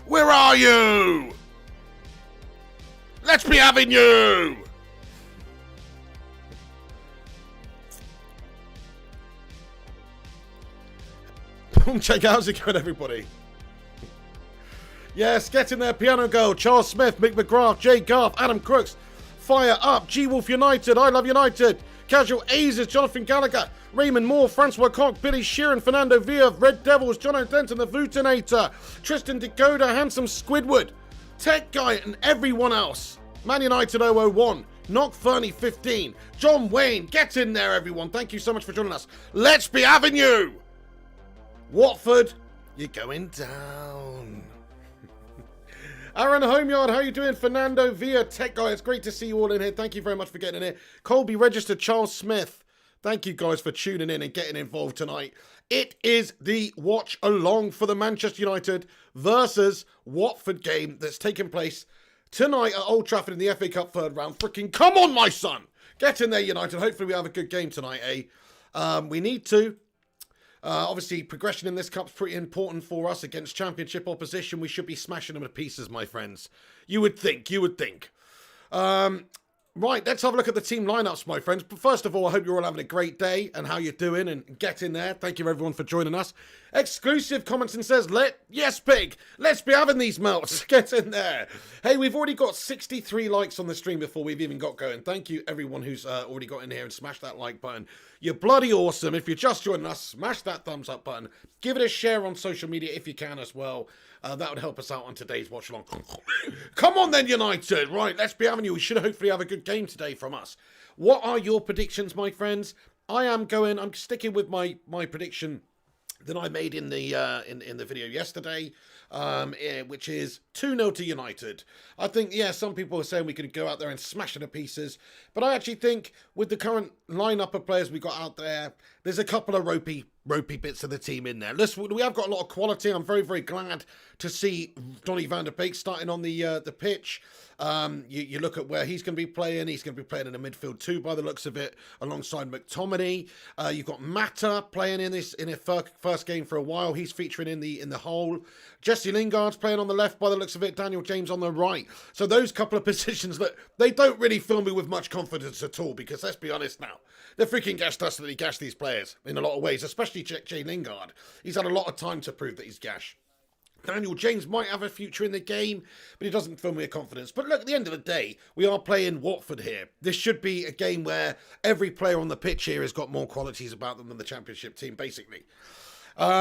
Where are you? Let's be having you! Check out, how's it going, everybody? Yes, get in there, Piano Girl, Charles Smith, Mick McGrath, Jay Garth, Adam Crooks, Fire Up, G-Wolf United, I Love United, Casual Aces, Jonathan Gallagher, Raymond Moore, Francois Cock, Billy Sheeran, Fernando Villa, Red Devils, John O'Denton, The Vutinator, Tristan Dakota, Handsome Squidward, Tech Guy, and everyone else. Man United 001, Knock Fernie 15, John Wayne, get in there, everyone. Thank you so much for joining us. Let's be having you! Watford, you're going down. Aaron Homeyard, how you doing? Fernando Villa, Tech Guy, it's great to see you all in here. Thank you very much for getting in here. Colby Registered, Charles Smith. Thank you guys for tuning in and getting involved tonight. It is the watch along for the Manchester United versus Watford game that's taking place tonight at Old Trafford in the FA Cup third round. Freaking come on, my son! Get in there, United. Hopefully we have a good game tonight, eh? We need to. Obviously, progression in this cup's pretty important for us against championship opposition. We should be smashing them to pieces, my friends. You would think, you would think. Right, let's have a look at the team lineups, my friends. But first of all, I hope you're all having a great day and how you're doing and get in there. Thank you, everyone, for joining us. Exclusive Commenson says, yes, Pig, let's be having these melts. Get in there. Hey, we've already got 63 likes on the stream before we've even got going. Thank you, everyone who's already got in here and smashed that like button. You're bloody awesome. If you're just joining us, smash that thumbs up button. Give it a share on social media if you can as well. That would help us out on today's watch along. Come on then, United. Right, let's be having you. We should hopefully have a good game today from us. What are your predictions, my friends? I'm sticking with my prediction that I made in the video yesterday, which is 2-0 to United. I think, yeah, some people are saying we could go out there and smash it to pieces, but I actually think with the current lineup of players we got out there, there's a couple of ropey bits of the team in there. Listen, we have got a lot of quality. I'm very, very glad to see Donny van der Beek starting on the pitch. You look at where he's going to be playing. He's going to be playing in the midfield too, by the looks of it, alongside McTominay. You've got Mata playing in his first game for a while. He's featuring in the hole. Jesse Lingard's playing on the left, by the looks of it. Daniel James on the right. So those couple of positions that they don't really fill me with much confidence at all, because let's be honest now, they're freaking gashed us that he gashed these players in a lot of ways, especially Jay Lingard. He's had a lot of time to prove that he's gash. Daniel James might have a future in the game, but he doesn't fill me with confidence. But look, at the end of the day, we are playing Watford here. This should be a game where every player on the pitch here has got more qualities about them than the Championship team, basically.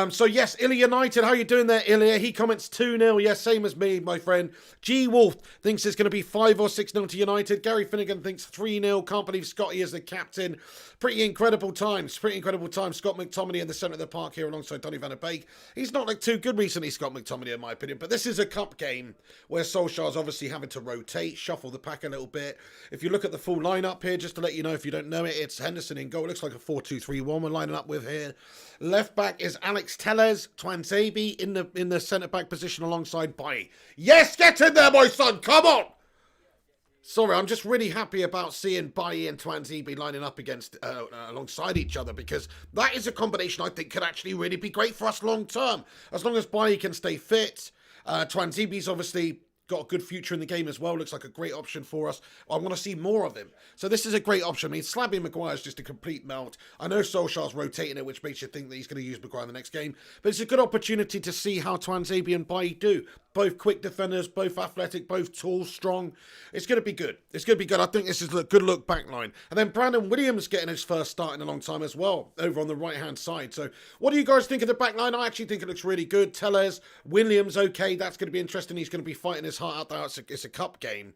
So yes, Ilya United, how you doing there, Ilya? He comments 2-0. Yes, same as me, my friend. G Wolf thinks it's going to be 5 or 6-0 to United. Gary Finnegan thinks 3-0. Can't believe Scotty is the captain. Pretty incredible times. Scott McTominay in the centre of the park here alongside Donny van der Beek. He's not looked too good recently, Scott McTominay, in my opinion. But this is a cup game where Solskjaer's obviously having to rotate, shuffle the pack a little bit. If you look at the full lineup here, just to let you know if you don't know it, it's Henderson in goal. It looks like a 4-2-3-1 we're lining up with here. Left back is Alex Telles, Twanzebe in the centre-back position alongside Bailly. Yes, get in there, my son, come on! Sorry, I'm just really happy about seeing Bailly and Twanzebe lining up against alongside each other, because that is a combination I think could actually really be great for us long-term. As long as Bailly can stay fit. Twanzebe's obviously got a good future in the game as well. Looks like a great option for us. I want to see more of him. So this is a great option. I mean, Slabby Maguire's just a complete melt. I know Solskjaer's rotating it, which makes you think that he's going to use Maguire in the next game. But it's a good opportunity to see how Twanzebe and Bailly do. both quick defenders, both athletic, both tall, strong. It's going to be good. It's going to be good. I think this is a good look back line. And then Brandon Williams getting his first start in a long time as well, over on the right-hand side. So what do you guys think of the back line? I actually think it looks really good. Tellez, Williams, okay, that's going to be interesting. He's going to be fighting his heart out there. It's a cup game.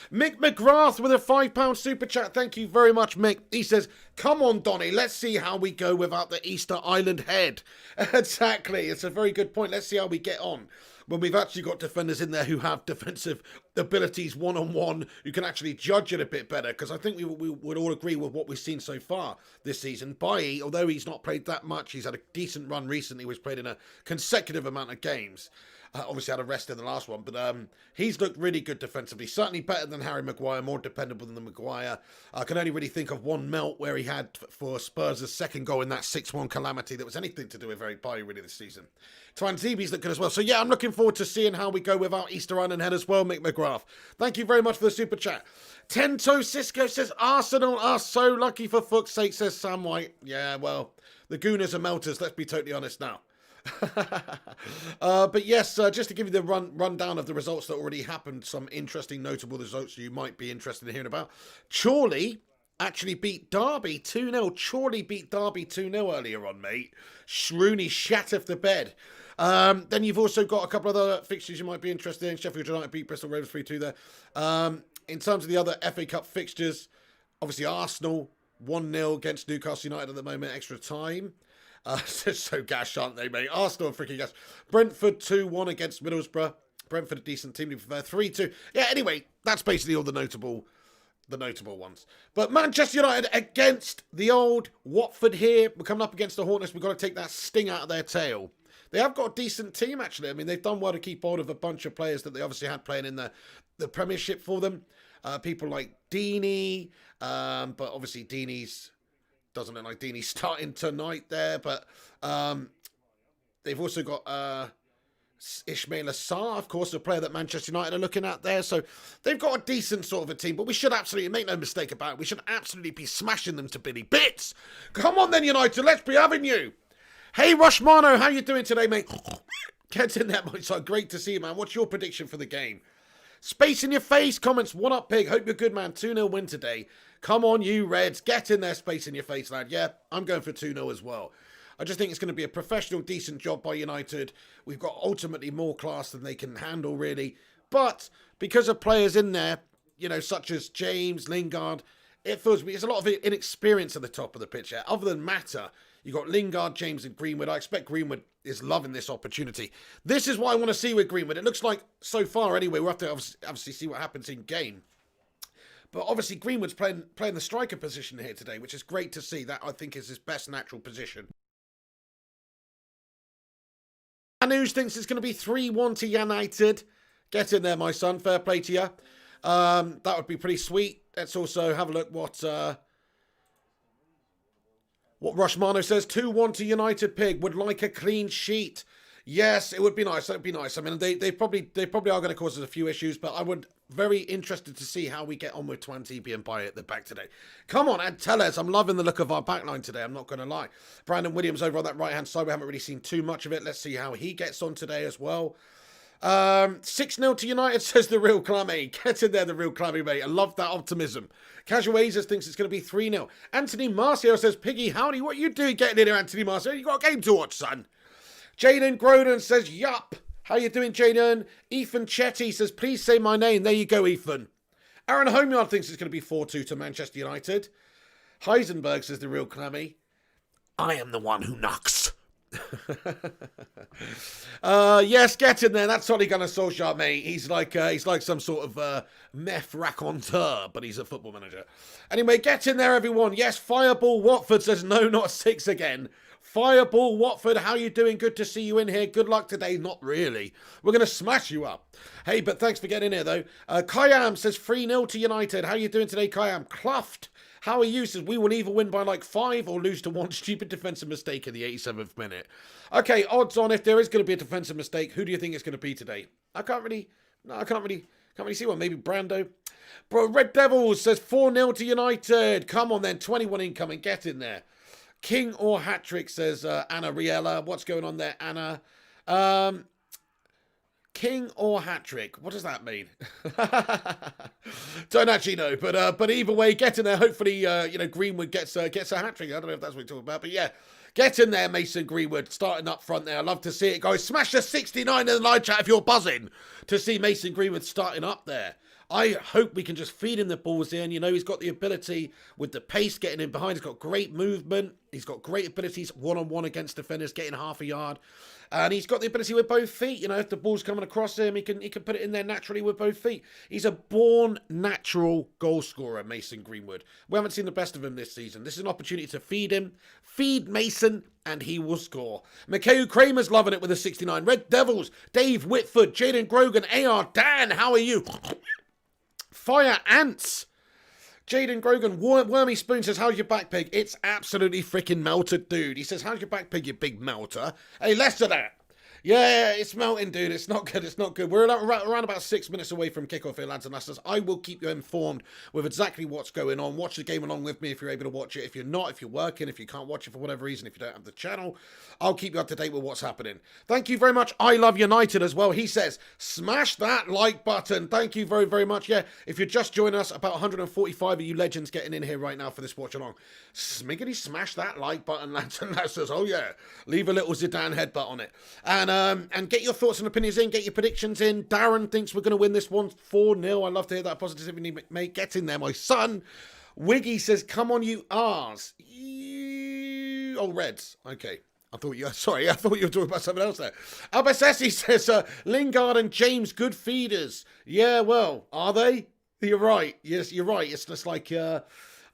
Mick McGrath with a £5 super chat. Thank you very much, Mick. He says, come on, Donny, let's see how we go without the Easter Island head. Exactly. It's a very good point. Let's see how we get on when we've actually got defenders in there who have defensive abilities one-on-one, who can actually judge it a bit better, because I think we would all agree with what we've seen so far this season. Bailly, although he's not played that much, he's had a decent run recently, was played in a consecutive amount of games. Obviously had a rest in the last one, but he's looked really good defensively. Certainly better than Harry Maguire, more dependable than Maguire. I can only really think of one melt where he had for Spurs' second goal in that 6-1 calamity that was anything to do with Eric Bailly really this season. Twanzibi's looked good as well. So yeah, I'm looking forward to seeing how we go without Easter Island head as well, Mick McGrath. Thank you very much for the super chat. Tento Cisco says, Arsenal are so lucky for fuck's sake, says Sam White. Yeah, well, the Gooners are melters, let's be totally honest now. But yes, just to give you the rundown of the results that already happened, some interesting notable results you might be interested in hearing about. Chorley actually beat Derby 2-0. Chorley beat Derby 2-0 earlier on, mate. Rooney shat off the bed. Then you've also got a couple of other fixtures you might be interested in. Sheffield United beat Bristol Rovers 3-2 there. In terms of the other FA Cup fixtures, obviously Arsenal 1-0 against Newcastle United at the moment, extra time. They're so gash, aren't they, mate? Arsenal are freaking gash. Brentford 2-1 against Middlesbrough. Brentford a decent team, to be fair. 3-2. Yeah, anyway, that's basically all the notable ones. But Manchester United against the old Watford here. We're coming up against the Hornets. We've got to take that sting out of their tail. They have got a decent team, actually. I mean, they've done well to keep hold of a bunch of players that they obviously had playing in the Premiership for them. People like Deeney, but obviously Deeney's... doesn't look like Deeney's starting tonight there, but they've also got Ismail Assar, of course, a player that Manchester United are looking at there. So they've got a decent sort of a team, but we should absolutely, make no mistake about it, we should absolutely be smashing them to Billy Bits. Come on then, United, let's be having you. Hey, Rushmano, how you doing today, mate? Get in there, mate. So great to see you, man. What's your prediction for the game? Space in your face, comments, 1-up pig. Hope you're good, man. 2-0 win today. Come on, you Reds. Get in there, space in your face, lad. Yeah, I'm going for 2-0 as well. I just think it's going to be a professional, decent job by United. We've got ultimately more class than they can handle, really. But because of players in there, you know, such as James, Lingard, it feels me. There's a lot of inexperience at the top of the pitch here. Other than Mata, you've got Lingard, James, and Greenwood. I expect Greenwood is loving this opportunity. This is what I want to see with Greenwood. It looks like, so far anyway, we'll have to obviously see what happens in game. But obviously Greenwood's playing the striker position here today, which is great to see. That, I think, is his best natural position. News thinks it's going to be 3-1 to United. Get in there, my son. Fair play to you. That would be pretty sweet. Let's also have a look what Rushmano says. 2-1 to United, Pig. Would like a clean sheet. Yes, it would be nice. It would be nice. I mean, they probably are going to cause us a few issues, but I would very interested to see how we get on with Twantibi and Bailly at the back today. Come on, and tell us. I'm loving the look of our backline today. I'm not going to lie. Brandon Williams over on that right-hand side. We haven't really seen too much of it. Let's see how he gets on today as well. 6-0 to United, says the real Clammy. Get in there, the real Clammy, mate. I love that optimism. Casual Azers thinks it's going to be 3-0. Anthony Marcio says, Piggy, howdy, what you doing getting in here, Anthony Marcio? You got a game to watch, son. Jaden Groden says, yup. How you doing, Jaden? Ethan Chetty says, please say my name. There you go, Ethan. Aaron Homeyard thinks it's going to be 4-2 to Manchester United. Heisenberg says the real Clammy. I am the one who knocks. Yes, get in there. That's Ole Gunnar Solskjaer, mate. He's like some sort of meth raconteur, but he's a football manager. Anyway, get in there, everyone. Yes, Fireball Watford says no, not 6 again. Fireball Watford, how you doing? Good to see you in here. Good luck today. Not really. We're going to smash you up. Hey, but thanks for getting in here, though. Kayam says 3-0 to United. How you doing today, Kayam? Cluffed. How are you? Says we will either win by like 5 or lose to one stupid defensive mistake in the 87th minute. Okay, odds on if there is going to be a defensive mistake, who do you think it's going to be today? I can't really see one. Maybe Brando. Bro, Red Devils says 4-0 to United. Come on then, 21 incoming. Get in there. King or hat-trick, says Anna Riella. What's going on there, Anna? king or hat-trick? What does that mean? Don't actually know, but either way, get in there. Hopefully, Greenwood gets a hat-trick. I don't know if that's what we're talking about, but yeah. Get in there, Mason Greenwood, starting up front there. I love to see it, guys. Smash the 69 in the live chat if you're buzzing to see Mason Greenwood starting up there. I hope we can just feed him the balls in. You know, he's got the ability with the pace, getting in behind. He's got great movement. He's got great abilities one-on-one against defenders, getting half a yard. And he's got the ability with both feet. You know, if the ball's coming across him, he can put it in there naturally with both feet. He's a born natural goal scorer, Mason Greenwood. We haven't seen the best of him this season. This is an opportunity to feed him. Feed Mason, and he will score. Mikhail Kramer's loving it with a 69. Red Devils, Dave Whitford, Jaden Grogan, AR Dan, how are you? Fire Ants. Jaden Grogan, Wormy Spoon says, how's your back pig? It's absolutely freaking melted, dude. He says, how's your back pig, you big melter? Hey, less of that. Yeah, it's melting, dude. It's not good. It's not good. We're around about 6 minutes away from kickoff here, lads and lasses. I will keep you informed with exactly what's going on. Watch the game along with me if you're able to watch it. If you're not, if you're working, if you can't watch it for whatever reason, if you don't have the channel, I'll keep you up to date with what's happening. Thank you very much. I Love United as well. He says, smash that like button. Thank you very, very much. Yeah, if you're just joining us, about 145 of you legends getting in here right now for this watch along. Smiggity smash that like button, lads and lasses. Oh, yeah. Leave a little Zidane headbutt on it. And get your thoughts and opinions in. Get your predictions in. Darren thinks we're going to win this one 4-0. I love to hear that positivity, mate. Get in there, my son. Wiggy says, come on, you R's. Oh, Reds. Okay. I thought you were talking about something else there. Albacessi says, Lingard and James, good feeders. Yeah, well, are they? You're right. Yes, you're right. It's just like,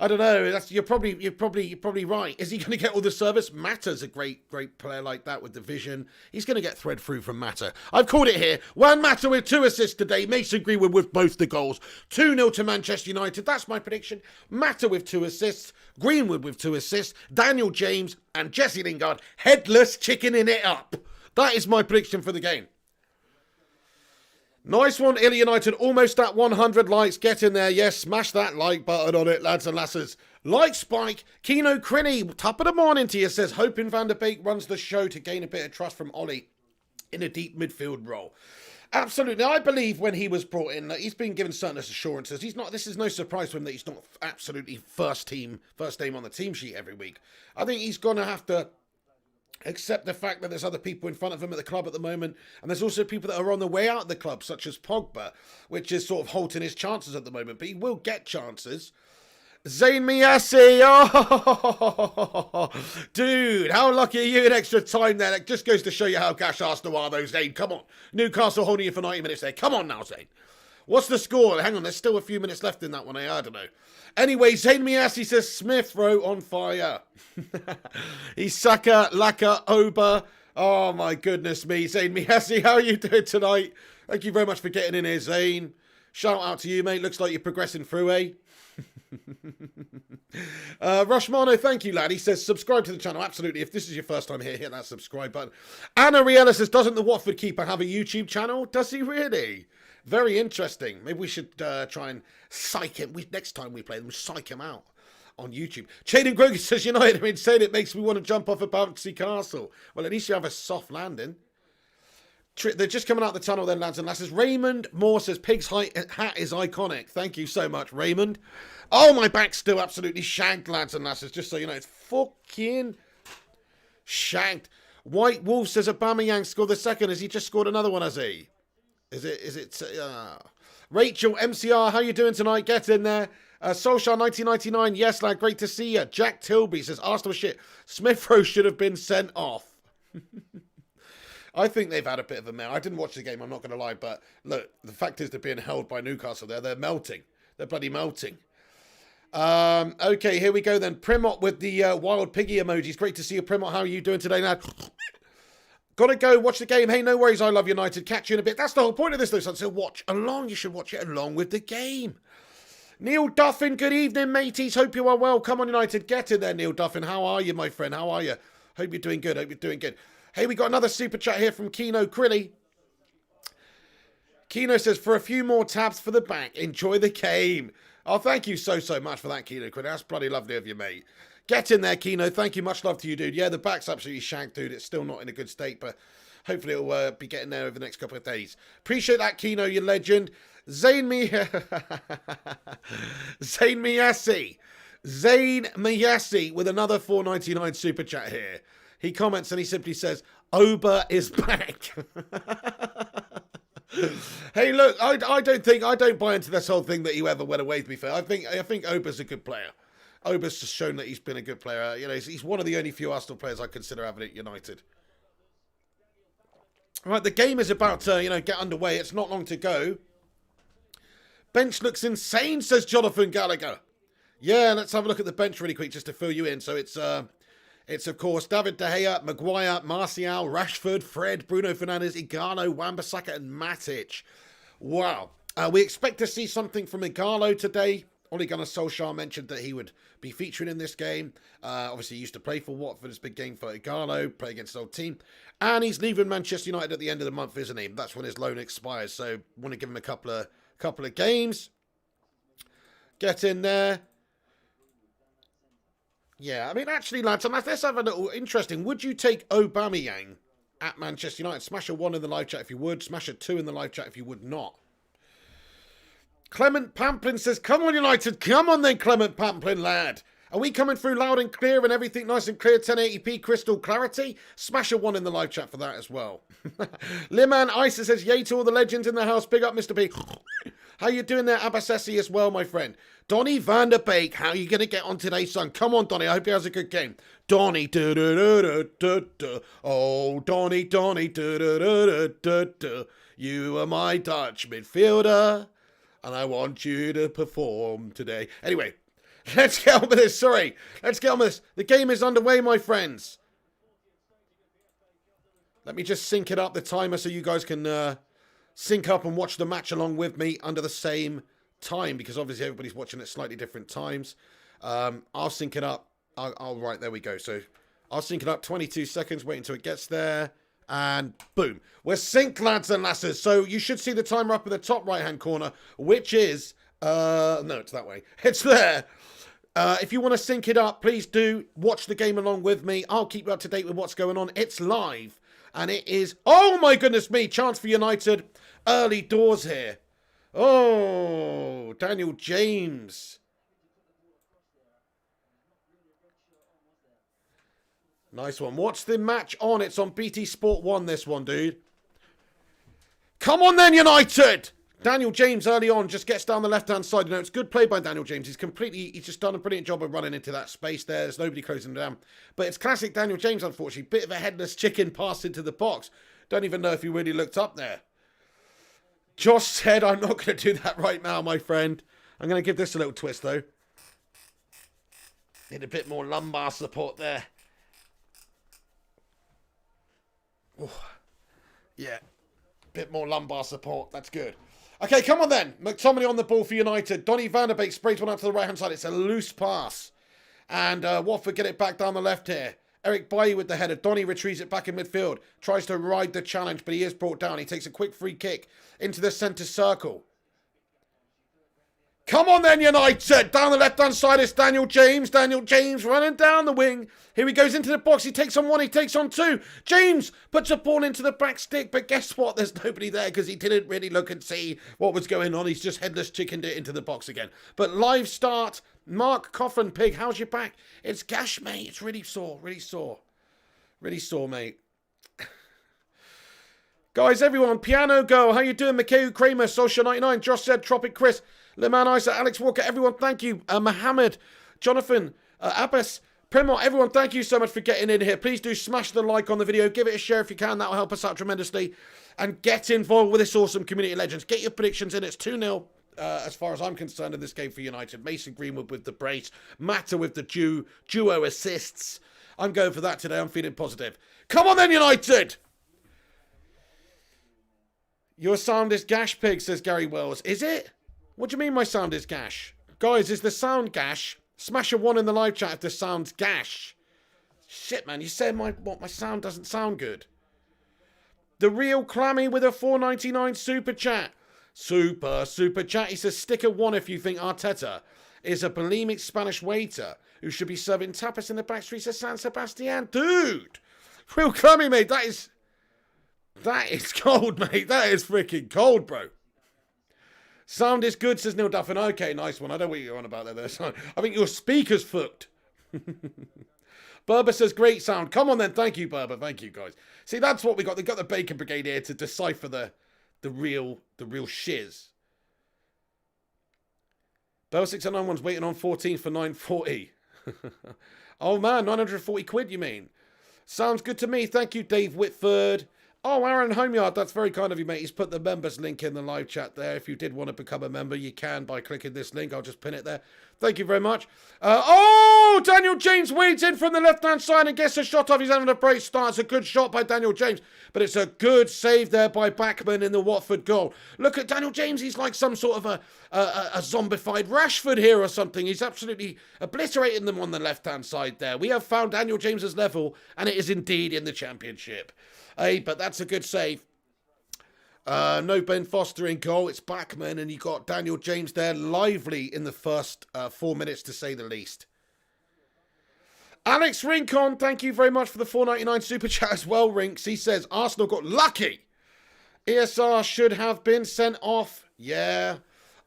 I don't know. You're probably right. Is he going to get all the service? Mata's a great player like that with the vision. He's going to get thread through from Mata. I've called it here. Juan Mata with 2 assists today. Mason Greenwood with both the goals. 2-0 to Manchester United. That's my prediction. Mata with 2 assists. Greenwood with 2 assists. Daniel James and Jesse Lingard headless chickening it up. That is my prediction for the game. Nice one, Illy United. Almost at 100 likes. Get in there. Yes, smash that like button on it, lads and lasses. Like Spike. Keno Crinny, top of the morning to you, says, hoping Van der Beek runs the show to gain a bit of trust from Ollie in a deep midfield role. Absolutely. I believe when he was brought in, he's been given certain assurances. This is no surprise to him that he's not absolutely first name on the team sheet every week. I think he's going to have to accept the fact that there's other people in front of him at the club at the moment, and there's also people that are on the way out of the club, such as Pogba, which is sort of halting his chances at the moment, but he will get chances. Zayn Miassi, oh, dude, how lucky are you in extra time there? That just goes to show you how cash Arsenal are, though, Zayn. Come on. Newcastle holding you for 90 minutes there. Come on now, Zayn. What's the score? Hang on, there's still a few minutes left in that one. I don't know. Anyway, Zayn Miassi says Smith Rowe on fire. Isaka, Laka, Oba. Oh, my goodness me. Zayn Miassi, how are you doing tonight? Thank you very much for getting in here, Zayn. Shout out to you, mate. Looks like you're progressing through, eh? Rushmano, thank you, lad. He says, subscribe to the channel. Absolutely. If this is your first time here, hit that subscribe button. Anna Riella says, doesn't the Watford keeper have a YouTube channel? Does he really? Very interesting. Maybe we should try and psych him. Next time we play them, psych him out on YouTube. Jaden Grogan says, United are insane. It makes me want to jump off a bouncy castle. Well, at least you have a soft landing. They're just coming out the tunnel then, lads and lasses. Raymond Moore says, Pig's hat is iconic. Thank you so much, Raymond. Oh, my back's still absolutely shanked, lads and lasses. Just so you know, it's fucking shanked. White Wolf says, Aubameyang scored the second. Has he just scored another one, has he? Is it? Rachel, MCR, how you doing tonight? Get in there. Solskjaer 1999, yes, lad, great to see you. Jack Tilby says, Arsenal shit. Smith Rowe should have been sent off. I think they've had a bit of a melt. I didn't watch the game, I'm not going to lie, but look, the fact is they're being held by Newcastle there. They're melting. They're bloody melting. Okay, here we go then. Primot with the wild piggy emojis. Great to see you, Primot. How are you doing today, lad? Gotta go, watch the game. Hey, no worries, I love United. Catch you in a bit. That's the whole point of this, though, son. So watch along. You should watch it along with the game. Neil Duffin, good evening, mateys. Hope you are well. Come on, United. Get in there, Neil Duffin. How are you, my friend? How are you? Hope you're doing good. Hope you're doing good. Hey, we got another super chat here from Keno Crilly. Keno says, for a few more tabs for the back. Enjoy the game. Oh, thank you so much for that, Keno Crilly. That's bloody lovely of you, mate. Get in there, Keno. Thank you. Much love to you, dude. Yeah, the back's absolutely shanked, dude. It's still not in a good state, but hopefully it'll be getting there over the next couple of days. Appreciate that, Kino, you legend. Zayn Miyasi with another $4.99 super chat here. He comments and he simply says, Oba is back. Hey, look, I don't buy into this whole thing that you ever went away, to be fair. I think Oba's a good player. Oba's just shown that he's been a good player. You know, he's one of the only few Arsenal players I consider having at United. Right, the game is about to, get underway. It's not long to go. Bench looks insane, says Jonathan Gallagher. Yeah, let's have a look at the bench really quick just to fill you in. So it's of course David De Gea, Maguire, Martial, Rashford, Fred, Bruno Fernandes, Igalo, Wan-Bissaka and Matic. Wow. We expect to see something from Igalo today. Ole Gunnar Solskjaer mentioned that he would be featuring in this game. Obviously, he used to play for Watford. It's a big game for Igalo, play against his old team. And he's leaving Manchester United at the end of the month, isn't he? That's when his loan expires. So, want to give him a couple of games. Get in there. Yeah, I mean, actually, lads, let's have a little interesting. Would you take Aubameyang at Manchester United? Smash a 1 in the live chat if you would. Smash a 2 in the live chat if you would not. Clement Pamplin says, come on, United. Come on then, Clement Pamplin, lad. Are we coming through loud and clear and everything nice and clear, 1080p crystal clarity? Smash a 1 in the live chat for that as well. Liman Isa says, yay to all the legends in the house. Big up, Mr. B. How you doing there, Abbasessi, as well, my friend? Donny van der Beek, how are you going to get on today, son? Come on, Donny. I hope he has a good game. Donny, oh, Donny, you are my Dutch midfielder, and I want you to perform today. Anyway, let's get on with this. Sorry. Let's get on with this. The game is underway, my friends. Let me just sync it up, the timer, so you guys can sync up and watch the match along with me under the same time, because obviously everybody's watching at slightly different times. I'll sync it up. Right, there we go. So I'll sync it up 22 seconds, wait until it gets there, and boom. We're synced, lads and lasses. So you should see the timer up in the top right-hand corner, which is, no, it's that way. It's there. If you want to sync it up, please do watch the game along with me. I'll keep you up to date with what's going on. It's live. And it is, oh my goodness me, chance for United. Early doors here. Oh, Daniel James. Nice one. What's the match on? It's on BT Sport 1, this one, dude. Come on then, United! Daniel James early on just gets down the left-hand side. You know, it's good play by Daniel James. He's just done a brilliant job of running into that space there. There's nobody closing him down. But it's classic Daniel James, unfortunately. Bit of a headless chicken pass into the box. Don't even know if he really looked up there. Josh said, I'm not going to do that right now, my friend. I'm going to give this a little twist, though. Need a bit more lumbar support there. Ooh. Yeah. Bit more lumbar support. That's good. Okay, come on then. McTominay on the ball for United. Donny van der Beek sprays one out to the right-hand side. It's a loose pass. And Watford get it back down the left here. Eric Bailly with the header. Donny retrieves it back in midfield. Tries to ride the challenge, but he is brought down. He takes a quick free kick into the centre circle. Come on then, United. Down the left-hand side is Daniel James. Daniel James running down the wing. Here he goes into the box. He takes on one. He takes on two. James puts a ball into the back stick. But guess what? There's nobody there because he didn't really look and see what was going on. He's just headless chickened it into the box again. But live start. Mark Coffin Pig, how's your back? It's gash, mate. It's really sore. Really sore. Really sore, mate. Guys, everyone. Piano Girl. How you doing? Mikhail Kramer. Social 99. Josh said. Tropic Chris. Leman Isa, Alex Walker, everyone, thank you. Mohammed, Jonathan, Abbas, Primo, everyone, thank you so much for getting in here. Please do smash the like on the video. Give it a share if you can. That will help us out tremendously. And get involved with this awesome community legends. Get your predictions in. It's 2-0 as far as I'm concerned in this game for United. Mason Greenwood with the brace. Mata with the duo assists. I'm going for that today. I'm feeling positive. Come on then, United! Your sound is gash, pig, says Gary Wells. Is it? What do you mean my sound is gash? Guys, is the sound gash? Smash a 1 in the live chat if the sound's gash. Shit, man, you said my sound doesn't sound good. The Real Clammy with a $4.99 super chat. Super chat. He says, stick a 1 if you think Arteta is a bulimic Spanish waiter who should be serving tapas in the back streets of San Sebastian. Dude! Real Clammy, mate, that is... That is cold, mate. That is freaking cold, bro. Sound is good, says Neil Duffin. Okay, nice one. I don't know what you're on about there. I think your speaker's fucked. Berber says, great sound. Come on then. Thank you, Berber. Thank you, guys. See, that's what we got. They got the Bacon Brigade here to decipher the real shiz. Bell 691's waiting on 14 for 940. Oh, man. 940 quid, you mean? Sounds good to me. Thank you, Dave Whitford. Oh, Aaron Homeyard, that's very kind of you, mate. He's put the members link in the live chat there. If you did want to become a member, you can by clicking this link. I'll just pin it there. Thank you very much. Daniel James wades in from the left-hand side and gets a shot off. He's having a great start. It's a good shot by Daniel James, but it's a good save there by Bachmann in the Watford goal. Look at Daniel James. He's like some sort of a zombified Rashford here or something. He's absolutely obliterating them on the left-hand side there. We have found Daniel James's level, and it is indeed in the Championship. Hey, but that's a good save. No Ben Foster in goal. It's Bachmann, and you got Daniel James there, lively in the first 4 minutes, to say the least. Alex Rincon, thank you very much for the $4.99 super chat as well, Rinks. He says, Arsenal got lucky. ESR should have been sent off. Yeah,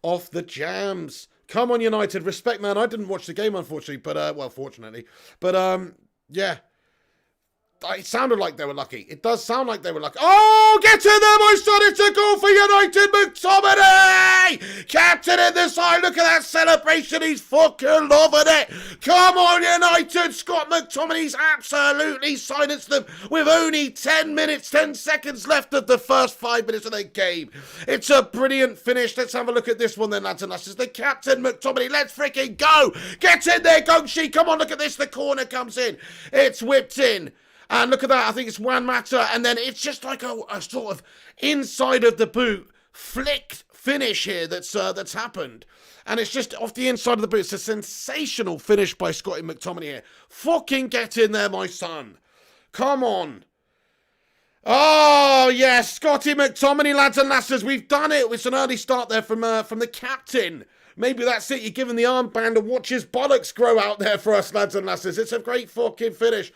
off the jams. Come on, United. Respect, man. I didn't watch the game, unfortunately, but, well, fortunately. But, yeah. It sounded like they were lucky. It does sound like they were lucky. Oh, get in there, my son. It's a goal for United. McTominay! Captain in the side. Look at that celebration. He's fucking loving it. Come on, United. Scott McTominay's absolutely silenced them with only 10 seconds left of the first 5 minutes of the game. It's a brilliant finish. Let's have a look at this one then, lads and lasses. The captain, McTominay. Let's freaking go. Get in there, Gongshi. Come on, look at this. The corner comes in. It's whipped in. And look at that, I think it's Juan Mata, and then it's just like a sort of inside of the boot flicked finish here that's happened. And it's just off the inside of the boot. It's a sensational finish by Scotty McTominay here. Fucking get in there, my son. Come on. Oh, yes, Scotty McTominay, lads and lasses, we've done it. It's an early start there from the captain. Maybe that's it. You're giving the armband and watch his bollocks grow out there for us, lads and lasses. It's a great fucking finish.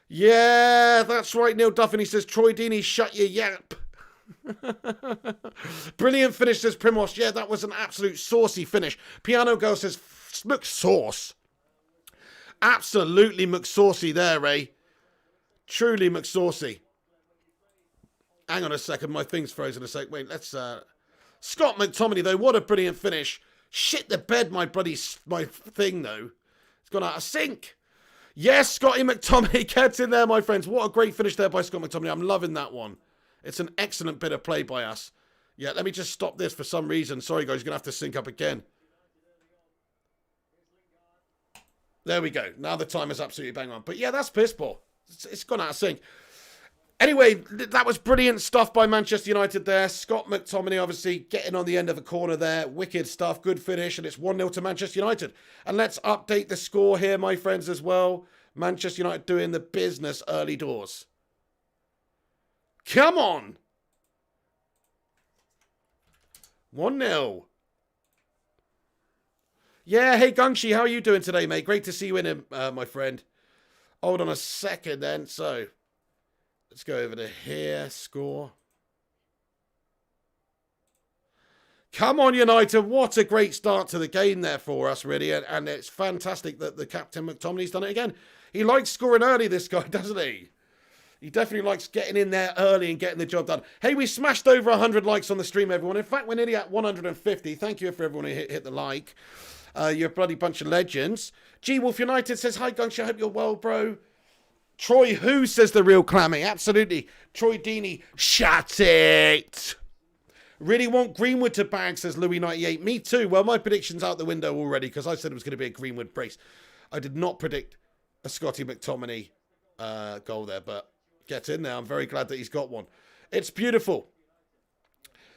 Yeah, that's right, Neil Duffin. He says, Troy Deeney, shut your yap. Brilliant finish, says Primos. Yeah, that was an absolute saucy finish. Piano Girl says, McSauce. Absolutely McSaucy there, eh? Truly McSaucy. Hang on a second, my thing's frozen a sec. Wait, let's... Scott McTominay, though, what a brilliant finish. Shit the bed, my thing, though. It's gone out of sync. Yes, Scotty McTominay gets in there, my friends. What a great finish there by Scott McTominay. I'm loving that one. It's an excellent bit of play by us. Yeah, let me just stop this for some reason. Sorry, guys, you're going to have to sync up again. There we go. Now the time is absolutely bang on. But yeah, that's piss poor. It's gone out of sync. Anyway, that was brilliant stuff by Manchester United there. Scott McTominay obviously getting on the end of a corner there. Wicked stuff. Good finish. And it's 1-0 to Manchester United. And let's update the score here, my friends, as well. Manchester United doing the business early doors. Come on. 1-0. Yeah, hey, Gungshi, how are you doing today, mate? Great to see you in, my friend. Hold on a second then. So... let's go over to here, score. Come on, United. What a great start to the game there for us, really. And it's fantastic that the captain, McTominay's done it again. He likes scoring early, this guy, doesn't he? He definitely likes getting in there early and getting the job done. Hey, we smashed over 100 likes on the stream, everyone. In fact, we're nearly at 150. Thank you for everyone who hit the like. You're a bloody bunch of legends. G Wolf United says, hi, Gunsh, I hope you're well, bro. Troy Who says the real clammy. Absolutely. Troy Deeney, shut it. Really want Greenwood to bag, says Louis98. Me too. Well, my prediction's out the window already because I said it was going to be a Greenwood brace. I did not predict a Scotty McTominay goal there, but get in there. I'm very glad that he's got one. It's beautiful.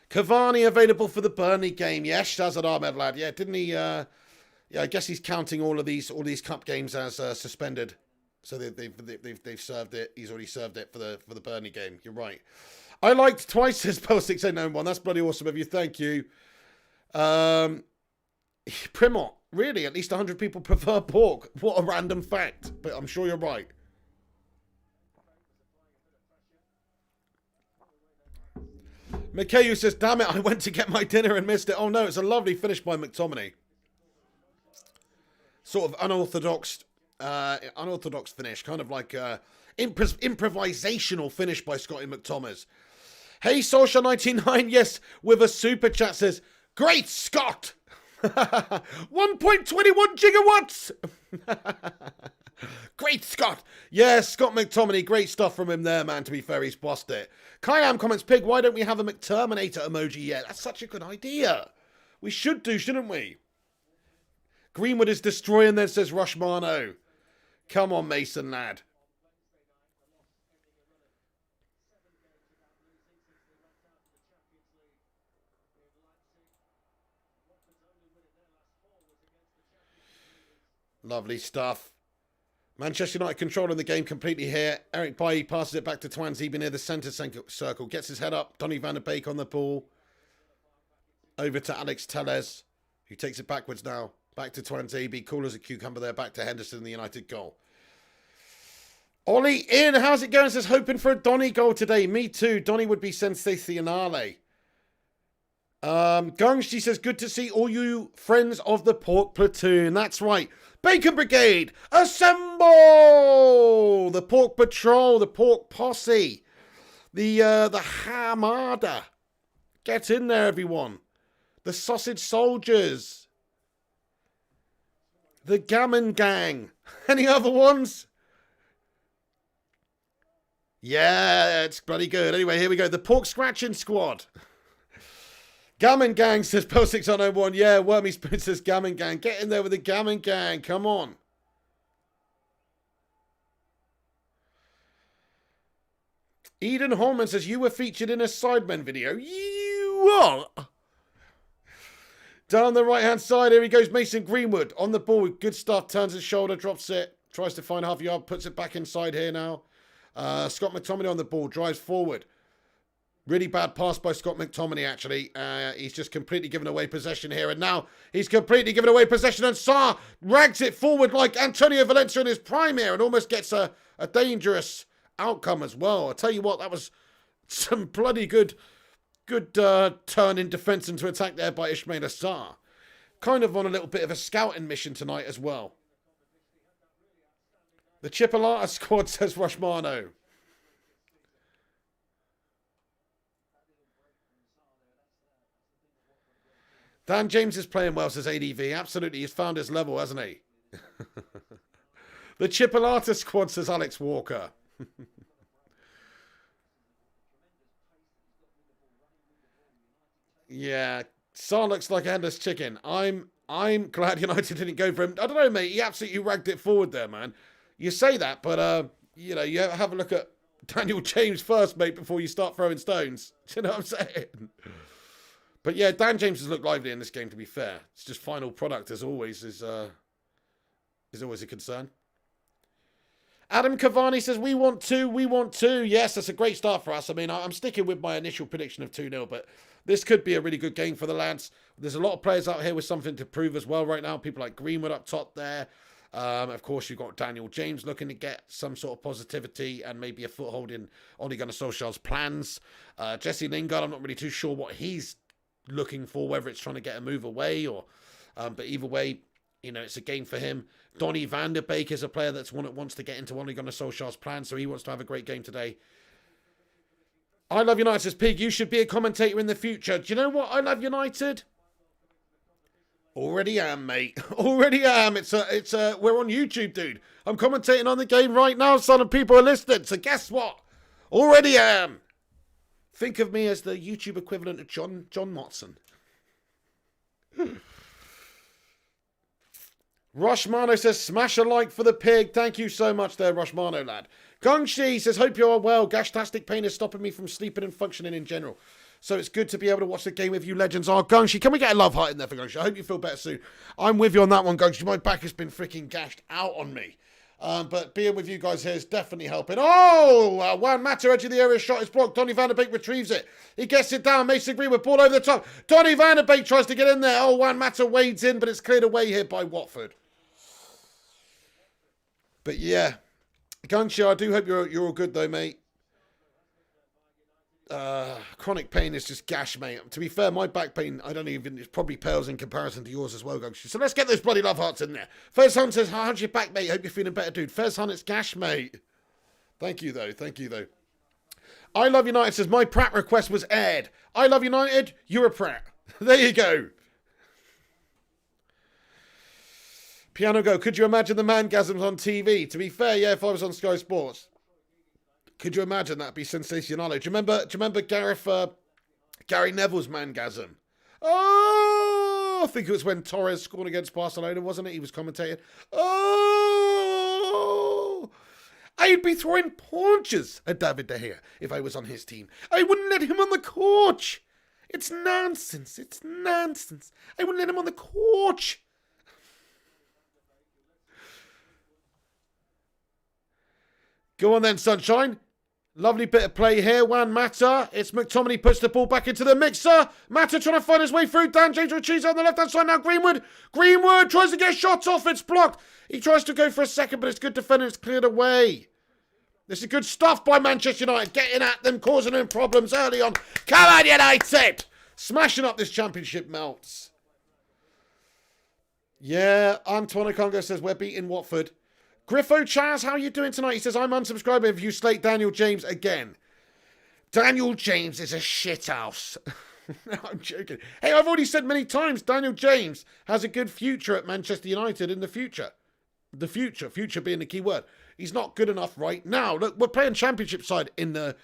Cavani available for the Burnley game. Yes, Shazad Ahmed, lad. Yeah, didn't he? Yeah, I guess he's counting all these cup games as suspended. So they've served it. He's already served it for the Burnley game. You're right. I liked twice his Pearl 6891. That's bloody awesome of you. Thank you. Primot, really? At least 100 people prefer pork. What a random fact. But I'm sure you're right. Mikhail says, damn it, I went to get my dinner and missed it. Oh no, it's a lovely finish by McTominay. Sort of unorthodox finish. Kind of like improvisational finish by Scotty McThomas. Hey, Social99, yes, with a super chat says, great Scott! 1.21 gigawatts! Great Scott! Yeah, Scott McTominay, great stuff from him there, man. To be fair, he's bossed it. Kayam comments, Pig, why don't we have a McTerminator emoji yet? That's such a good idea. We should do, shouldn't we? Greenwood is destroying there, says Rushmano. Come on, Mason, lad. Lovely stuff. Manchester United controlling the game completely here. Eric Bailly passes it back to Twanzebe near the centre circle. Gets his head up. Donny van der Beek on the ball. Over to Alex Telles, who takes it backwards now. Back to Twanzebe. Cool as a cucumber there. Back to Henderson, the United goal. Ollie in. How's it going? Says, hoping for a Donny goal today. Me too. Donny would be sensationale. Gungshi says, good to see all you friends of the Pork Platoon. That's right. Bacon Brigade, assemble! The Pork Patrol, the Pork Posse, the Hamada. Get in there, everyone. The Sausage Soldiers. The Gammon Gang. Any other ones? Yeah, it's bloody good. Anyway, here we go. The Pork Scratching Squad. Gammon Gang says Pearl 601. Yeah, Wormy Spoon says Gammon Gang. Get in there with the Gammon Gang. Come on. Eden Holman says you were featured in a Sidemen video. You are. Down the right-hand side, here he goes. Mason Greenwood on the ball with good stuff. Turns his shoulder, drops it. Tries to find half yard, puts it back inside here now. Scott McTominay on the ball, drives forward. Really bad pass by Scott McTominay, actually. He's just completely given away possession here. And now he's completely given away possession. And Sarr rags it forward like Antonio Valencia in his prime here and almost gets a dangerous outcome as well. I'll tell you what, that was some bloody good turn in defence into attack there by Ismaila Sarr. Kind of on a little bit of a scouting mission tonight as well. The Chipolata squad, says Rushmano. Dan James is playing well, says ADV. Absolutely, he's found his level, hasn't he? The Chipolata squad, says Alex Walker. Yeah, Sarr looks like a headless chicken. I'm glad United didn't go for him. I don't know, mate. He absolutely ragged it forward there, man. You say that, but you know, you have a look at Daniel James first, mate, before you start throwing stones. Do you know what I'm saying? But yeah, Dan James has looked lively in this game, to be fair. It's just final product, as always, is always a concern. Adam Cavani says, we want two. Yes, that's a great start for us. I mean, I'm sticking with my initial prediction of 2-0, but this could be a really good game for the lads. There's a lot of players out here with something to prove as well right now. People like Greenwood up top there. Of course, you've got Daniel James looking to get some sort of positivity and maybe a foothold in Ole Gunnar Solskjaer's plans. Jesse Lingard, I'm not really too sure what he's looking for, whether it's trying to get a move away or but either way, you know, it's a game for him. Donny van der Beek is a player that's one that wants to get into Ole Gunnar Solskjaer's plan, so he wants to have a great game today. I Love United says, Pig, you should be a commentator in the future. Do you know what? I Love United already am, mate. Already am. We're on YouTube, dude. I'm commentating on the game right now, son, and people are listening. So guess what? Already am. Think of me as the YouTube equivalent of John Motson. Rushmano says, smash a like for the pig. Thank you so much there, Rushmano, lad. Gungshi says, hope you are well. Gashtastic pain is stopping me from sleeping and functioning in general. So it's good to be able to watch the game with you legends. Oh, Gungshi, can we get a love heart in there for Gungshi? I hope you feel better soon. I'm with you on that one, Gungshi. My back has been freaking gashed out on me. But being with you guys here is definitely helping. Oh, Juan Mata, edge of the area, shot is blocked. Donny van der Beek retrieves it. He gets it down. Mason Greenwood, ball over the top. Donny van der Beek tries to get in there. Oh, Juan Mata wades in, but it's cleared away here by Watford. But yeah, Gungshi, I do hope you're all good though, mate. Chronic pain is just gash, mate. To be fair, my back pain, it probably pales in comparison to yours as well, Gugshi. So let's get those bloody love hearts in there. Fez Hunt says, how's your back, mate? Hope you're feeling better, dude. Fez Hunt, it's gash, mate. Thank you, though. I Love United says, my Pratt request was aired. I Love United, you're a Pratt. There you go. Piano Go, could you imagine the mangasms on TV? To be fair, yeah, if I was on Sky Sports. Could you imagine that'd be sensational? Do you remember Gary Neville's mangasm? Oh, I think it was when Torres scored against Barcelona, wasn't it? He was commentating. Oh, I'd be throwing punches at David De Gea if I was on his team. I wouldn't let him on the coach. It's nonsense. I wouldn't let him on the coach. Go on then, sunshine. Lovely bit of play here. Juan Mata. It's McTominay puts the ball back into the mixer. Mata trying to find his way through. Dan James retreats on the left-hand side now. Greenwood tries to get shot off. It's blocked. He tries to go for a second, but it's good defending. It's cleared away. This is good stuff by Manchester United. Getting at them, causing them problems early on. Come on, United! Smashing up this championship melts. Yeah, Antoine Congo says we're beating Watford. Griffo Chaz, how are you doing tonight? He says, I'm unsubscribing if you slate Daniel James again. Daniel James is a shithouse. No, I'm joking. Hey, I've already said many times, Daniel James has a good future at Manchester United in the future. The future being the key word. He's not good enough right now. Look, we're playing championship side in the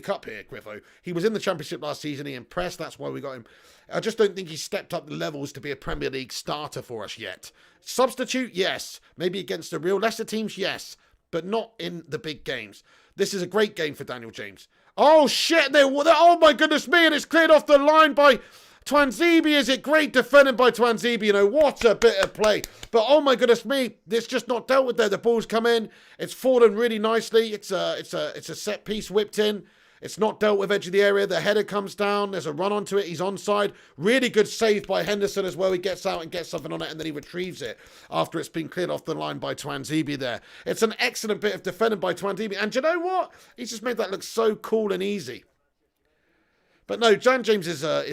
cup here, Griffo. He was in the championship last season. He impressed. That's why we got him. I just don't think he's stepped up the levels to be a Premier League starter for us yet. Substitute, yes. Maybe against the real Leicester teams, yes. But not in the big games. This is a great game for Daniel James. Oh, shit. Oh, my goodness me. And it's cleared off the line by Twanzebe. Is it great defending by Twanzebe? You know, what a bit of play. But oh my goodness me, it's just not dealt with there. The ball's come in. It's fallen really nicely. It's a set piece whipped in. It's not dealt with edge of the area. The header comes down. There's a run onto it. He's onside. Really good save by Henderson as well. He gets out and gets something on it, and then he retrieves it after it's been cleared off the line by Twanzebe there. It's an excellent bit of defending by Twanzebe. And do you know what? He's just made that look so cool and easy. But no, Dan James is a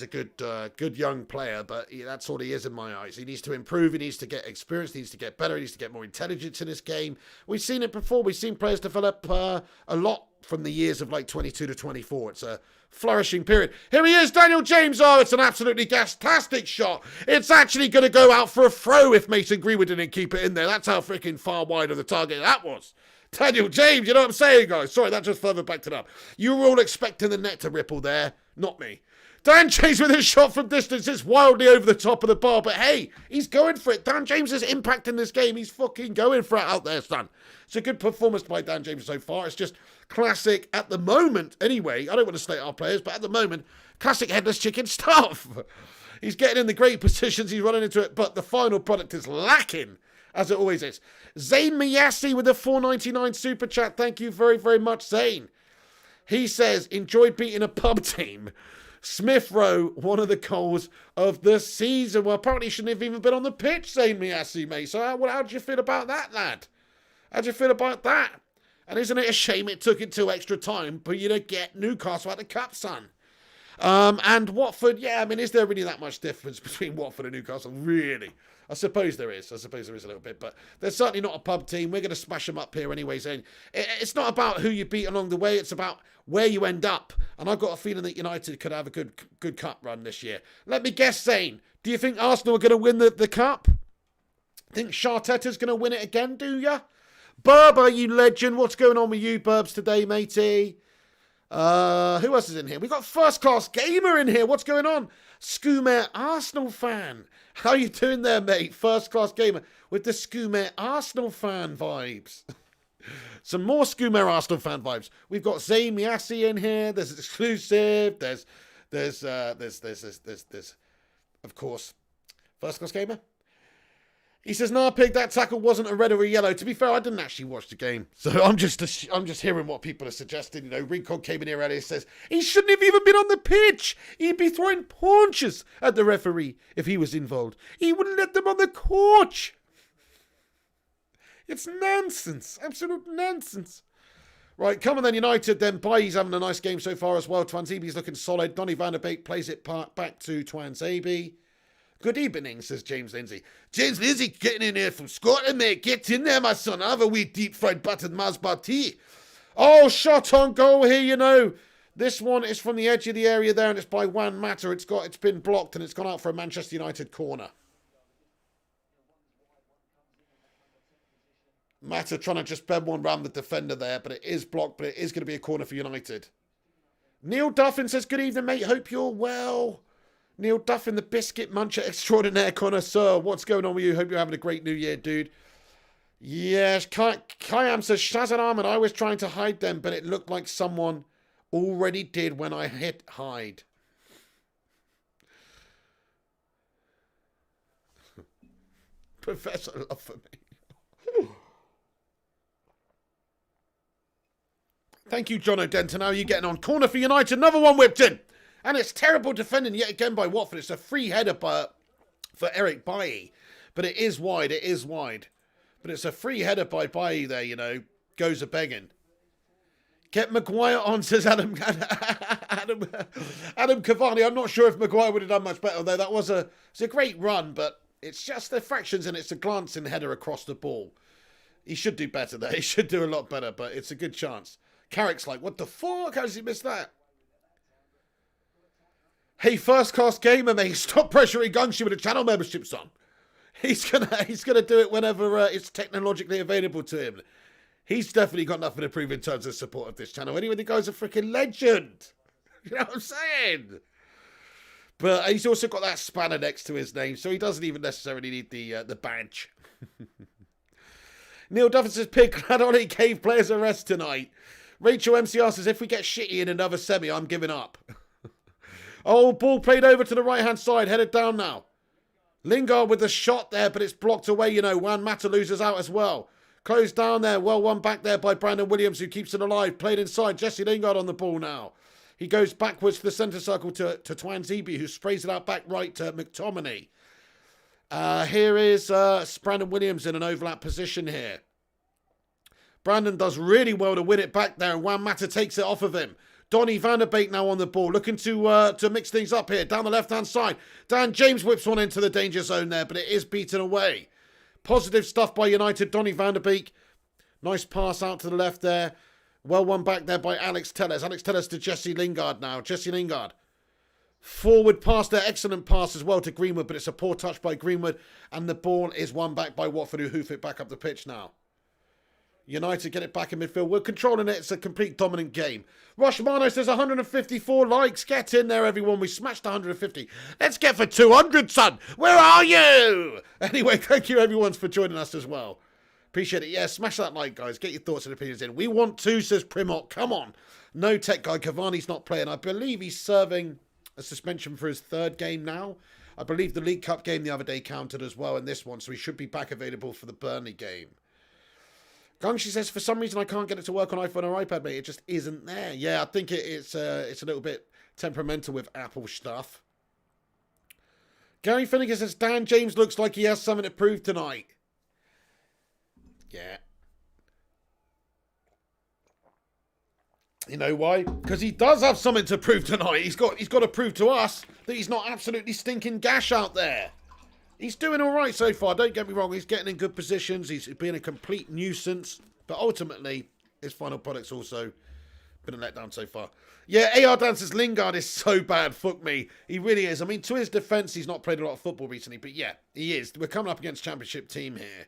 good young player, but that's all he is in my eyes. He needs to improve. He needs to get experience. He needs to get better. He needs to get more intelligence in his game. We've seen it before. We've seen players develop a lot from the years of like 22 to 24. It's a flourishing period. Here he is, Daniel James. Oh, it's an absolutely fantastic shot. It's actually going to go out for a throw if Mason Greenwood didn't keep it in there. That's how freaking far wide of the target that was. Daniel James, you know what I'm saying, guys? Sorry, that just further backed it up. You were all expecting the net to ripple there, not me. Dan James with his shot from distance is wildly over the top of the bar, but hey, he's going for it. Dan James is impacting this game. He's fucking going for it out there, son. It's a good performance by Dan James so far. It's just classic at the moment, anyway. I don't want to state our players, but at the moment, classic headless chicken stuff. He's getting in the great positions. He's running into it, but the final product is lacking. As it always is. Zayn Miyasi with a $4.99 super chat. Thank you very, very much, Zayn. He says, enjoyed beating a pub team. Smith Rowe, one of the goals of the season. Well, apparently he shouldn't have even been on the pitch, Zayn Miyasi, mate. So how do you feel about that, lad? How do you feel about that? And isn't it a shame it took until extra time for you to get Newcastle out the cup, son? And Watford, yeah, I mean, is there really that much difference between Watford and Newcastle? Really? I suppose there is. I suppose there is a little bit. But they're certainly not a pub team. We're going to smash them up here anyway, Zane. It's not about who you beat along the way. It's about where you end up. And I've got a feeling that United could have a good cup run this year. Let me guess, Zane. Do you think Arsenal are going to win the cup? Think Sharteta's going to win it again, do ya? Burber, you legend. What's going on with you, Burbs, today, matey? Who else is in here? We've got First Class Gamer in here. What's going on? Scoomer Arsenal fan. How you doing there, mate? First Class Gamer with the Scoomer Arsenal fan vibes. Some more Scoomer Arsenal fan vibes. We've got Zayn Miyasi in here. There's exclusive. There's of course First Class Gamer. He says, "Nah, Pig, that tackle wasn't a red or a yellow." To be fair, I didn't actually watch the game, so I'm just hearing what people are suggesting. You know, Rincon came in here earlier and says he shouldn't have even been on the pitch. He'd be throwing punches at the referee if he was involved. He wouldn't let them on the coach. It's nonsense, absolute nonsense. Right, come on then, United. Then Bailly's having a nice game so far as well. Twanzebe's looking solid. Donny van der Beek plays it back to Twanzebe. Good evening, says James Lindsay. James Lindsay getting in here from Scotland, mate. Get in there, my son. Have a wee deep fried buttered Masbar tea. Oh, shot on goal here, you know. This one is from the edge of the area there, and it's by Juan Mata. It's been blocked, and it's gone out for a Manchester United corner. Mata trying to just bend one round the defender there, but it is blocked, but it is going to be a corner for United. Neil Duffin says, good evening, mate. Hope you're well. Neil Duffin, the biscuit muncher extraordinaire connoisseur. What's going on with you? Hope you're having a great new year, dude. Yes, Kayam says, Shazan Ahmed, I was trying to hide them, but it looked like someone already did when I hit hide. Professor Love for me. Thank you, John O'Denton. How are you getting on? Corner for United. Another one whipped in. And it's terrible defending yet again by Watford. It's a free header for Eric Bailly. But it is wide. It is wide. But it's a free header by Bailly there, you know. Goes a begging. Get Maguire on, says Adam Cavani. I'm not sure if Maguire would have done much better, though. It's a great run, but it's just the fractions and it's a glancing header across the ball. He should do better there. He should do a lot better, but it's a good chance. Carrick's like, what the fuck? How does he miss that? Hey, first class gamer, mate, stop pressuring Gungshi with a channel membership, son. He's gonna do it whenever it's technologically available to him. He's definitely got nothing to prove in terms of support of this channel. Anyway, the guy's a freaking legend. You know what I'm saying? But he's also got that spanner next to his name, so he doesn't even necessarily need the badge. Neil Duffin says, Pig, glad Ollie gave players a rest tonight. Rachel MCR says, if we get shitty in another semi, I'm giving up. Oh, ball played over to the right-hand side. Headed down now. Lingard with the shot there, but it's blocked away, you know. Juan Mata loses out as well. Closed down there. Well won back there by Brandon Williams, who keeps it alive. Played inside. Jesse Lingard on the ball now. He goes backwards to the centre circle to Twanzebe, who sprays it out back right to McTominay. Here is Brandon Williams in an overlap position here. Brandon does really well to win it back there, and Juan Mata takes it off of him. Donny van der Beek now on the ball, looking to mix things up here. Down the left-hand side. Dan James whips one into the danger zone there, but it is beaten away. Positive stuff by United. Donny van der Beek. Nice pass out to the left there. Well won back there by Alex Telles. Alex Telles to Jesse Lingard now. Jesse Lingard. Forward pass there. Excellent pass as well to Greenwood, but it's a poor touch by Greenwood. And the ball is won back by Watford, who hoof it back up the pitch now. United get it back in midfield. We're controlling it. It's a complete dominant game. Roshmano says 154 likes. Get in there, everyone. We smashed 150. Let's get for 200, son. Where are you? Anyway, thank you, everyone, for joining us as well. Appreciate it. Yeah, smash that like, guys. Get your thoughts and opinions in. We want to, says Primot. Come on. No tech guy. Cavani's not playing. I believe he's serving a suspension for his third game now. I believe the League Cup game the other day counted as well in this one, so he should be back available for the Burnley game. Gungshi says, for some reason I can't get it to work on iPhone or iPad, mate. It just isn't there. Yeah, I think it's a little bit temperamental with Apple stuff. Gary Finnegan says, Dan James looks like he has something to prove tonight. Yeah. You know why? Because he does have something to prove tonight. He's got to prove to us that he's not absolutely stinking gash out there. He's doing all right so far, don't get me wrong. He's getting in good positions. He's been a complete nuisance. But ultimately, his final product's also been a letdown so far. Yeah, AR Dan says Lingard is so bad. Fuck me. He really is. I mean, to his defence, he's not played a lot of football recently. But yeah, he is. We're coming up against Championship team here.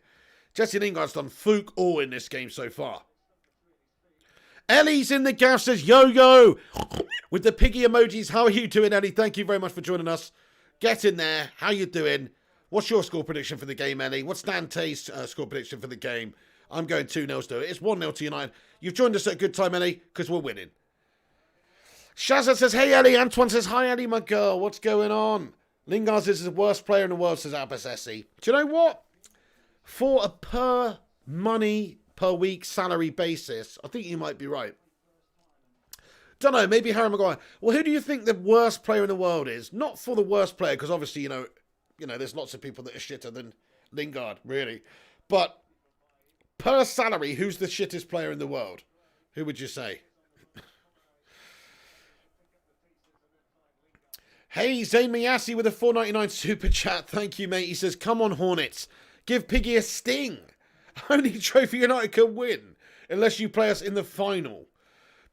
Jesse Lingard's done fuck all in this game so far. Ellie's in the gaff, says yo-yo. With the piggy emojis. How are you doing, Ellie? Thank you very much for joining us. Get in there. How you doing? What's your score prediction for the game, Ellie? What's Dan Tay's score prediction for the game? I'm going 2-0 to it. It's 1-0 to United. You've joined us at a good time, Ellie, because we're winning. Shazza says, hey, Ellie. Antoine says, hi, Ellie, my girl. What's going on? Lingard is the worst player in the world, says Abbas Essie. Do you know what? For a per week salary basis, I think you might be right. Don't know, maybe Harry Maguire. Well, who do you think the worst player in the world is? Not for the worst player, because obviously, you know, there's lots of people that are shitter than Lingard, really. But per salary, who's the shittest player in the world? Who would you say? Hey, Zayn Miyasi with a $4.99 super chat. Thank you, mate. He says, come on, Hornets. Give Piggy a sting. Only trophy United can win unless you play us in the final.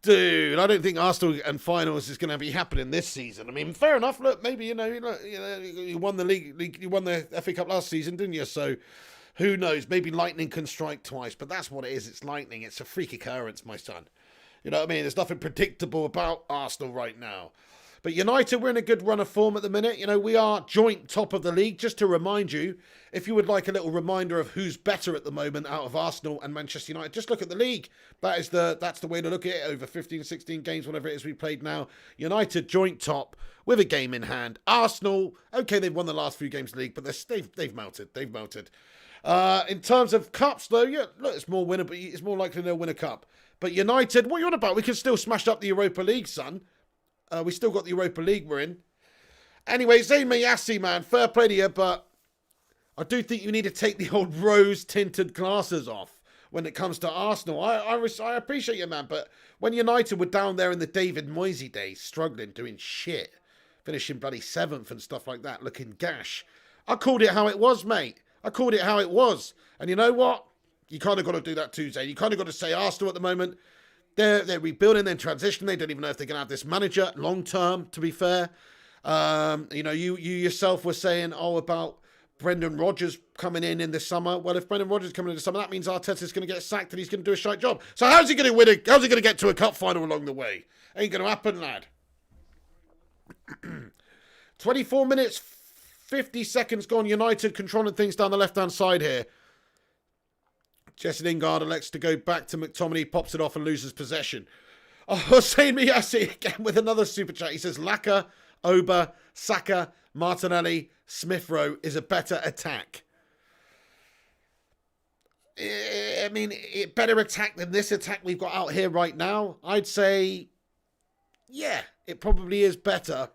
Dude, I don't think Arsenal and finals is going to be happening this season. I mean, fair enough. Look, maybe, you won the league, you won the FA Cup last season, didn't you? So who knows? Maybe lightning can strike twice, but that's what it is. It's lightning. It's a freak occurrence, my son. You know what I mean? There's nothing predictable about Arsenal right now. But United, we're in a good run of form at the minute. You know, we are joint top of the league. Just to remind you, if you would like a little reminder of who's better at the moment out of Arsenal and Manchester United, just look at the league. That's the way to look at it over 15, 16 games, whatever it is we played now. United joint top with a game in hand. Arsenal, okay, they've won the last few games of the league, but they've melted. They've melted. In terms of cups, though, yeah, look, it's more likely they'll win a cup. But United, what are you on about? We can still smash up the Europa League, son. We still got the Europa League we're in. Anyway, Zayn Miyasi, man, fair play to you, but I do think you need to take the old rose-tinted glasses off when it comes to Arsenal. I appreciate you, man, but when United were down there in the David Moyes days, struggling, doing shit, finishing bloody 7th and stuff like that, looking gash, I called it how it was, mate. I called it how it was. And you know what? You kind of got to do that too, Zayn. You kind of got to say Arsenal at the moment, they're rebuilding, they're transitioning. They don't even know if they're going to have this manager long term, to be fair. You yourself were saying, about Brendan Rodgers coming in the summer. Well, if Brendan Rodgers is coming in the summer, that means Arteta's going to get sacked and he's going to do a shite job. So how's he going to win how's he going to get to a cup final along the way? Ain't going to happen, lad. 24 minutes, 50 seconds gone. United controlling things down the left-hand side here. Jesse Lingard elects to go back to McTominay, pops it off and loses possession. Hossein Miyasi again with another super chat. He says, Laka, Oba, Saka, Martinelli, Smith Rowe is a better attack. I mean, better attack than this attack we've got out here right now? I'd say, yeah, it probably is better.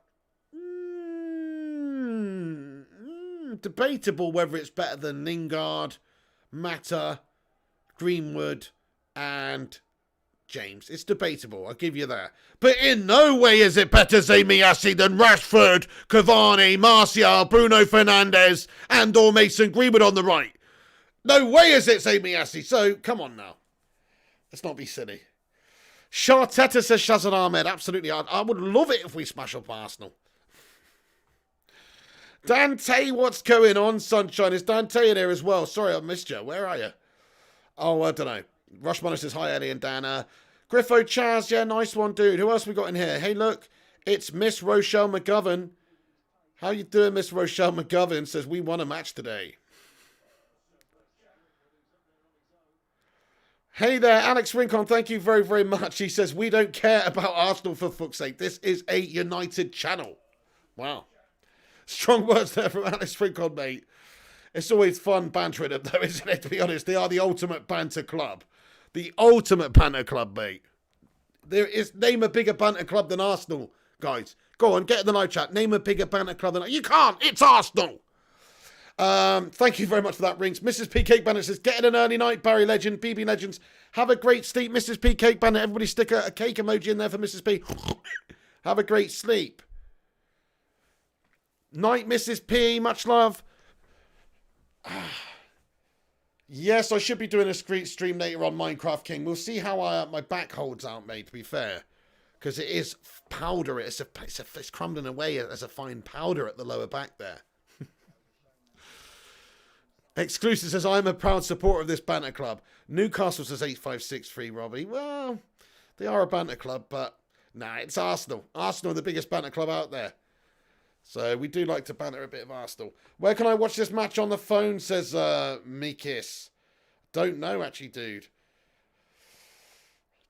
Debatable whether it's better than Lingard, Mata, Greenwood and James. It's debatable, I'll give you that. But in no way is it better, Zayn Miyasi, than Rashford, Cavani, Martial, Bruno Fernandes and or Mason Greenwood on the right. No way is it, Zayn Miyasi. So, come on now. Let's not be silly. Sharteta says Shazan Ahmed. Absolutely. I would love it if we smash up Arsenal. Dante, what's going on, sunshine? Is Dante in here as well? Sorry, I missed you. Where are you? Oh, I don't know. Rushmonitor says, hi, Ellie and Dana. Griffo Chaz, yeah, nice one, dude. Who else we got in here? Hey, look, it's Miss Rochelle McGovern. How you doing, Miss Rochelle McGovern? Says, we won a match today. Hey there, Alex Rincon, thank you very, very much. He says, we don't care about Arsenal for fuck's sake. This is a United channel. Wow. Strong words there from Alex Rincon, mate. It's always fun bantering them, though, isn't it? To be honest, they are the ultimate banter club. The ultimate banter club, mate. Name a bigger banter club than Arsenal, guys. Go on, get in the live chat. Name a bigger banter club than... You can't! It's Arsenal! Thank you very much for that, Rings. Mrs. P. Cake Bandit says, get in an early night, Barry Legend, BB Legends. Have a great sleep, Mrs. P. Cake Bandit. Everybody stick a cake emoji in there for Mrs. P. Have a great sleep. Night, Mrs. P. Much love. Yes, I should be doing a stream later on Minecraft King. We'll see how my back holds out, mate, to be fair. Because it is powder. It's crumbling away as a fine powder at the lower back there. Exclusive says, I'm a proud supporter of this banter club. Newcastle says 8563, Robbie. Well, they are a banter club, but nah, it's Arsenal. Arsenal are the biggest banter club out there. So we do like to banter a bit of Arsenal. Where can I watch this match on the phone, says Mikis. Don't know, actually, dude.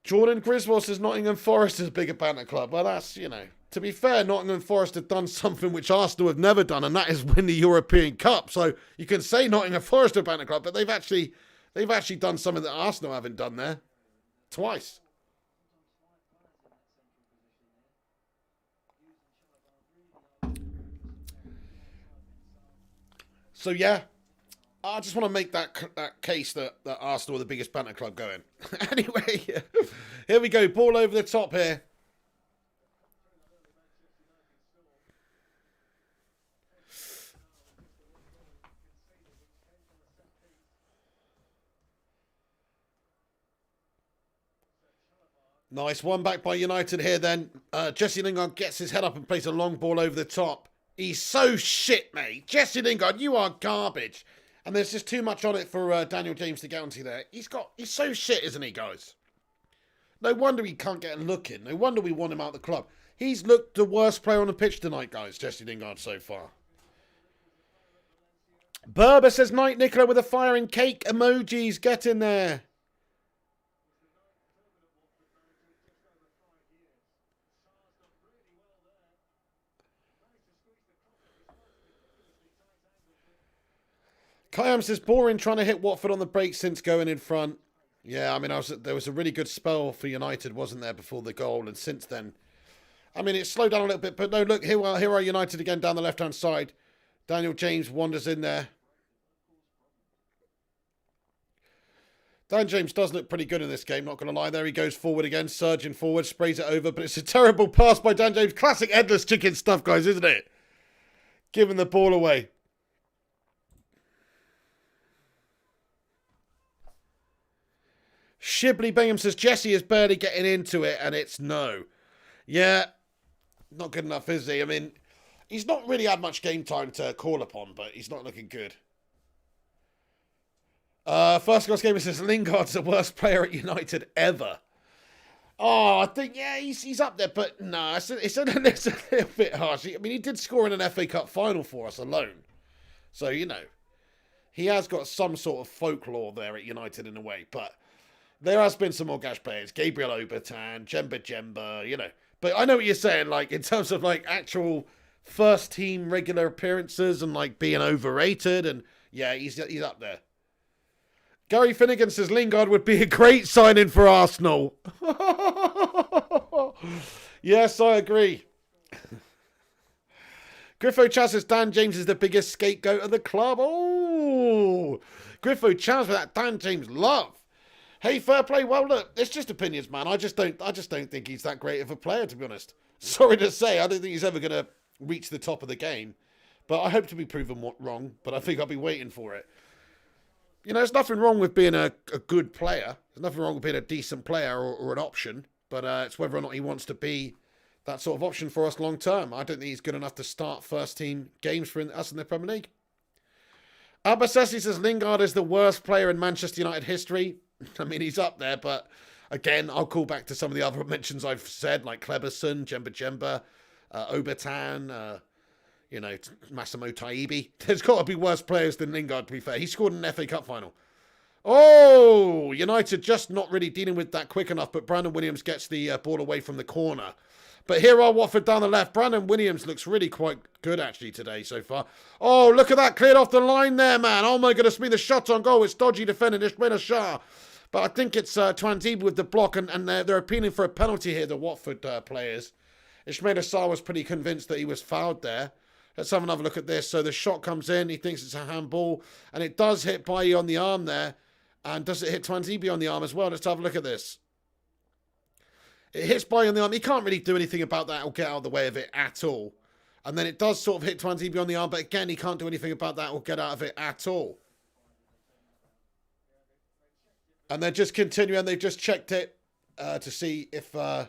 Jordan Griswold says Nottingham Forest is a bigger banter club. Well, that's, to be fair, Nottingham Forest have done something which Arsenal have never done, and that is win the European Cup. So you can say Nottingham Forest are a banter club, but they've actually done something that Arsenal haven't done there. Twice. So, yeah, I just want to make that case that Arsenal are the biggest banter club going. Anyway, here we go. Ball over the top here. Nice one back by United here then. Jesse Lingard gets his head up and plays a long ball over the top. He's so shit, mate. Jesse Lingard, you are garbage. And there's just too much on it for Daniel James to get onto there. He's so shit, isn't he, guys? No wonder he can't get a look in. No wonder we want him out of the club. He's looked the worst player on the pitch tonight, guys, Jesse Lingard so far. Berber says, night, Nicola, with a firing cake emojis. Get in there. Kayam says, boring trying to hit Watford on the break since going in front. Yeah, I mean, there was a really good spell for United, wasn't there, before the goal? And since then, I mean, it slowed down a little bit. But no, look, here are United again down the left-hand side. Daniel James wanders in there. Dan James does look pretty good in this game, not going to lie. There he goes forward again, surging forward, sprays it over. But it's a terrible pass by Dan James. Classic headless chicken stuff, guys, isn't it? Giving the ball away. Shibley Bingham says, Jesse is barely getting into it, and it's no. Yeah, not good enough, is he? I mean, he's not really had much game time to call upon, but he's not looking good. First Goals Gamer says, Lingard's the worst player at United ever. Oh, I think, yeah, he's up there, but no, it's a little bit harsh. I mean, he did score in an FA Cup final for us alone. So, you know, he has got some sort of folklore there at United in a way, but there has been some more gash players. Gabriel Obertan, Jemba, you know. But I know what you're saying, like, in terms of, like, actual first team regular appearances and, like, being overrated. And, yeah, he's up there. Gary Finnegan says Lingard would be a great signing for Arsenal. Yes, I agree. Griffo Chaz says Dan James is the biggest scapegoat of the club. Oh, Griffo Chaz for that Dan James love. Hey, fair play. Well, look, it's just opinions, man. I just don't think he's that great of a player, to be honest. Sorry to say, I don't think he's ever going to reach the top of the game. But I hope to be proven wrong, but I think I'll be waiting for it. You know, there's nothing wrong with being a good player. There's nothing wrong with being a decent player or an option. But it's whether or not he wants to be that sort of option for us long term. I don't think he's good enough to start first team games for us in the Premier League. Abasesi says Lingard is the worst player in Manchester United history. I mean, he's up there, but again, I'll call back to some of the other mentions I've said, like Kleberson, Jemba, Obertan, you know, Massimo Taibi. There's got to be worse players than Lingard, to be fair. He scored in an FA Cup final. Oh, United just not really dealing with that quick enough, but Brandon Williams gets the ball away from the corner. But here are Watford down the left. Brandon Williams looks really quite good, actually, today so far. Oh, look at that. Cleared off the line there, man. Oh, my goodness me. The shot on goal. It's dodgy defending. Ishmael Shah. But I think it's Twanzebe with the block, and they're appealing for a penalty here, the Watford players. Ishmael Shah was pretty convinced that he was fouled there. Let's have another look at this. So the shot comes in. He thinks it's a handball. And it does hit Bailly on the arm there. And does it hit Twanzebe on the arm as well? Let's have a look at this. It hits Bailly on the arm. He can't really do anything about that or get out of the way of it at all. And then it does sort of hit Twanzebe on the arm. But again, he can't do anything about that or get out of it at all. And they're just continuing. They've just checked it to see if there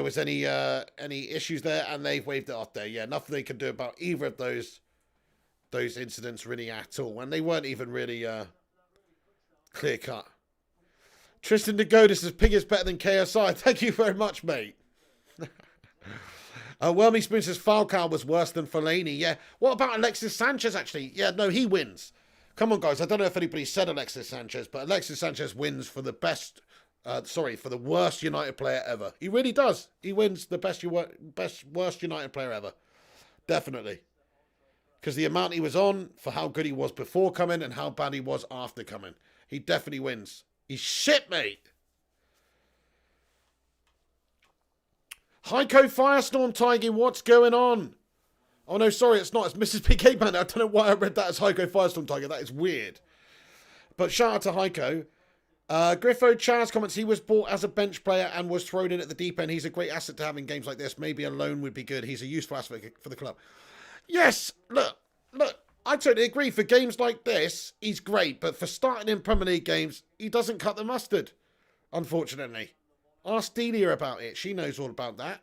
was any issues there, and they've waved it off there. Yeah, nothing they can do about either of those incidents really at all, and they weren't even really clear cut. Tristan DeGodis says Pig is better than KSI. Thank you very much, mate. Whelmy Spoon says Falcao was worse than Fellaini. Yeah. What about Alexis Sanchez? Actually, yeah, no, he wins. Come on, guys. I don't know if anybody said Alexis Sanchez, but Alexis Sanchez wins for the best. For the worst United player ever. He really does. He wins the worst United player ever. Definitely. Because the amount he was on, for how good he was before coming and how bad he was after coming. He definitely wins. He's shit, mate. Heiko Firestorm Tiger, what's going on? Oh, no, sorry, it's not. It's Mrs. PK Man. I don't know why I read that as Heiko Firestorm Tiger. That is weird. But shout out to Heiko. Griffo Chaz comments, he was bought as a bench player and was thrown in at the deep end. He's a great asset to have in games like this. Maybe a loan would be good. He's a useful asset for the club. Yes, look, I totally agree. For games like this, he's great. But for starting in Premier League games, he doesn't cut the mustard, unfortunately. Ask Delia about it. She knows all about that.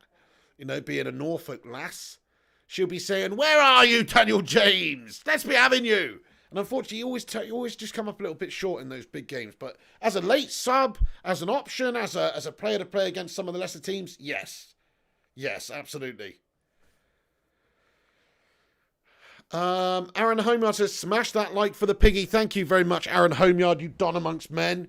You know, being a Norfolk lass. She'll be saying, where are you, Daniel James? Let's be having you. And unfortunately, you always just come up a little bit short in those big games. But as a late sub, as an option, as a player to play against some of the lesser teams, yes. Yes, absolutely. Aaron Homeyard says, smash that like for the piggy. Thank you very much, Aaron Homeyard, you don amongst men.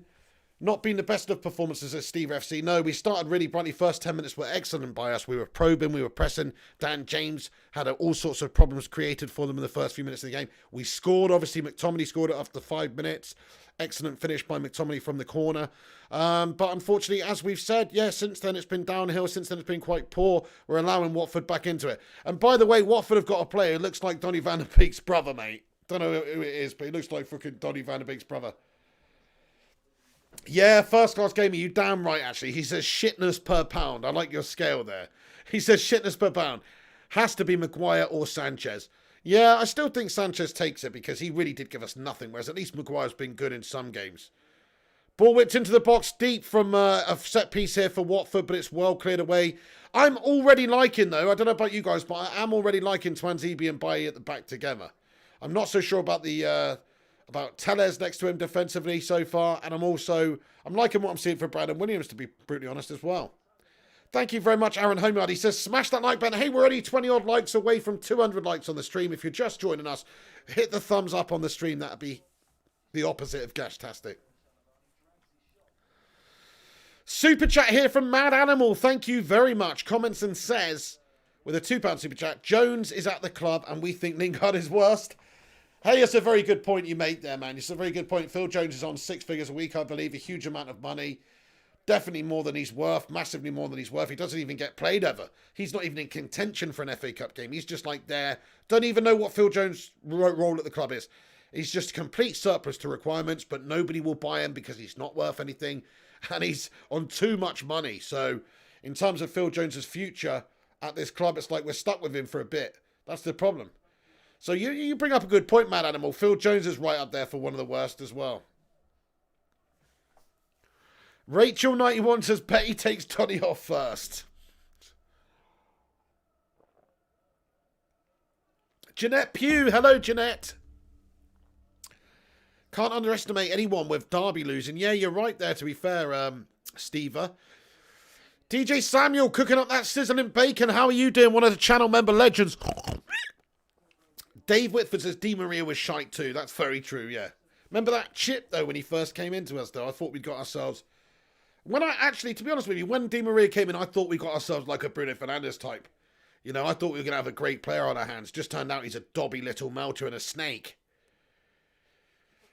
Not been the best of performances at Steve FC. No, we started really brightly. First 10 minutes were excellent by us. We were probing, we were pressing. Dan James had all sorts of problems created for them in the first few minutes of the game. We scored. Obviously, McTominay scored it after 5 minutes. Excellent finish by McTominay from the corner. But unfortunately, as we've said, yeah, since then it's been downhill. Since then it's been quite poor. We're allowing Watford back into it. And by the way, Watford have got a player who looks like Donny van der Beek's brother, mate. Don't know who it is, but he looks like fucking Donny van der Beek's brother. Yeah, first class gamer, you damn right, actually. He says shitness per pound. I like your scale there. He says shitness per pound. Has to be Maguire or Sanchez. Yeah, I still think Sanchez takes it because he really did give us nothing, whereas at least Maguire's been good in some games. Ball whipped into the box deep from a set piece here for Watford, but it's well cleared away. I'm already liking, though, I don't know about you guys, but I am already liking Twanzebe and Bailly at the back together. I'm not so sure about the... about Tellez next to him defensively so far. And I'm liking what I'm seeing for Brandon Williams, to be brutally honest, as well. Thank you very much, Aaron Homeyard. He says, smash that like button. Hey, we're only 20-odd likes away from 200 likes on the stream. If you're just joining us, hit the thumbs up on the stream. That'd be the opposite of gashtastic. Super chat here from Mad Animal. Thank you very much. Comments and says, with a £2 super chat, Jones is at the club and we think Lingard is worst. Hey, it's a very good point you made there, man. It's a very good point. Phil Jones is on 6 figures a week, I believe. A huge amount of money. Definitely more than he's worth. Massively more than he's worth. He doesn't even get played ever. He's not even in contention for an FA Cup game. He's just like there. Don't even know what Phil Jones' role at the club is. He's just a complete surplus to requirements, but nobody will buy him because he's not worth anything. And he's on too much money. So in terms of Phil Jones' future at this club, it's like we're stuck with him for a bit. That's the problem. So you bring up a good point, Mad Animal. Phil Jones is right up there for one of the worst as well. Rachel91 says Betty takes Toddy off first. Jeanette Pugh. Hello, Jeanette. Can't underestimate anyone with Derby losing. Yeah, you're right there, to be fair, Steva. DJ Samuel cooking up that sizzling bacon. How are you doing? One of the channel member legends. Dave Whitford says Di Maria was shite too. That's very true, yeah. Remember that chip, though, when he first came into us, though? I thought we'd got ourselves... to be honest with you, when Di Maria came in, I thought we got ourselves like a Bruno Fernandes type. You know, I thought we were going to have a great player on our hands. Just turned out he's a dobby little melter and a snake.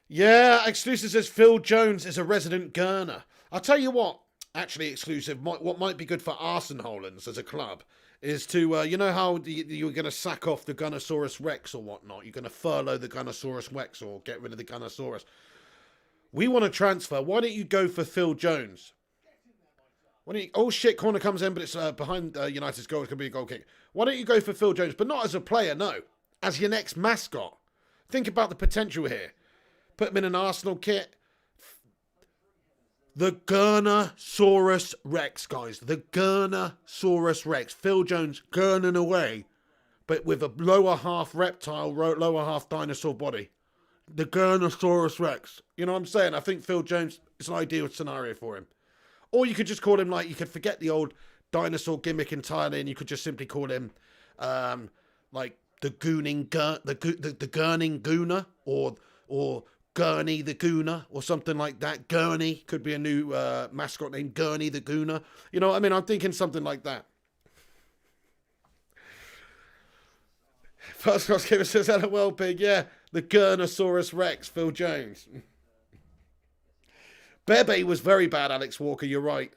Yeah, Exclusive says Phil Jones is a resident Gurner. I'll tell you what, actually, Exclusive, what might be good for Arsenholans as a club is to, you know how you're going to sack off the Gunnosaurus Rex or whatnot? You're going to furlough the Gunnosaurus Rex or get rid of the Gunnosaurus. We want to transfer. Why don't you go for Phil Jones? Oh shit, corner comes in, but it's behind United's goal. It's going to be a goal kick. Why don't you go for Phil Jones? But not as a player, no. As your next mascot. Think about the potential here. Put him in an Arsenal kit. The Gurnosaurus Rex, guys. The Gurnosaurus Rex. Phil Jones gurning away, but with a lower half reptile, lower half dinosaur body. The Gurnosaurus Rex. You know what I'm saying? I think Phil Jones is an ideal scenario for him. Or you could just call him, like, you could forget the old dinosaur gimmick entirely, and you could just simply call him, like, the Gurning Gooner, or Gurney the Gooner, or something like that. Gurney could be a new mascot name, Gurney the Gooner. You know what I mean? I'm thinking something like that. First class gamer says, LOL, big, yeah. The Gurnosaurus Rex, Phil Jones. Bebe was very bad, Alex Walker, you're right.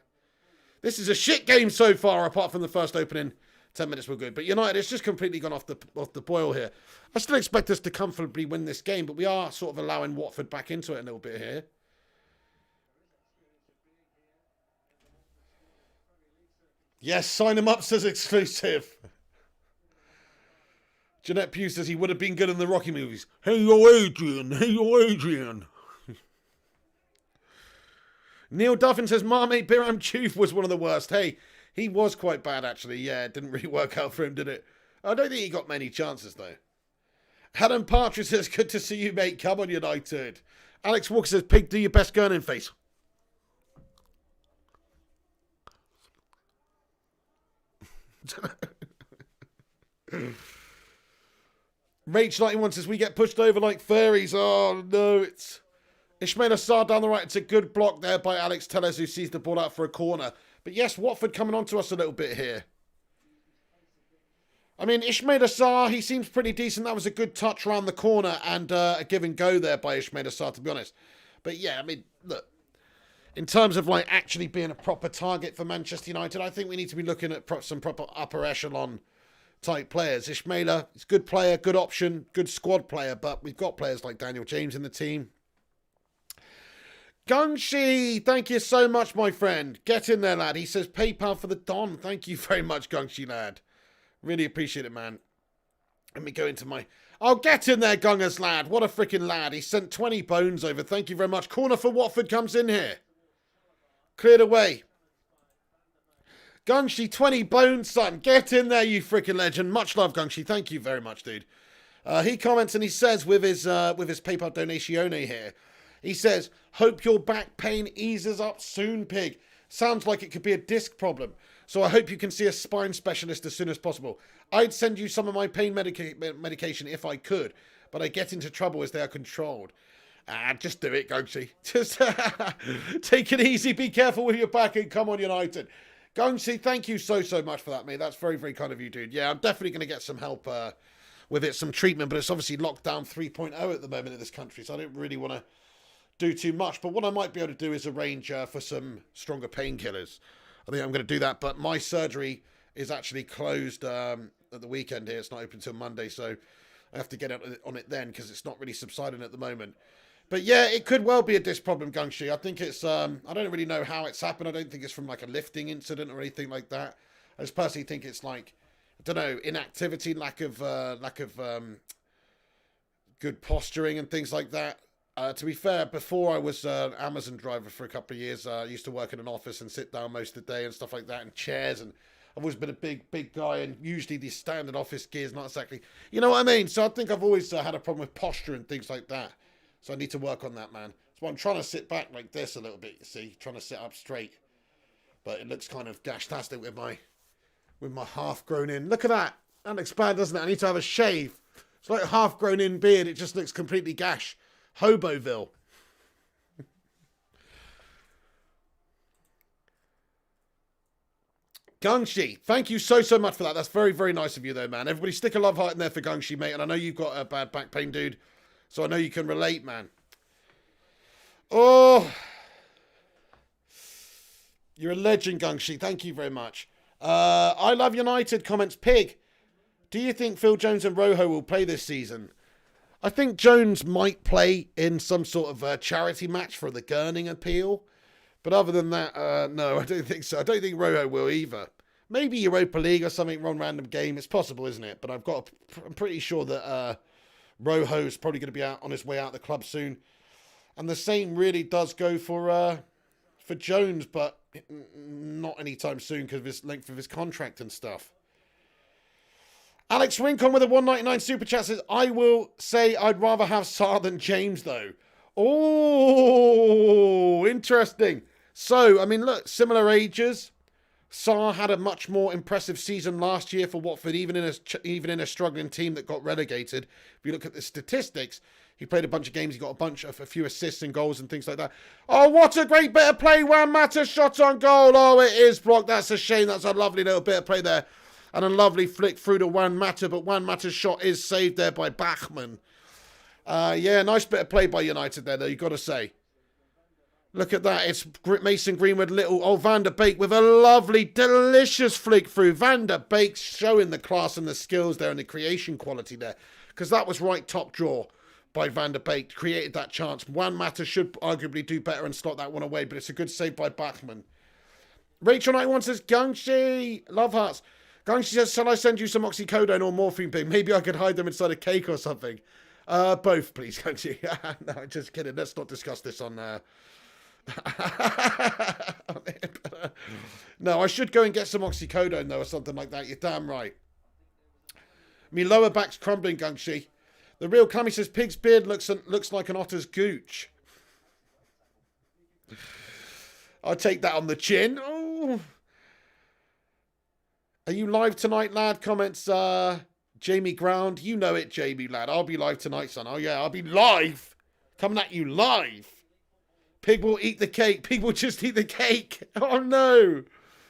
This is a shit game so far, apart from the first opening 10 minutes were good. But United, it's just completely gone off the boil here. I still expect us to comfortably win this game, but we are sort of allowing Watford back into it a little bit here. Yes, sign him up, says exclusive. Jeanette Pugh says he would have been good in the Rocky movies. Hey, yo, Adrian. Hey, yo, Adrian. Neil Duffin says Marmite Biram Chouf was one of the worst. Hey, he was quite bad, actually. Yeah, it didn't really work out for him, did it? I don't think he got many chances, though. Adam Partridge says, good to see you, mate. Come on, United. Alex Walker says, Pig, do your best Gurning face. Rach91 says, we get pushed over like fairies. Oh, no, it's Ismail Assar down the right. It's a good block there by Alex Telles, who sees the ball out for a corner. But yes, Watford coming on to us a little bit here. I mean, Ismail Assar, he seems pretty decent. That was a good touch around the corner and a give and go there by Ismail Assar, to be honest. But yeah, I mean, look, in terms of like actually being a proper target for Manchester United, I think we need to be looking at some proper upper echelon type players. Ismaila, he's a good player, good option, good squad player, but we've got players like Daniel James in the team. Gungshi, thank you so much, my friend. Get in there, lad. He says PayPal for the Don. Thank you very much, Gungshi, lad. Really appreciate it, man. Let me go into my... Oh, get in there, Gungers, lad. What a freaking lad. He sent 20 bones over. Thank you very much. Corner for Watford comes in here. Cleared away. Gungshi, 20 bones, son. Get in there, you freaking legend. Much love, Gungshi. Thank you very much, dude. He comments and he says with his PayPal donation here, he says, hope your back pain eases up soon, Pig. Sounds like it could be a disc problem. So I hope you can see a spine specialist as soon as possible. I'd send you some of my pain medication if I could, but I get into trouble as they are controlled. Just do it, Gungshi. Just take it easy. Be careful with your back and come on, United. Gungshi, thank you so much for that, mate. That's very, very kind of you, dude. Yeah, I'm definitely going to get some help with it, some treatment, but it's obviously lockdown 3.0 at the moment in this country, so I don't really want to do too much. But what I might be able to do is arrange for some stronger painkillers. I think I'm going to do that, but my surgery is actually closed at the weekend here. It's not open till Monday, so I have to get on it then because it's not really subsiding at the moment. But yeah, it could well be a disc problem, Gungshi. I think it's, I don't really know how it's happened. I don't think it's from like a lifting incident or anything like that. I just personally think it's like, I don't know, inactivity, lack of good posturing and things like that. To be fair, before I was an Amazon driver for a couple of years, I used to work in an office and sit down most of the day and stuff like that, and chairs, and I've always been a big guy, and usually the standard office gear is not exactly, you know what I mean? So I think I've always had a problem with posture and things like that. So I need to work on that, man. So I'm trying to sit back like this a little bit, you see, trying to sit up straight. But it looks kind of gashtastic with my half-grown in. Look at that. That looks bad, doesn't it? I need to have a shave. It's like a half-grown in beard. It just looks completely gash. Hoboville. Gungshi, thank you so much for that. That's very, very nice of you, though, man. Everybody stick a love heart in there for Gungshi, mate. And I know you've got a bad back pain, dude. So I know you can relate, man. Oh. You're a legend, Gungshi. Thank you very much. I love United, comments Pig. Do you think Phil Jones and Rojo will play this season? I think Jones might play in some sort of charity match for the Gurning appeal. But other than that, no, I don't think so. I don't think Rojo will either. Maybe Europa League or something, one random game. It's possible, isn't it? But I'm pretty sure that Rojo's probably going to be out on his way out of the club soon. And the same really does go for Jones, but not anytime soon because of his length of his contract and stuff. Alex Rincon with a 199 super chat says, I will say I'd rather have Sarr than James, though. Oh, interesting. So, I mean, look, similar ages. Sarr had a much more impressive season last year for Watford, even in a struggling team that got relegated. If you look at the statistics, he played a bunch of games. He got a few assists and goals and things like that. Oh, what a great bit of play. Juan Mata's shot on goal. Oh, it is blocked. That's a shame. That's a lovely little bit of play there. And a lovely flick through to Juan Mata, but Juan Mata's shot is saved there by Bachmann. Yeah, nice bit of play by United there, though, you've got to say. Look at that. It's Mason Greenwood, little. Oh, Van der Beek with a lovely, delicious flick through. Van der Beek showing the class and the skills there and the creation quality there. Because that was right top draw by Van der Beek. Created that chance. Juan Mata should arguably do better and slot that one away. But it's a good save by Bachmann. Rachel 91 says, Gungshi, love hearts. Gungshi says, shall I send you some oxycodone or morphine pig? Maybe I could hide them inside a cake or something. Both, please, Gungshi. No, just kidding. Let's not discuss this on... No, I should go and get some oxycodone, though, or something like that. You're damn right. Me lower back's crumbling, Gungshi. The real Clammy says, Pig's beard looks like an otter's gooch. I'll take that on the chin. Oh. Are you live tonight, lad? Comments, Jamie Ground. You know it, Jamie, lad. I'll be live tonight, son. Oh, yeah, I'll be live. Coming at you live. Pig will eat the cake. Pig will just eat the cake. Oh, no.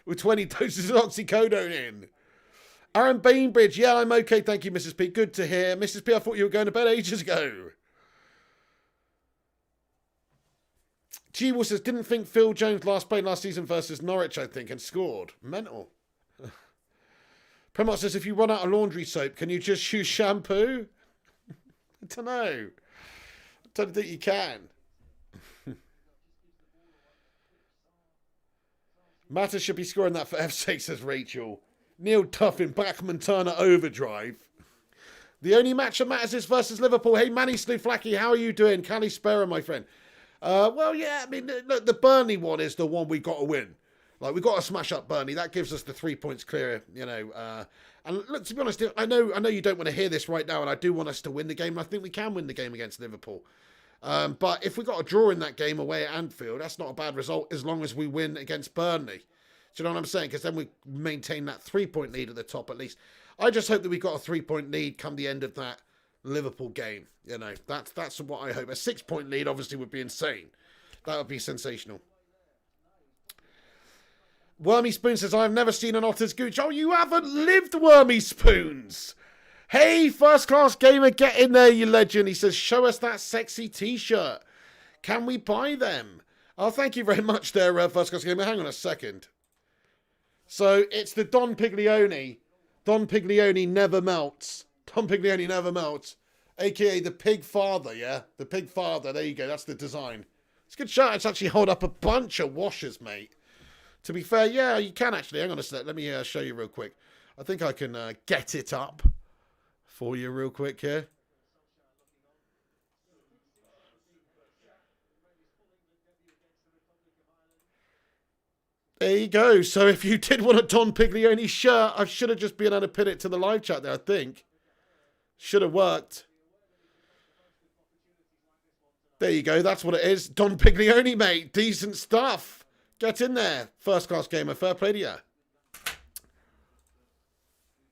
With 20 doses of oxycodone in. Aaron Bainbridge. Yeah, I'm okay. Thank you, Mrs. P. Good to hear. Mrs. P, I thought you were going to bed ages ago. G-Will says, didn't think Phil Jones played last season versus Norwich, I think, and scored. Mental. Premont says, if you run out of laundry soap, can you just use shampoo? I don't know. I don't think you can. Matter should be scoring that for F's sake, says Rachel. Neil Tuffin, Bachmann, Turner, overdrive. The only match that matters is versus Liverpool. Hey, Manny Sluflacky, how are you doing? Cali Sparrow, my friend. Well, yeah, I mean, look, the Burnley one is the one we got to win. Like, we got to smash up Burnley. That gives us the 3 points clear, you know. And look, to be honest, I know you don't want to hear this right now, and I do want us to win the game. I think we can win the game against Liverpool. But if we got a draw in that game away at Anfield, that's not a bad result as long as we win against Burnley. Do you know what I'm saying? Because then we maintain that 3-point lead at the top at least. I just hope that we got a 3-point lead come the end of that Liverpool game. You know, that's what I hope. A 6-point lead obviously would be insane. That would be sensational. Wormy Spoon says, I've never seen an otter's gooch. Oh, you haven't lived, Wormy Spoons. Hey, First Class Gamer, get in there, you legend. He says, show us that sexy t-shirt. Can we buy them? Oh, thank you very much there, First Class Gamer. Hang on a second. So, it's the Don Piglione. Don Piglione never melts. Don Piglione never melts. A.K.A. the Pig Father, yeah? The Pig Father. There you go. That's the design. It's a good shirt. It's actually hold up a bunch of washers, mate. To be fair, yeah, you can actually. Hang on a sec. Let me show you real quick. I think I can get it up for you real quick here. There you go. So if you did want a Don Piglione shirt, I should have just been able to pin it to the live chat there, I think. Should have worked. There you go. That's what it is. Don Piglione, mate. Decent stuff. Get in there. First Class Gamer. Fair play to you.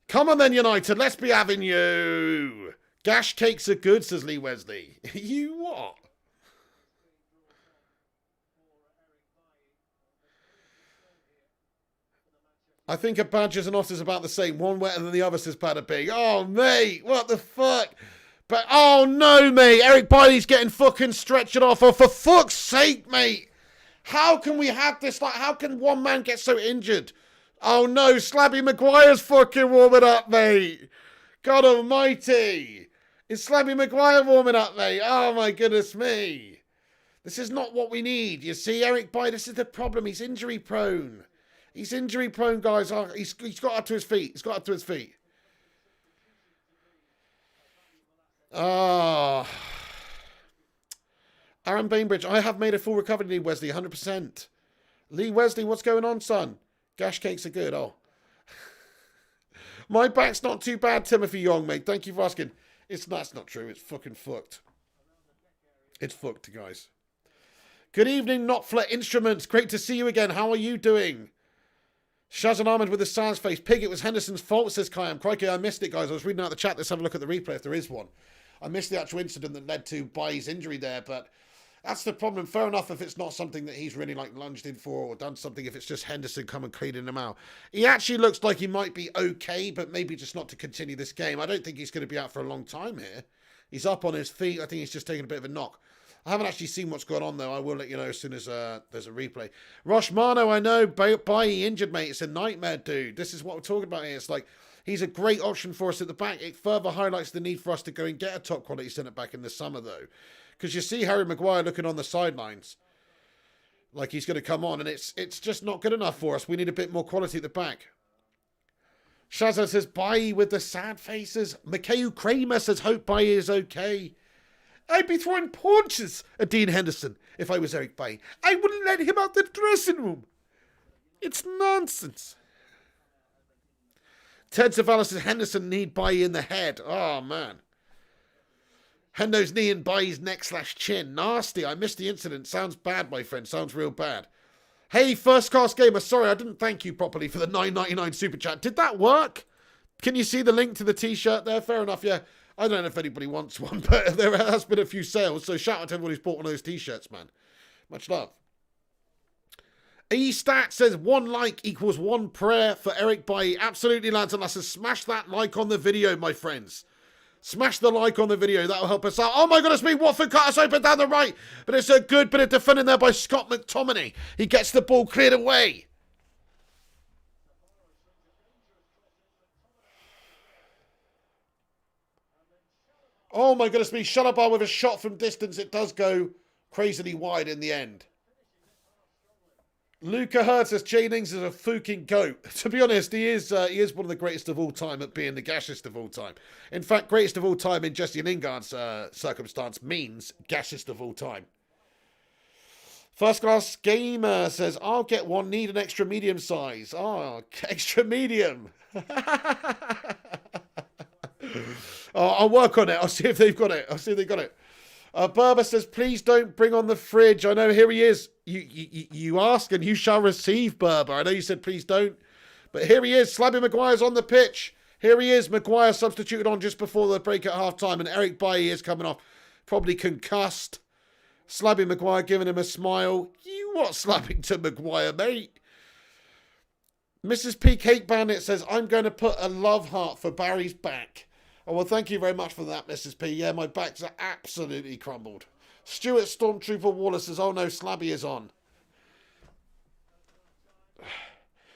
Come on then, United. Let's be having you. Gash cakes are good, says Lee Wesley. You what? I think a Badgers and Otters about the same. One wetter than the other, says Bada Big. Oh, mate. What the fuck? But, oh, no, mate. Eric Biley's getting fucking stretched off. Oh, for fuck's sake, mate. How can we have this? Like, how can one man get so injured? Oh, no. Slabby Maguire's fucking warming up, mate. God almighty. Is Slabby Maguire warming up, mate? Oh, my goodness me. This is not what we need. You see, Eric Biley, this is the problem. He's injury prone. He's injury prone, guys. Oh, he's got up to his feet. He's got up to his feet. Ah. Aaron Bainbridge, I have made a full recovery, Lee Wesley, 100%. Lee Wesley, what's going on, son? Gash cakes are good. Oh. My back's not too bad, Timothy Young, mate. Thank you for asking. That's not true. It's fucking fucked. It's fucked, guys. Good evening, Notflet Instruments. Great to see you again. How are you doing? Shazan Ahmed with a sans face. Pig, it was Henderson's fault, says Kayam. Crikey, I missed it, guys. I was reading out the chat. Let's have a look at the replay if there is one. I missed the actual incident that led to Baye's injury there, but that's the problem. Fair enough if it's not something that he's really like lunged in for or done something, if it's just Henderson coming cleaning him out. He actually looks like he might be okay, but maybe just not to continue this game. I don't think he's going to be out for a long time here. He's up on his feet. I think he's just taking a bit of a knock. I haven't actually seen what's going on, though. I will let you know as soon as there's a replay. Rosh Mano, I know. Bailly injured, mate. It's a nightmare, dude. This is what we're talking about here. It's like, he's a great option for us at the back. It further highlights the need for us to go and get a top-quality centre-back in the summer, though. Because you see Harry Maguire looking on the sidelines like he's going to come on, and it's just not good enough for us. We need a bit more quality at the back. Shazza says, Bailly with the sad faces. Mikhail Kramer says, hope Bailly is okay. I'd be throwing punches at Dean Henderson if I was Eric Bailly. I wouldn't let him out the dressing room. It's nonsense. Ted Savalas says, Henderson need Bailly in the head. Oh, man. Hendo's knee in Bailly's neck/chin. Nasty. I missed the incident. Sounds bad, my friend. Sounds real bad. Hey, First Class Gamer. Sorry, I didn't thank you properly for the $9.99 super chat. Did that work? Can you see the link to the t-shirt there? Fair enough, yeah. I don't know if anybody wants one, but there has been a few sales, so shout out to everyone who's bought one of those t-shirts, man. Much love. E-Stat says 1 like equals 1 prayer for Eric Bailly. Absolutely, lads and lasses. Smash that like on the video, my friends. Smash the like on the video. That'll help us out. Oh my goodness me, Watford cut us open down the right. But it's a good bit of defending there by Scott McTominay. He gets the ball cleared away. Oh my goodness me, Shalabar with a shot from distance. It does go crazily wide in the end. Luca Hurd says Jennings is a fucking goat. To be honest, he is one of the greatest of all time at being the gaseous of all time. In fact, greatest of all time in Jesse Lingard's circumstance means gaseous of all time. First Class Gamer says, I'll get one, need an extra medium size. Oh, extra medium. Oh, I'll work on it. I'll see if they've got it. Berber says, please don't bring on the fridge. I know, here he is. You ask and you shall receive, Berber. I know you said please don't. But here he is. Slabby Maguire's on the pitch. Here he is. Maguire substituted on just before the break at half-time. And Eric Bailly is coming off. Probably concussed. Slabby Maguire giving him a smile. You what slapping to Maguire, mate? Mrs. P. Cake Bandit says, I'm going to put a love heart for Barry's back. Oh, well, thank you very much for that, Mrs. P. Yeah, my backs are absolutely crumbled. Stuart Stormtrooper Wallace says, oh no, Slabby is on.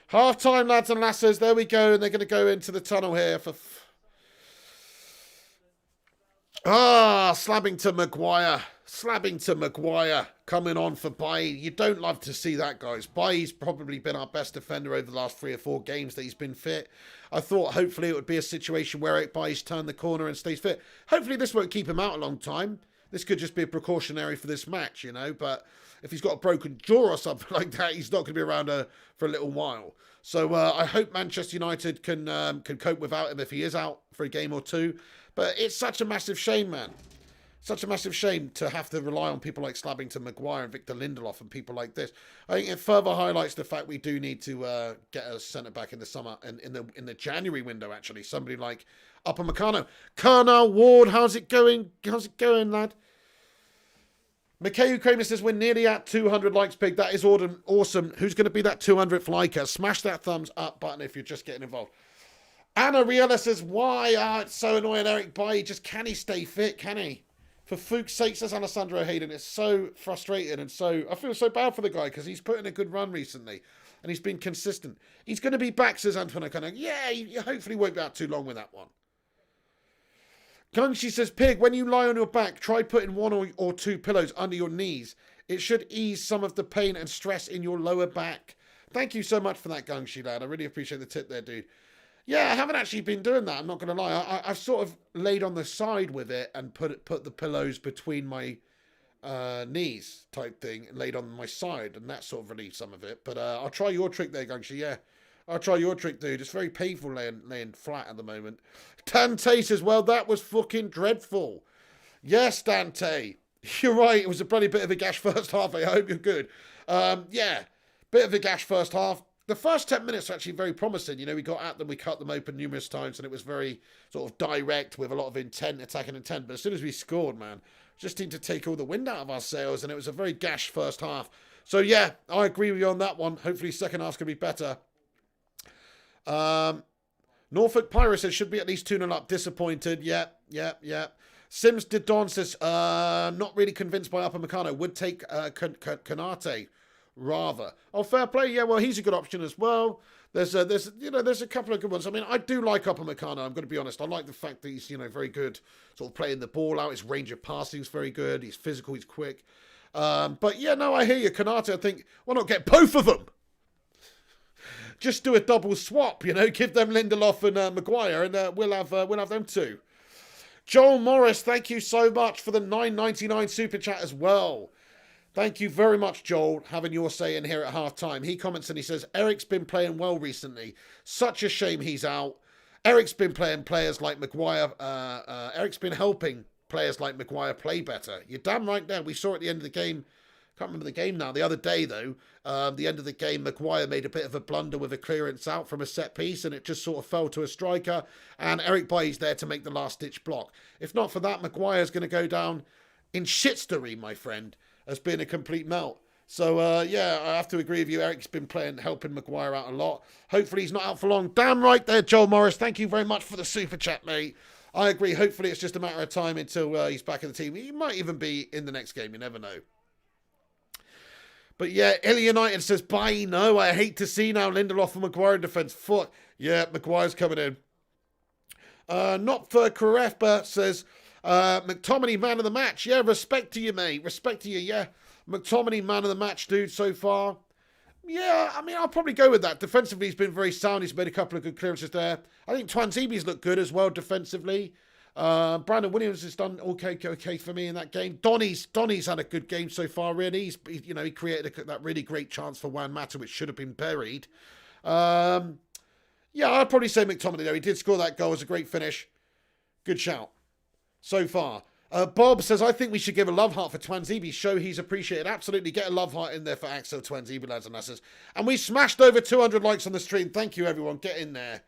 Half-time, lads and lasses. There we go. And they're going to go into the tunnel here for... slabbing to Maguire. Slabbing to Maguire. Coming on for Bailly. You don't love to see that, guys. Bailly's probably been our best defender over the last 3 or 4 games that he's been fit. I thought hopefully it would be a situation where Eric Bailly's turned the corner and stays fit. Hopefully this won't keep him out a long time. This could just be a precautionary for this match, you know. But if he's got a broken jaw or something like that, he's not going to be around for a little while. So I hope Manchester United can cope without him if he is out for a game or 2. But it's such a massive shame, man. Such a massive shame to have to rely on people like Slabbington Maguire and Victor Lindelof and people like this. I think it further highlights the fact we do need to get a centre-back in the summer and in the January window, actually. Somebody like Upper Meccano. Colonel Ward, how's it going? How's it going, lad? Mikhail Kramer says, we're nearly at 200 likes, Pig. That is awesome. Who's going to be that 200th liker? Smash that thumbs up button if you're just getting involved. Anna Riella says, why? It's so annoying, Eric Bailly. Just can he stay fit? Can he? For Fuchs' sake, says Alessandro Hayden, it's so frustrating and so... I feel so bad for the guy because he's put in a good run recently and he's been consistent. He's going to be back, says Antoine O'Connor. Yeah, you hopefully won't be out too long with that one. Gungshi says, Pig, when you lie on your back, try putting 1 or 2 pillows under your knees. It should ease some of the pain and stress in your lower back. Thank you so much for that, Gungshi, lad. I really appreciate the tip there, dude. Yeah, I haven't actually been doing that. I'm not going to lie. I've sort of laid on the side with it and put the pillows between my knees type thing, laid on my side, and that sort of relieved some of it. But I'll try your trick there, Gungshi. Yeah, I'll try your trick, dude. It's very painful laying flat at the moment. Dante says, well, that was fucking dreadful. Yes, Dante. You're right. It was a bloody bit of a gash first half. I hope you're good. Yeah, bit of a gash first half. The first 10 minutes are actually very promising. You know, we got at them, we cut them open numerous times, and it was very sort of direct with a lot of intent, attacking intent. But as soon as we scored, man, just seemed to take all the wind out of our sails, and it was a very gash first half. So, yeah, I agree with you on that one. Hopefully second half's going to be better. Norfolk Pirates said should be at least 2-0 up. Disappointed. Yeah. Sims Didon says, not really convinced by Upamecano. Would take Konate rather. Oh, fair play. Yeah, well, he's a good option as well. There's a couple of good ones. I mean, I do like Upamecano. I'm going to be honest. I like the fact that he's, very good, sort of playing the ball out. His range of passing is very good. He's physical. He's quick. But yeah, no, I hear you, Konate. I think why not get both of them? Just do a double swap. Give them Lindelof and Maguire, and we'll have them too. Joel Morris, thank you so much for the $9.99 super chat as well. Thank you very much, Joel, having your say in here at half-time. He comments and he says, Eric's been playing well recently. Such a shame he's out. Eric's been playing players like Maguire. Eric's been helping players like Maguire play better. You're damn right there. We saw at the end of the game. Can't remember the game now. The other day, though, the end of the game, Maguire made a bit of a blunder with a clearance out from a set piece, and it just sort of fell to a striker. And Eric Bailly's there to make the last-ditch block. If not for that, Maguire's going to go down in shitstery, my friend, as being a complete melt. So, yeah, I have to agree with you. Eric's been helping Maguire out a lot. Hopefully he's not out for long. Damn right there, Joel Morris. Thank you very much for the super chat, mate. I agree. Hopefully it's just a matter of time until he's back in the team. He might even be in the next game. You never know. But yeah, Illy United says, bye, no, I hate to see now Lindelof and Maguire in defence. Foot. Yeah, Maguire's coming in. Not for Karef, but says, McTominay, man of the match. Yeah, respect to you, mate. Respect to you, yeah. McTominay, man of the match, dude, so far. Yeah, I mean, I'll probably go with that. Defensively, he's been very sound. He's made a couple of good clearances there. I think Twanzebe's looked good as well defensively. Brandon Williams has done okay for me in that game. Donny's had a good game so far, really. He created that really great chance for Juan Mata, which should have been buried. Yeah, I'd probably say McTominay, though. He did score that goal. It was a great finish. Good shout so far. Bob says, I think we should give a love heart for Twanzebe. Show he's appreciated. Absolutely. Get a love heart in there for Axel Twanzebe, lads and lasses. And we smashed over 200 likes on the stream. Thank you, everyone. Get in there.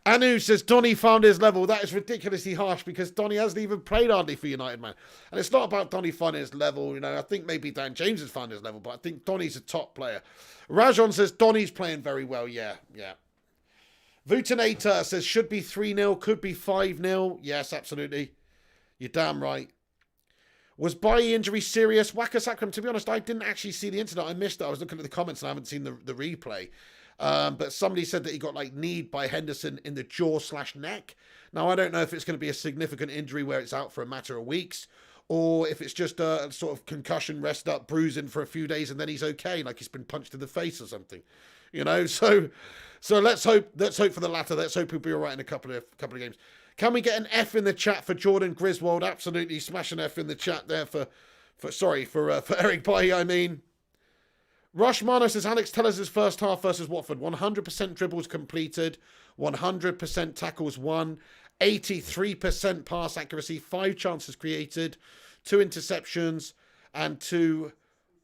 Anu says, Donny found his level. That is ridiculously harsh because Donny hasn't even played hardly for United, man. And it's not about Donny finding his level. I think maybe Dan James has found his level, but I think Donny's a top player. Rajon says, Donny's playing very well. Yeah. Vutinator says, should be 3-0, could be 5-0. Yes, absolutely. You're damn right. Was Bailly injury serious? Waka Sakram, to be honest, I didn't actually see the incident. I missed it. I was looking at the comments and I haven't seen the replay. But somebody said that he got kneed by Henderson in the jaw/neck. Now, I don't know if it's going to be a significant injury where it's out for a matter of weeks, or if it's just a sort of concussion, rest up, bruising for a few days, and then he's okay, like he's been punched in the face or something. So let's hope for the latter. Let's hope he'll be all right in a couple of games. Can we get an F in the chat for Jordan Griswold? Absolutely, smash an F in the chat there for Eric Bailly, I mean. Rush Mano says, Alex, tell us his first half versus Watford. 100% dribbles completed, 100% tackles won, 83% pass accuracy, 5 chances created, 2 interceptions, and 2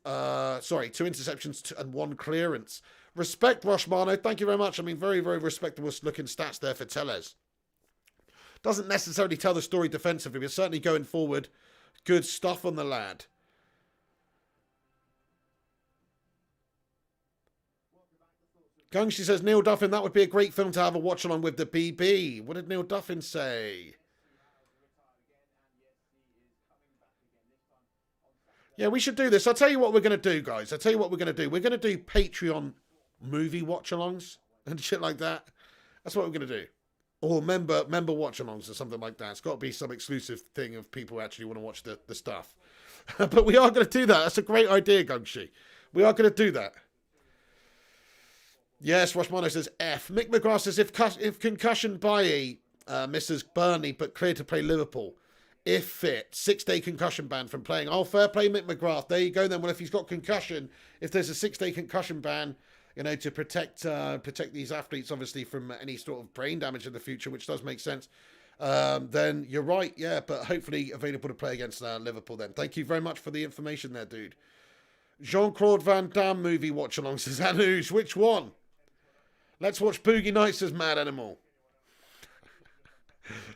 interceptions and 1 clearance. Respect, Rush Mano. Thank you very much. I mean, very, very respectable looking stats there for Tellez. Doesn't necessarily tell the story defensively, but certainly going forward, good stuff on the lad. Gungshi says, Neil Duffin, that would be a great film to have a watch along with the BB. What did Neil Duffin say? Yeah, we should do this. I'll tell you what we're going to do, guys. I'll tell you what we're going to do. We're going to do Patreon movie watch-alongs and shit like that. That's what we're going to do. Or member watch-alongs or something like that. It's got to be some exclusive thing of people who actually want to watch the stuff. But we are going to do that. That's a great idea, Gungshi. We are going to do that. Yes, Roshmano says F. Mick McGrath says, if concussion Bailly misses Burnley but cleared to play Liverpool, if fit, 6-day concussion ban from playing. Oh, fair play, Mick McGrath. There you go then. Well, if he's got concussion, if there's a 6-day concussion ban, to protect these athletes, obviously, from any sort of brain damage in the future, which does make sense, then you're right, yeah, but hopefully available to play against Liverpool then. Thank you very much for the information there, dude. Jean-Claude Van Damme movie watch-along says, Anuj, which one? Let's watch Boogie Nights as Mad Animal.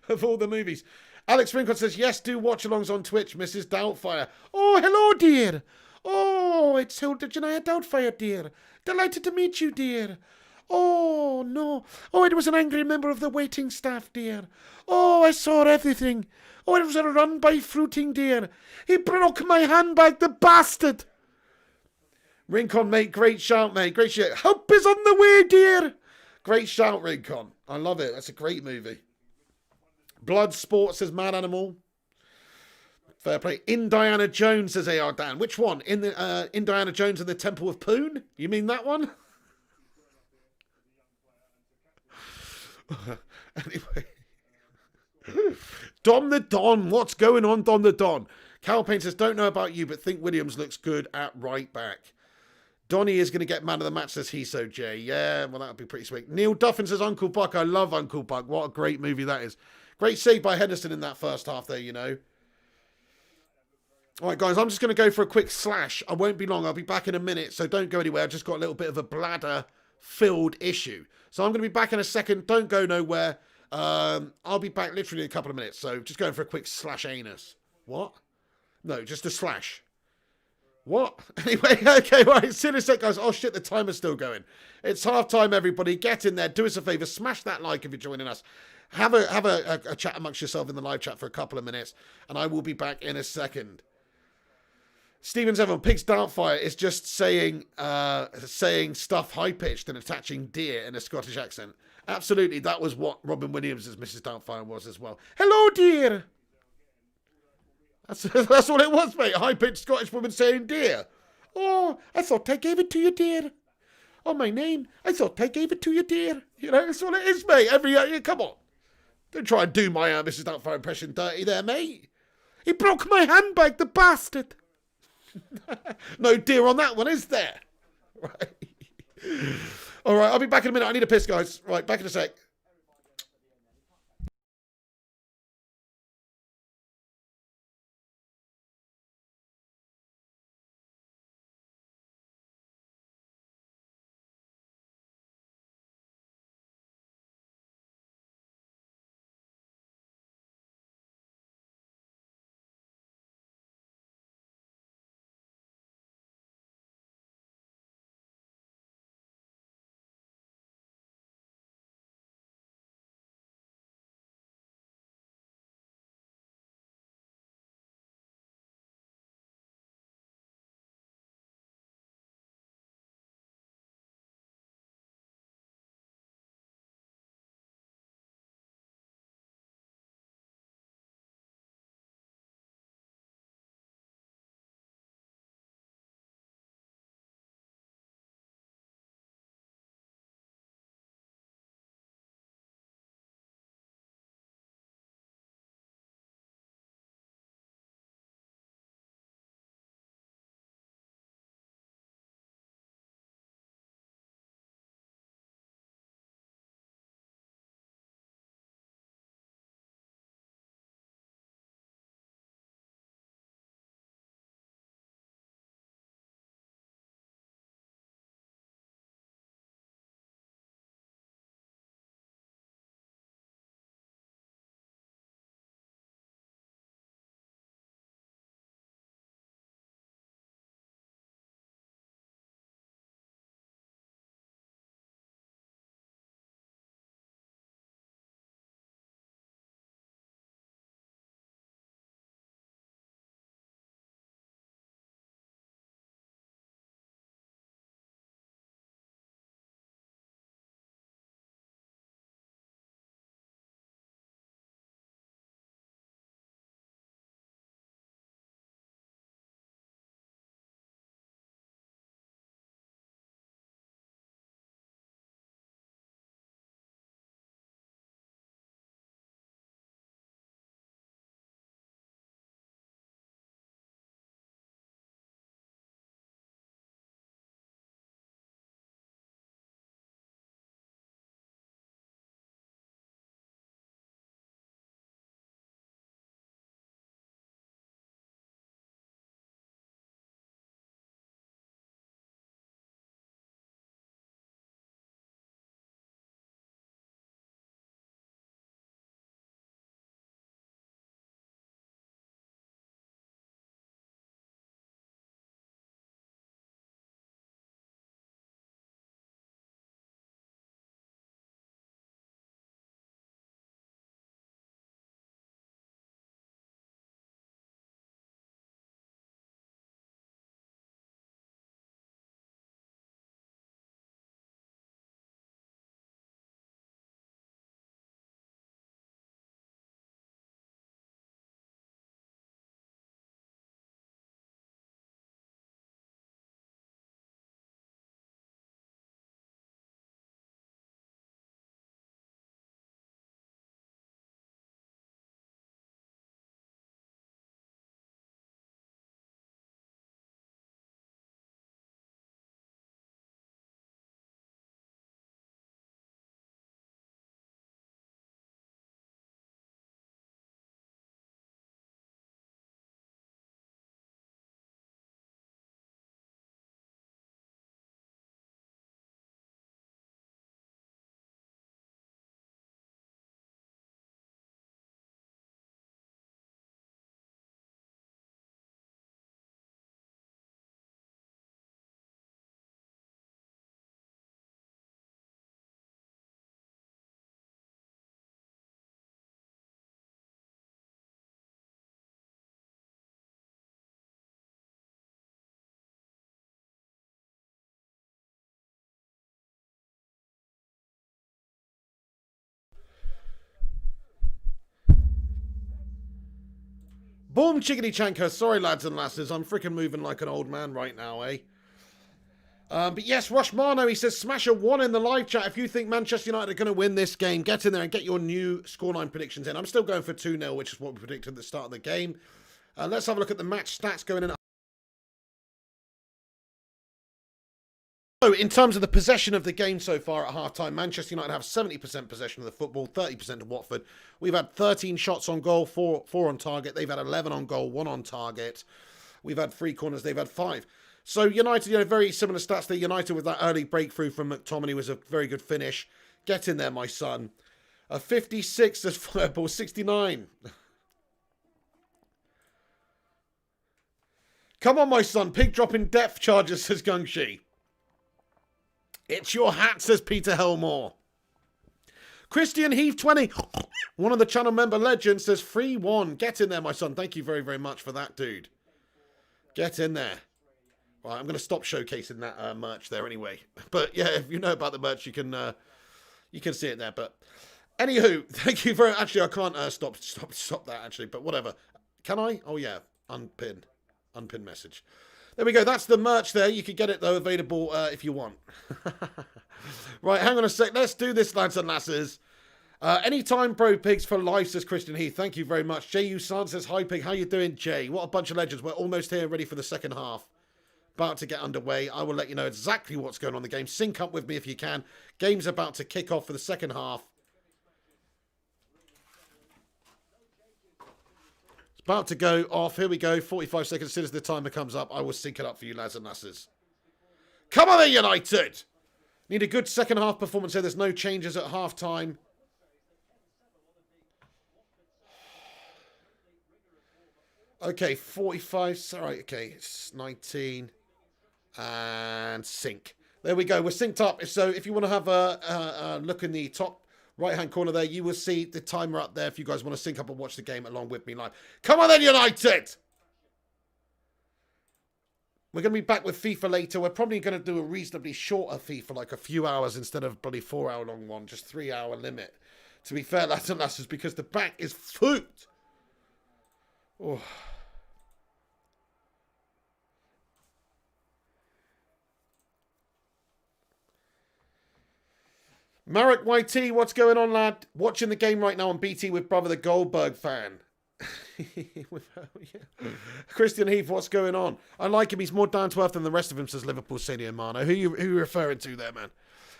Of all the movies. Alex Rincon says, yes, do watch-alongs on Twitch, Mrs. Doubtfire. Oh, hello, dear. Oh, it's Hilda Janaya Doubtfire, dear. Delighted to meet you, dear. Oh, no. Oh, it was an angry member of the waiting staff, dear. Oh, I saw everything. Oh, it was a run by fruiting, dear. He broke my handbag, the bastard. Rincon, mate, great shout, mate. Great shout. Help is on the way, dear. Great shout, Rincon. I love it. That's a great movie. Blood Sport says Mad Animal. Fair play. Indiana Jones says AR Dan. Which one? In Indiana Jones and the Temple of Poon? You mean that one? Anyway. Dom the Don. What's going on, Dom the Don? Cal Payne says, don't know about you, but think Williams looks good at right back. Donny is going to get man of the match, says Hiso J. Yeah, well, that would be pretty sweet. Neil Duffin says Uncle Buck. I love Uncle Buck. What a great movie that is. Great save by Henderson in that first half there, you know. All right, guys, I'm just going to go for a quick slash. I won't be long. I'll be back in a minute, so don't go anywhere. I've just got a little bit of a bladder-filled issue. So I'm going to be back in a second. Don't go nowhere. I'll be back literally in a couple of minutes, so just going for a quick slash anus. What? No, just a slash. What? Anyway, okay, right, see you in a sec, guys. Oh, shit, the timer's still going. It's half time, everybody. Get in there. Do us a favour. Smash that like if you're joining us. Have a chat amongst yourself in the live chat for a couple of minutes, and I will be back in a second. Stevens Evan, Pig's Doubtfire is just saying stuff high-pitched and attaching dear in a Scottish accent. Absolutely, that was what Robin Williams' Mrs. Doubtfire was as well. Hello, dear. That's all it was, mate. A high-pitched Scottish woman saying dear. Oh, I thought I gave it to you, dear. Oh, my name. I thought I gave it to you, dear. You know, that's all it is, mate. Come on. Don't try and do my Mrs. Doubtfire impression dirty there, mate. He broke my handbag, the bastard. No dear on that one, is there? Right. All right, I'll be back in a minute. I need a piss, guys. Right, back in a sec. Boom Chickadee Chanka. Sorry, lads and lasses. I'm freaking moving like an old man right now, eh? But yes, Rushmano, he says, smash a 1 in the live chat if you think Manchester United are going to win this game. Get in there and get your new scoreline predictions in. I'm still going for 2-0, which is what we predicted at the start of the game. Let's have a look at the match stats going in. So, in terms of the possession of the game so far at half-time, Manchester United have 70% possession of the football, 30% to Watford. We've had 13 shots on goal, 4 on target. They've had 11 on goal, 1 on target. We've had 3 corners, they've had 5. So United, very similar stats there. United with that early breakthrough from McTominay was a very good finish. Get in there, my son. A 56 as Fireball, 69. Come on, my son. Pig dropping depth charges, says Gungshi. It's your hat, says Peter Helmore. Christian Heath 20, one of the channel member legends, says 3-1. Get in there, my son. Thank you very, very much for that, dude. Get in there. Right, I'm going to stop showcasing that merch there anyway. But yeah, if you know about the merch, you can see it there. But anywho, thank you very. Actually, I can't stop that actually. But whatever. Can I? Oh yeah, unpin message. There we go. That's the merch there. You can get it, though, available if you want. Right, hang on a sec. Let's do this, lads and lasses. Anytime, bro, pigs for life, says Christian Heath. Thank you very much. J.U. San says, hi, pig. How you doing, Jay? What a bunch of legends. We're almost here, ready for the second half. About to get underway. I will let you know exactly what's going on in the game. Sync up with me if you can. Game's about to kick off for the second half. About to go off. Here we go. 45 seconds. As soon as the timer comes up, I will sync it up for you, lads and lasses. Come on there, United! Need a good second half performance here. There's no changes at half time. Okay, 45. Sorry, okay. It's 19. And sync. There we go. We're synced up. So if you want to have a look in the top right-hand corner there, you will see the timer up there if you guys want to sync up and watch the game along with me live. Come on then, United! We're going to be back with FIFA later. We're probably going to do a reasonably shorter FIFA, like a few hours instead of bloody 4-hour long one, just 3-hour limit. To be fair, lads and lasses, because the back is fucked. Oh. Marek YT, what's going on, lad? Watching the game right now on BT with brother the Goldberg fan. Christian Heath, what's going on? I like him. He's more down to earth than the rest of him, says Liverpool Sadio Mano. Who you referring to there, man?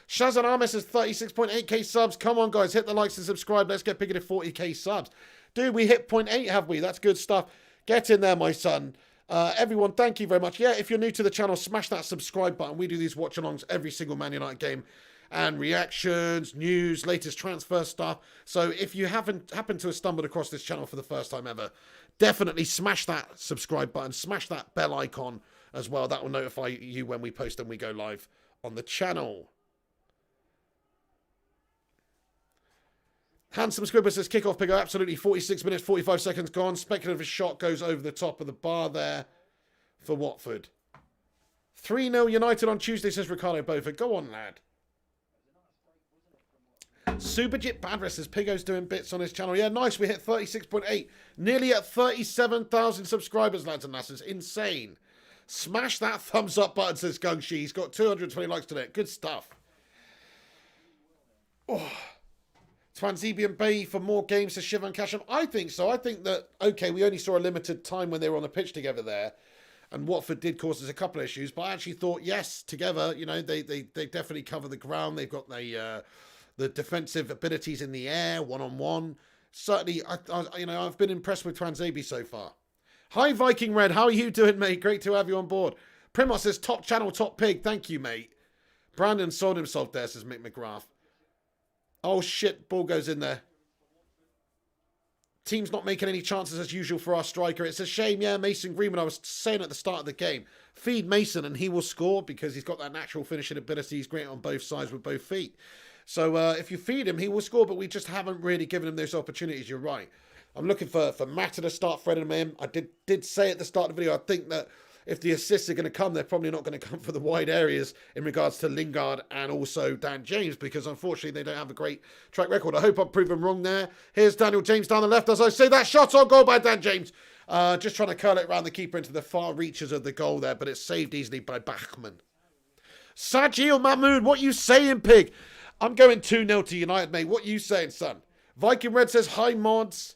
Shazan Ahmed says 36.8k subs. Come on, guys. Hit the likes and subscribe. Let's get bigger to 40k subs. Dude, we hit 0.8, have we? That's good stuff. Get in there, my son. Everyone, thank you very much. Yeah, if you're new to the channel, smash that subscribe button. We do these watch-alongs every single Man United game. And reactions, news, latest transfer stuff. So if you haven't happened to have stumbled across this channel for the first time ever, definitely smash that subscribe button, smash that bell icon as well. That will notify you when we post and we go live on the channel. Handsome Squibber says, kickoff Piggo, absolutely 46 minutes, 45 seconds gone. Speculative shot goes over the top of the bar there for Watford. 3-0 United on Tuesday, says Ricardo Beaufort. Go on, lad. Superjit Badra says Piggo's doing bits on his channel. Yeah, nice. We hit 36.8. Nearly at 37,000 subscribers, lads and lasses. Insane. Smash that thumbs up button, says Gungshi. He's got 220 likes today. Good stuff. Oh. Twanzibian Bay for more games, says Shivan Kasham. I think so. I think that, okay, we only saw a limited time when they were on the pitch together there. And Watford did cause us a couple of issues. But I actually thought, yes, together, they definitely cover the ground. They've got the defensive abilities in the air, one-on-one. Certainly, I've been impressed with Twanzebe so far. Hi, Viking Red. How are you doing, mate? Great to have you on board. Primos says, top channel, top pig. Thank you, mate. Brandon sold himself there, says Mick McGrath. Oh, shit. Ball goes in there. Team's not making any chances as usual for our striker. It's a shame, yeah, Mason Greenwood. I was saying at the start of the game, feed Mason and he will score because he's got that natural finishing ability. He's great on both sides with both feet. So if you feed him, he will score, but we just haven't really given him those opportunities. You're right. I'm looking for Mata to start threading him in. I did say at the start of the video, I think that if the assists are going to come, they're probably not going to come for the wide areas in regards to Lingard and also Dan James, because unfortunately they don't have a great track record. I hope I'm proven wrong there. Here's Daniel James down the left. As I say, that shot on goal by Dan James. Just trying to curl it around the keeper into the far reaches of the goal there, but it's saved easily by Bachmann. Sajil Mahmood, what you saying, pig? I'm going 2-0 to United, mate. What you saying, son? Viking Red says, hi, mods.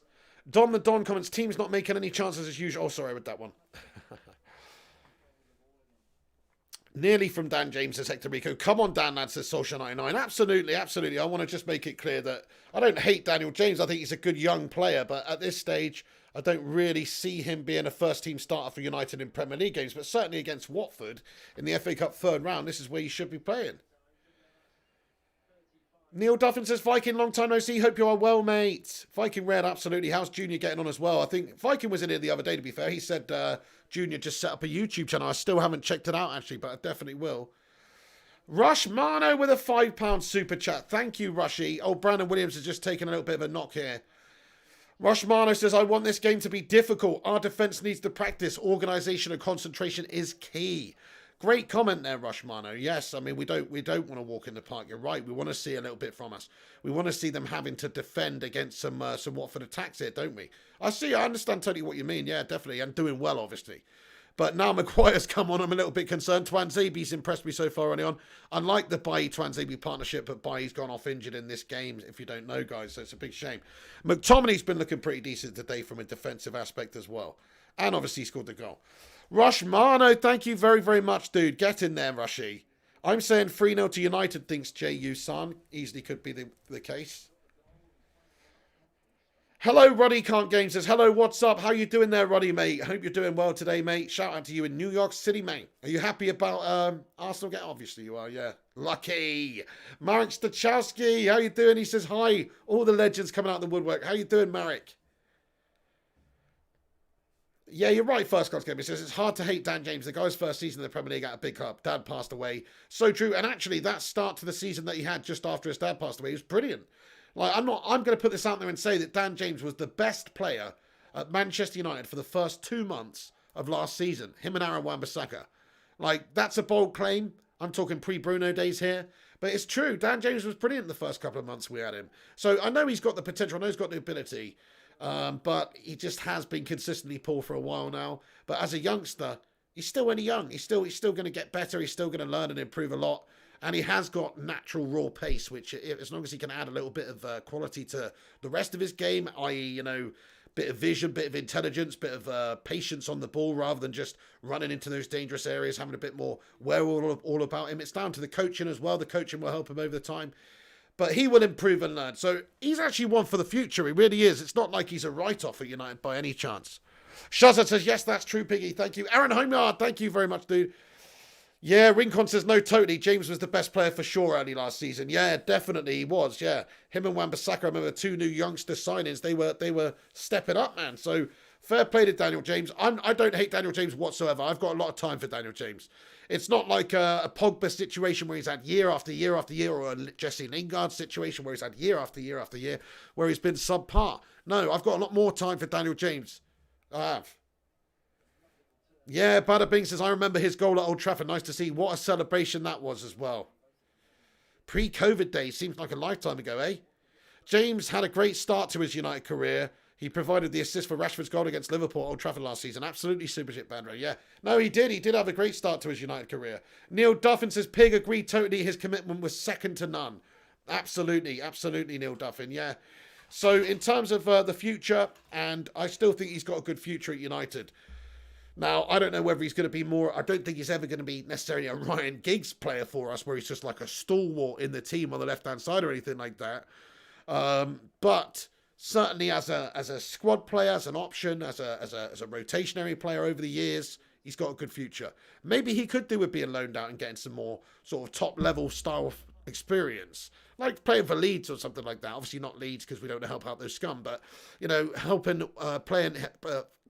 Don the Don comments, team's not making any chances as usual. Oh, sorry, I read that one. Nearly from Dan James says Hector Rico. Come on, Dan, lad, says Solskjaer99. Absolutely, absolutely. I want to just make it clear that I don't hate Daniel James. I think he's a good young player, but at this stage, I don't really see him being a first-team starter for United in Premier League games, but certainly against Watford in the FA Cup third round, this is where you should be playing. Neil Duffin says, Viking, long time no see. Hope you are well, mate. Viking Red, absolutely. How's Junior getting on as well? I think Viking was in here the other day, to be fair. He said Junior just set up a YouTube channel. I still haven't checked it out, actually, but I definitely will. Rush Mano with a £5 super chat. Thank you, Rushy. Oh, Brandon Williams has just taken a little bit of a knock here. Rush Mano says, I want this game to be difficult. Our defence needs to practice. Organisation and concentration is key. Great comment there, Rushmano. Yes, I mean, we don't want to walk in the park. You're right. We want to see a little bit from us. We want to see them having to defend against some Watford attacks here, don't we? I understand totally what you mean. Yeah, definitely. And doing well, obviously. But now Maguire's come on, I'm a little bit concerned. Twanzebe's impressed me so far early on. Unlike the Bailly-Twanzebe partnership, but Bailly's gone off injured in this game, if you don't know, guys. So it's a big shame. McTominay's been looking pretty decent today from a defensive aspect as well. And obviously scored the goal. Rush Mano, thank you very, very much, dude. Get in there, Rushy. I'm saying 3-0 to United, thinks J.U. San. Easily could be the case. Hello, Roddy Can't Games says, hello, what's up? How you doing there, Roddy, mate? I hope you're doing well today, mate. Shout out to you in New York City, mate. Are you happy about Arsenal get? Obviously you are, yeah. Lucky. Marek Stachowski, how you doing? He says, hi. All the legends coming out of the woodwork. How you doing, Marek? Yeah, you're right, first class game. He says, it's hard to hate Dan James. The guy's first season in the Premier League at a big club. Dad passed away. So true. And actually, that start to the season that he had just after his dad passed away was brilliant. Like, I'm going to put this out there and say that Dan James was the best player at Manchester United for the first 2 months of last season. Him and Aaron Wan-Bissaka. Like, that's a bold claim. I'm talking pre-Bruno days here. But it's true. Dan James was brilliant the first couple of months we had him. So I know he's got the potential. I know he's got the ability. But he just has been consistently poor for a while now. But as a youngster, he's still only young. He's still going to get better. He's still going to learn and improve a lot. And he has got natural raw pace, which as long as he can add a little bit of quality to the rest of his game, i.e., bit of vision, bit of intelligence, bit of patience on the ball rather than just running into those dangerous areas, having a bit more wherewithal all about him. It's down to the coaching as well. The coaching will help him over the time. But he will improve and learn. So he's actually one for the future. He really is. It's not like he's a write-off at United by any chance. Shazza says, yes, that's true, Piggy. Thank you. Aaron Homeyard, thank you very much, dude. Yeah, Rincon says, no, totally. James was the best player for sure early last season. Yeah, definitely he was, yeah. Him and Wan-Bissaka, I remember 2 new youngster signings. They were stepping up, man. So fair play to Daniel James. I don't hate Daniel James whatsoever. I've got a lot of time for Daniel James. It's not like a Pogba situation where he's had year after year after year, or a Jesse Lingard situation where he's had year after year after year, where he's been subpar. No, I've got a lot more time for Daniel James. I have. Yeah, Bada Bing says, I remember his goal at Old Trafford. Nice to see. What a celebration that was as well. Pre-COVID days. Seems like a lifetime ago, eh? James had a great start to his United career. He provided the assist for Rashford's goal against Liverpool at Old Trafford last season. Absolutely super shit, Bandra. Yeah. No, he did. He did have a great start to his United career. Neil Duffin says, Pig agreed totally. His commitment was second to none. Absolutely. Absolutely, Neil Duffin. Yeah. So in terms of the future, and I still think he's got a good future at United. Now, I don't know whether he's going to be more... I don't think he's ever going to be necessarily a Ryan Giggs player for us, where he's just like a stalwart in the team on the left-hand side or anything like that. But certainly as a squad player, as an option, as a rotationary player over the years, he's got a good future. Maybe he could do with being loaned out and getting some more sort of top-level style experience, like playing for Leeds or something like that. Obviously not Leeds because we don't help out those scum, but, helping playing...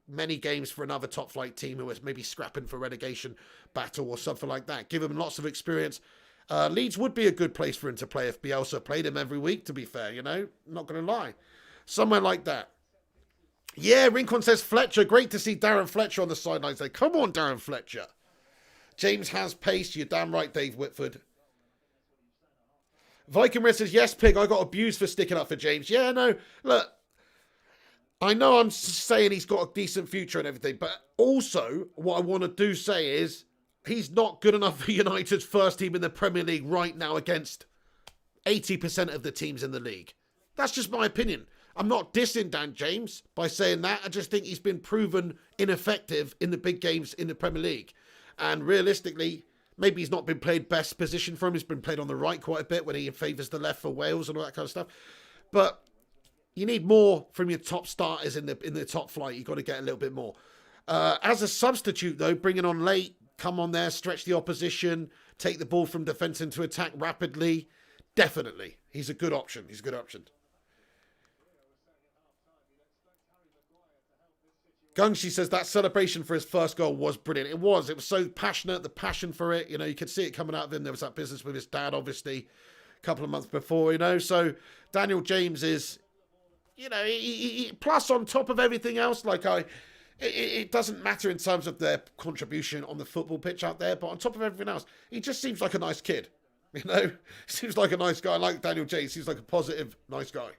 many games for another top flight team who is maybe scrapping for relegation battle or something like that. Give him lots of experience. Leeds would be a good place for him to play if Bielsa played him every week, to be fair, Not going to lie. Somewhere like that. Yeah, Rincon says Fletcher. Great to see Darren Fletcher on the sidelines. Say, come on, Darren Fletcher. James has pace. You're damn right, Dave Whitford. Viking Red says, yes, Pig, I got abused for sticking up for James. Yeah, no, look. I know I'm saying he's got a decent future and everything, but also what I want to do say is he's not good enough for United's first team in the Premier League right now against 80% of the teams in the league. That's just my opinion. I'm not dissing Dan James by saying that. I just think he's been proven ineffective in the big games in the Premier League. And realistically, maybe he's not been played best position for him. He's been played on the right quite a bit when he favours the left for Wales and all that kind of stuff. But you need more from your top starters in the top flight. You've got to get a little bit more. As a substitute, though, bring it on late, come on there, stretch the opposition, take the ball from defence into attack rapidly. Definitely. He's a good option. He's a good option. Gungshi says that celebration for his first goal was brilliant. It was. It was so passionate, the passion for it. You know, you could see it coming out of him. There was that business with his dad, obviously, a couple of months before, you know. So Daniel James is, you know, he plus on top of everything else, like it doesn't matter in terms of their contribution on the football pitch out there, but on top of everything else, he just seems like a nice kid. You know, seems like a nice guy. I like Daniel James. Seems like a positive, nice guy.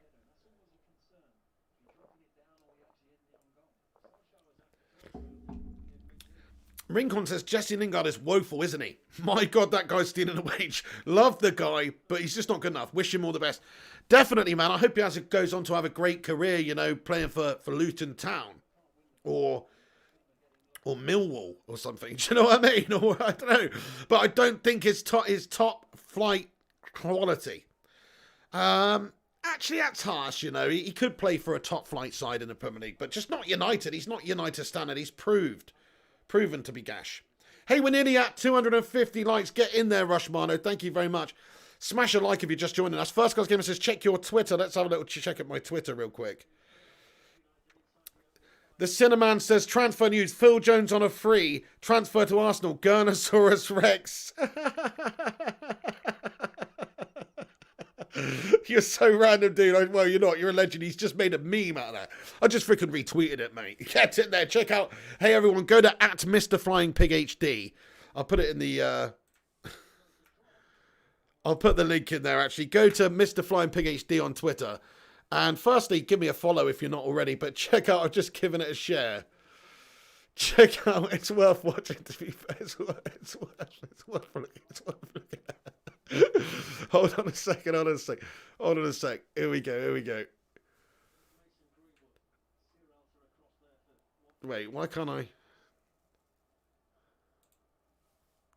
Rincon says Jesse Lingard is woeful, isn't he? My God, that guy's stealing a wage. Love the guy, but he's just not good enough. Wish him all the best. Definitely, man. I hope he goes on to have a great career, you know, playing for Luton Town or Millwall or something. Do you know what I mean? Or I don't know. But I don't think his top flight quality. Actually, that's harsh, you know. He could play for a top flight side in the Premier League, but just not United. He's not United standard. He's proven to be gash. Hey, we're nearly at 250 likes. Get in there, Rushmano. Thank you very much. Smash a like if you're just joining us. First Class Gamer says, check your Twitter. Let's have a little check at my Twitter real quick. The Cinnamon says, transfer news. Phil Jones on a free. Transfer to Arsenal. Gurnosaurus Rex. You're so random, dude. Well, you're not. You're a legend. He's just made a meme out of that. I just freaking retweeted it, mate. Get it there. Check out. Hey, everyone. Go to @MrFlyingPigHD. I'll put it in the... I'll put the link in there, actually. Go to Mr. Flying Pig HD on Twitter. And firstly, give me a follow if you're not already. But check out, I've just given it a share. Check out, it's worth watching, to be fair. It's worth looking at. Hold on a sec. Here we go. Wait, why can't I?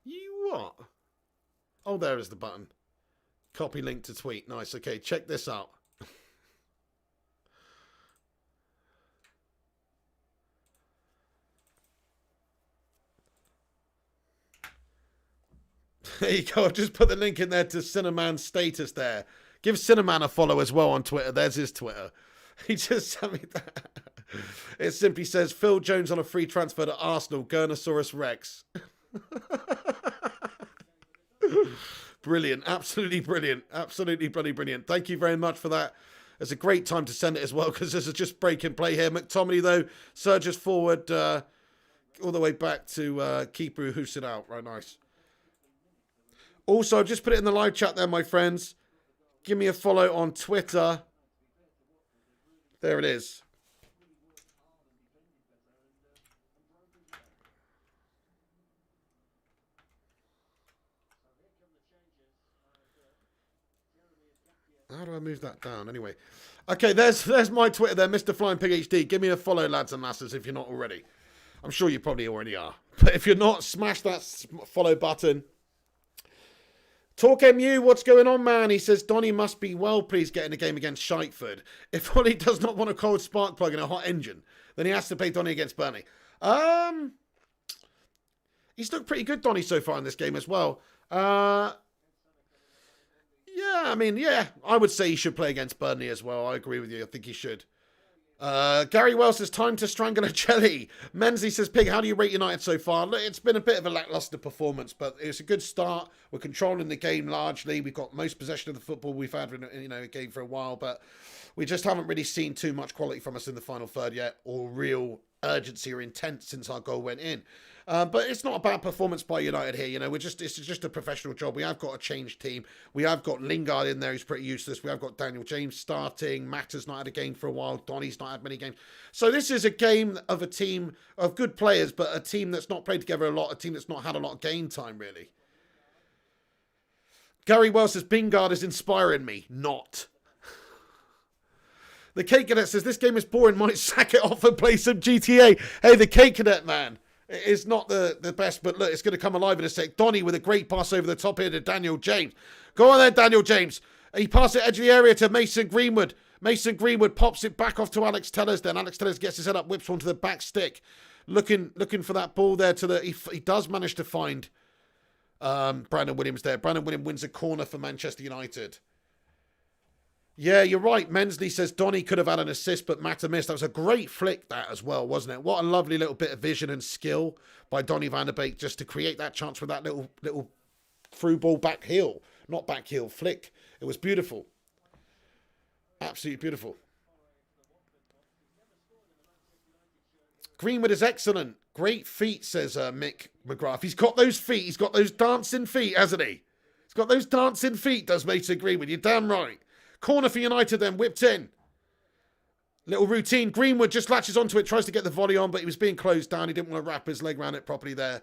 You what? Oh, there is the button. Copy link to tweet. Nice. Okay, check this out. There you go. I've just put the link in there to Cinnamon status there. Give Cinnamon a follow as well on Twitter. There's his Twitter. He just sent me that. It simply says, Phil Jones on a free transfer to Arsenal. Gurnosaurus Rex. Brilliant. Absolutely brilliant. Absolutely bloody brilliant. Thank you very much for that. It's a great time to send it as well, because this is just break and play here. McTominay, though, surges forward all the way back to keeper who hoofs it out. Right, nice. Also, just put it in the live chat there, my friends. Give me a follow on Twitter. There it is. How do I move that down? Anyway. Okay, there's my Twitter there, Mr. Flying Pig HD. Give me a follow, lads and lasses, if you're not already. I'm sure you probably already are. But if you're not, smash that follow button. Talk MU, what's going on, man? He says, Donny must be well pleased getting a game against Shiteford. If Ollie does not want a cold spark plug and a hot engine, then he has to play Donny against Burnley. He's looked pretty good, Donny, so far in this game as well. Yeah, I mean, yeah, I would say he should play against Burnley as well. I agree with you. I think he should. Gary Wells says, time to strangle a jelly. Menzies says, Pig, how do you rate United so far? Look, it's been a bit of a lacklustre performance, but it's a good start. We're controlling the game largely. We've got most possession of the football we've had in a game for a while, but we just haven't really seen too much quality from us in the final third yet, or real urgency or intent since our goal went in. But it's not a bad performance by United here. You know, it's just a professional job. We have got a changed team. We have got Lingard in there, who's pretty useless. We have got Daniel James starting. Mata's not had a game for a while. Donny's not had many games. So this is a game of a team of good players, but a team that's not played together a lot, a team that's not had a lot of game time, really. Gary Wells says, Bingard is inspiring me. Not. The Cake Cadet says, this game is boring. Might sack it off and play some GTA. Hey, the Cake Cadet, man. It is not the best, but look, it's going to come alive in a sec. Donny with a great pass over the top here to Daniel James. Go on there, Daniel James. He passes it edge of the area to Mason Greenwood. Mason Greenwood pops it back off to Alex Tellers. Then Alex Tellers gets his head up, whips onto the back stick. Looking for that ball there to the... He does manage to find Brandon Williams there. Brandon Williams wins a corner for Manchester United. Yeah, you're right. Mensley says Donny could have had an assist, but Mata missed. That was a great flick, that as well, wasn't it? What a lovely little bit of vision and skill by Donny van der Beek just to create that chance with that little through ball back heel. Not back heel, flick. It was beautiful. Absolutely beautiful. Greenwood is excellent. Great feet, says Mick McGrath. He's got those feet. He's got those dancing feet, hasn't he? He's got those dancing feet, does Mason Greenwood. You're damn right. Corner for United then, whipped in. Little routine. Greenwood just latches onto it, tries to get the volley on, but he was being closed down. He didn't want to wrap his leg around it properly there.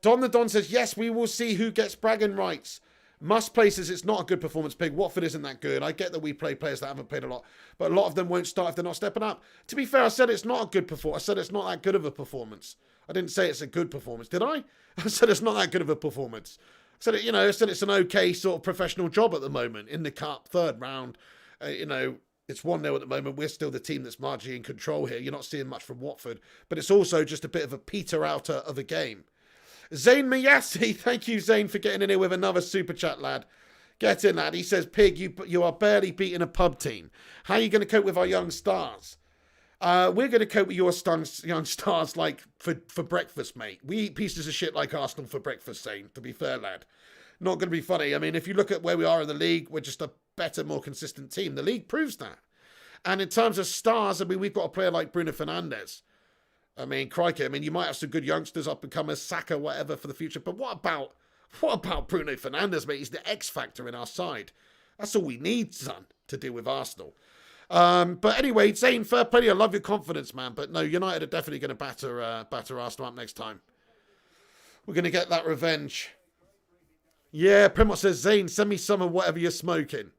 Don the Don says, yes, we will see who gets bragging rights. Must Play says it's not a good performance, Pig. Watford isn't that good. I get that we play players that haven't played a lot, but a lot of them won't start if they're not stepping up. To be fair, I said it's not a good performance. I said it's not that good of a performance. I didn't say it's a good performance, did I? I said it's not that good of a performance. I said, I said it's an okay sort of professional job at the moment in the cup, third round. It's 1-0 at the moment. We're still the team that's marginally in control here. You're not seeing much from Watford, but it's also just a bit of a peter-outer of a game. Zayn Miyasi, thank you, Zayn, for getting in here with another super chat, lad. Get in, lad. He says, Pig, you are barely beating a pub team. How are you going to cope with our young stars? We're going to cope with your young stars like for breakfast, mate. We eat pieces of shit like Arsenal for breakfast, Zayn, to be fair, lad. Not going to be funny. I mean, if you look at where we are in the league, we're just a better, more consistent team. The league proves that. And in terms of stars, I mean, we've got a player like Bruno Fernandes. I mean, crikey. I mean, you might have some good youngsters up and comers, Saka, whatever, for the future. But what about Bruno Fernandes, mate? He's the X factor in our side. That's all we need, son, to deal with Arsenal. But anyway, Zane, fair play. I love your confidence, man. But no, United are definitely going to batter Arsenal up next time. We're going to get that revenge. Yeah, Primot says, Zane, send me some of whatever you're smoking.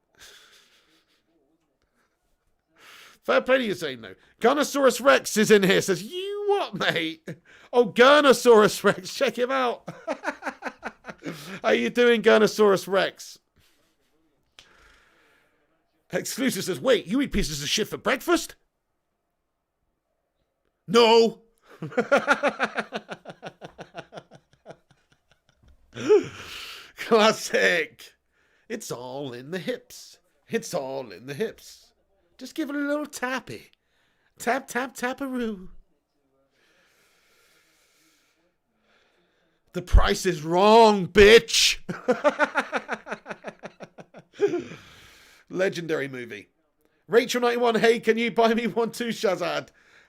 Fair play to you, Zane, though. Gunnosaurus Rex is in here. Says, you what, mate? Oh, Gurnosaurus Rex. Check him out. How you doing, Gurnosaurus Rex? Exclusive says, wait, you eat pieces of shit for breakfast? No. Classic. It's all in the hips. It's all in the hips. Just give it a little tappy. Tap, tap, taparoo. The price is wrong, bitch. Legendary movie. Rachel91, hey, can you buy me one too, Shazad?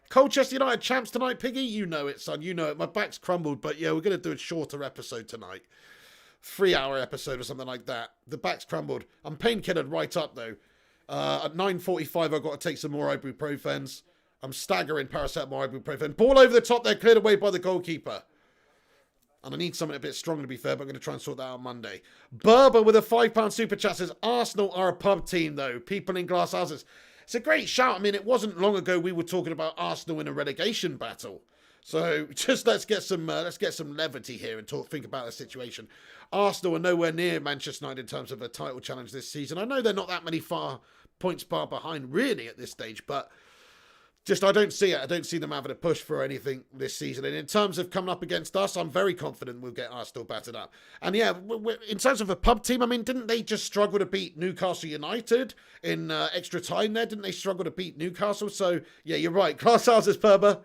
Colchester United champs tonight, Piggy? You know it, son. You know it. My back's crumbled, but yeah, we're going to do a shorter episode tonight. 3-hour episode or something like that. The back's crumbled. I'm painkillered right up, though. At 9:45, I've got to take some more ibuprofens. I'm staggering paracetamol, ibuprofen. Ball over the top there, cleared away by the goalkeeper. And I need something a bit stronger, to be fair, but I'm going to try and sort that out on Monday. Berber with a £5 super chat says, Arsenal are a pub team, though. People in glass houses. It's a great shout. I mean, it wasn't long ago we were talking about Arsenal in a relegation battle. So just let's get some levity here and think about the situation. Arsenal are nowhere near Manchester United in terms of a title challenge this season. I know they're not that many points far behind really at this stage, but just I don't see it. I don't see them having a push for anything this season. And in terms of coming up against us, I'm very confident we'll get Arsenal battered up. And yeah, in terms of a pub team, I mean, didn't they just struggle to beat Newcastle United in extra time there? Didn't they struggle to beat Newcastle? So yeah, you're right. Glass houses, Perber.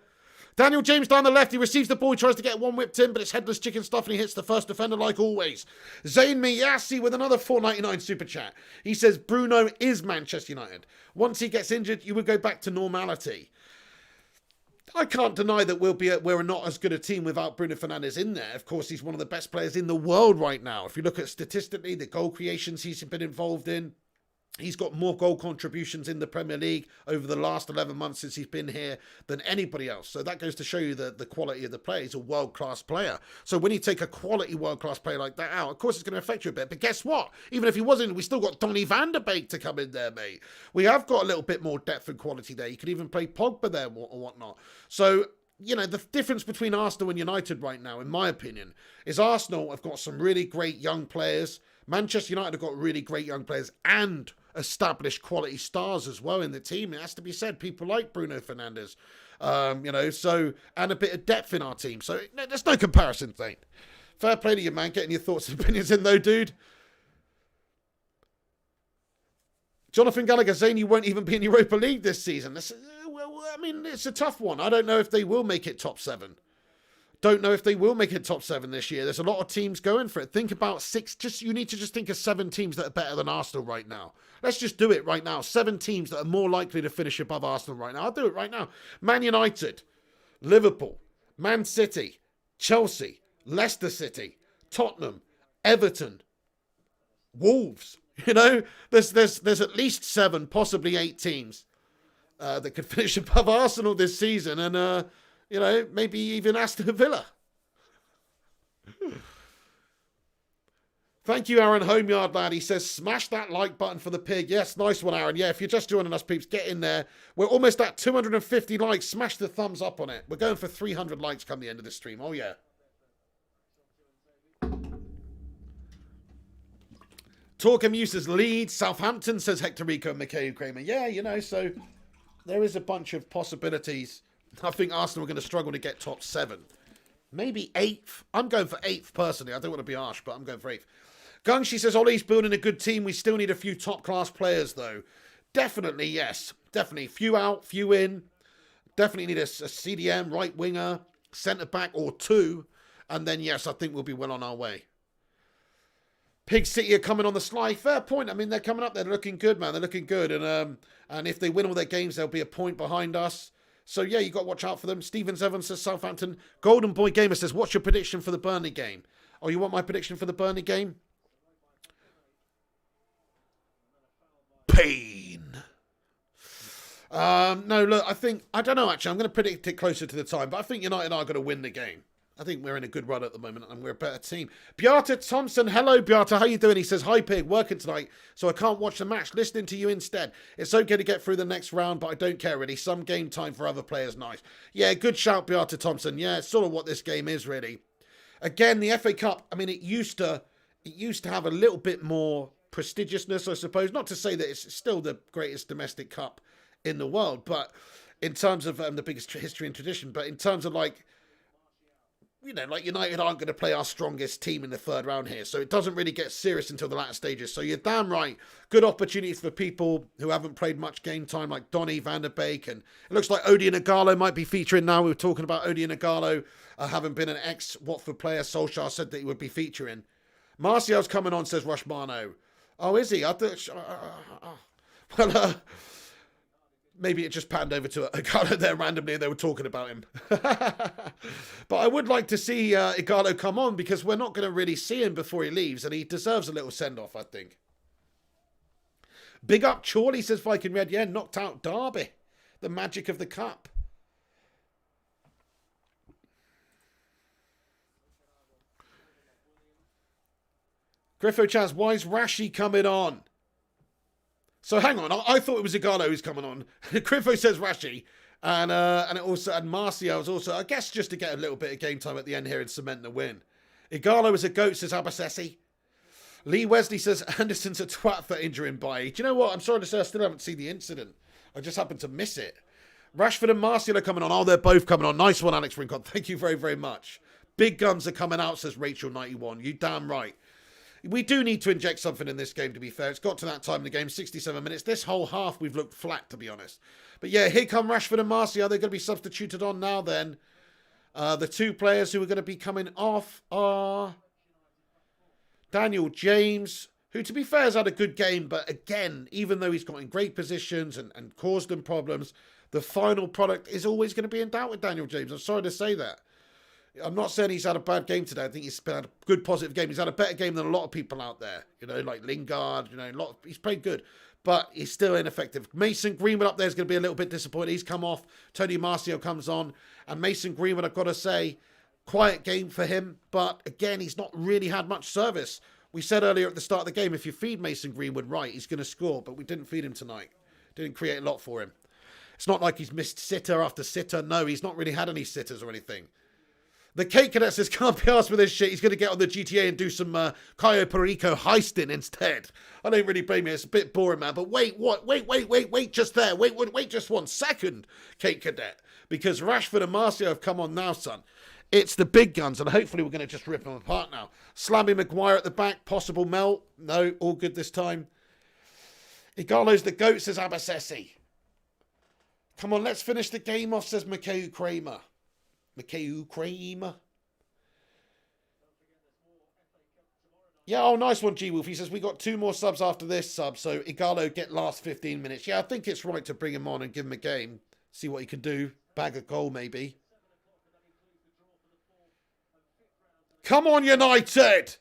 Daniel James down the left. He receives the ball. He tries to get one whipped in, but it's headless chicken stuff, and he hits the first defender like always. Zayn Miyasi with another $4.99 super chat. He says, Bruno is Manchester United. Once he gets injured, you would go back to normality. I can't deny that we're not as good a team without Bruno Fernandes in there. Of course, he's one of the best players in the world right now. If you look at statistically, the goal creations he's been involved in, he's got more goal contributions in the Premier League over the last 11 months since he's been here than anybody else. So that goes to show you the quality of the player. He's a world-class player. So when you take a quality world-class player like that out, of course it's going to affect you a bit. But guess what? Even if he wasn't, we still got Donny van de Beek to come in there, mate. We have got a little bit more depth and quality there. You could even play Pogba there or whatnot. So, you know, the difference between Arsenal and United right now, in my opinion, is Arsenal have got some really great young players. Manchester United have got really great young players and established quality stars as well in the team. It has to be said, people like Bruno Fernandes, you know, so, and a bit of depth in our team. So there's no comparison thing. Fair play to you, man. Getting your thoughts and opinions in though, dude. Jonathan Gallagher saying you won't even be in Europa League this season. Well, I mean, it's a tough one. I don't know if they will make it top 7. Don't know if they will make it top 7 this year. There's a lot of teams going for it. Think about 6. You need to just think of 7 teams that are better than Arsenal right now. Let's just do it right now. 7 teams that are more likely to finish above Arsenal right now. I'll do it right now. Man United, Liverpool, Man City, Chelsea, Leicester City, Tottenham, Everton, Wolves. You know, there's at least 7, possibly 8 teams that could finish above Arsenal this season, and you know, maybe even Aston Villa. Thank you, Aaron Homeyard lad. He says, smash that like button for the pig. Yes, nice one, Aaron. Yeah, if you're just joining us, peeps, get in there. We're almost at 250 likes. Smash the thumbs up on it. We're going for 300 likes come the end of the stream. Oh, yeah. Talker Muse says Leeds. Southampton, says Hector Rico and Mikhail Kramer. Yeah, you know, so there is a bunch of possibilities. I think Arsenal are going to struggle to get top 7. Maybe 8th. I'm going for 8th personally. I don't want to be harsh, but I'm going for 8th. Gung, she says, Ollie's building a good team. We still need a few top-class players, though. Definitely, yes. Definitely. Few out, few in. Definitely need a CDM, right winger, centre-back or 2. And then, yes, I think we'll be well on our way. Pig City are coming on the sly. Fair point. I mean, they're coming up. They're looking good, man. They're looking good. And if they win all their games, they'll be a point behind us. So, yeah, you got to watch out for them. Stevens Evans says Southampton. Golden Boy Gamer says, what's your prediction for the Burnley game? Oh, you want my prediction for the Burnley game? Pain. No, look, I don't know, actually. I'm going to predict it closer to the time. But I think United are going to win the game. I think we're in a good run at the moment, and we're a better team. Beata Thompson, hello, Beata, how you doing? He says, hi, Pig, working tonight, so I can't watch the match, listening to you instead. It's okay to get through the next round, but I don't care, really. Some game time for other players, nice. Yeah, good shout, Beata Thompson. Yeah, it's sort of what this game is, really. Again, the FA Cup, I mean, it used to have a little bit more prestigiousness, I suppose. Not to say that it's still the greatest domestic cup in the world, but in terms of the biggest history and tradition, but in terms of, like, you know, like United aren't going to play our strongest team in the 3rd round here. So it doesn't really get serious until the latter stages. So you're damn right. Good opportunities for people who haven't played much game time, like Donny van de Beek. And it looks like Odion Ighalo might be featuring now. We were talking about Odion Ighalo having been an ex-Watford player. Solskjaer said that he would be featuring. Martial's coming on, says Rushmano. Oh, is he? I thought... maybe it just panned over to Ighalo there randomly and they were talking about him. But I would like to see Ighalo come on because we're not going to really see him before he leaves and he deserves a little send-off, I think. Big up Chorley, says Viking Red. Yeah, knocked out Derby. The magic of the cup. Griffo Chaz, why is Rashi coming on? So hang on, I thought it was Ighalo who's coming on. Griffo says Rashi, and it also and Martial's also, I guess, just to get a little bit of game time at the end here and cement the win. Ighalo is a goat, says Abasesi. Lee Wesley says Anderson's a twat for injuring Bailly. Do you know what? I'm sorry to say I still haven't seen the incident. I just happened to miss it. Rashford and Martial are coming on. Oh, they're both coming on. Nice one, Alex Rincon. Thank you very, very much. Big guns are coming out, says Rachel91. You damn right. We do need to inject something in this game, to be fair. It's got to that time in the game, 67 minutes. This whole half, we've looked flat, to be honest. But yeah, here come Rashford and Martial. They're going to be substituted on now then. The 2 players who are going to be coming off are Daniel James, who, to be fair, has had a good game. But again, even though he's got in great positions and caused them problems, The final product is always going to be in doubt with Daniel James. I'm sorry to say that. I'm not saying he's had a bad game today. I think he's had a good, positive game. He's had a better game than a lot of people out there. Like Lingard, he's played good. But he's still ineffective. Mason Greenwood up there is going to be a little bit disappointed. He's come off. Tony Marcio comes on. And Mason Greenwood, I've got to say, quiet game for him. But again, he's not really had much service. We said earlier at the start of the game, if you feed Mason Greenwood right, he's going to score. But we didn't feed him tonight. Didn't create a lot for him. It's not like he's missed sitter after sitter. No, he's not really had any sitters or anything. The Cake Cadet says, can't be asked for this shit. He's going to get on the GTA and do some Cayo Perico heisting instead. I don't really blame you. It's a bit boring, man. But wait, what? Wait, just there. Wait just 1 second, Cake Cadet. Because Rashford and Marcio have come on now, son. It's the big guns, and hopefully we're going to just rip them apart now. Slammy Maguire at the back, possible melt. No, all good this time. Igalo's the GOAT, says Abasesi. Come on, let's finish the game off, says Mikhail Kramer. Yeah, oh, nice one, G-Wolf. He says, we got 2 more subs after this sub, so Igalo get last 15 minutes. Yeah, I think it's right to bring him on and give him a game. See what he can do. Bag a goal, maybe. Come on, United!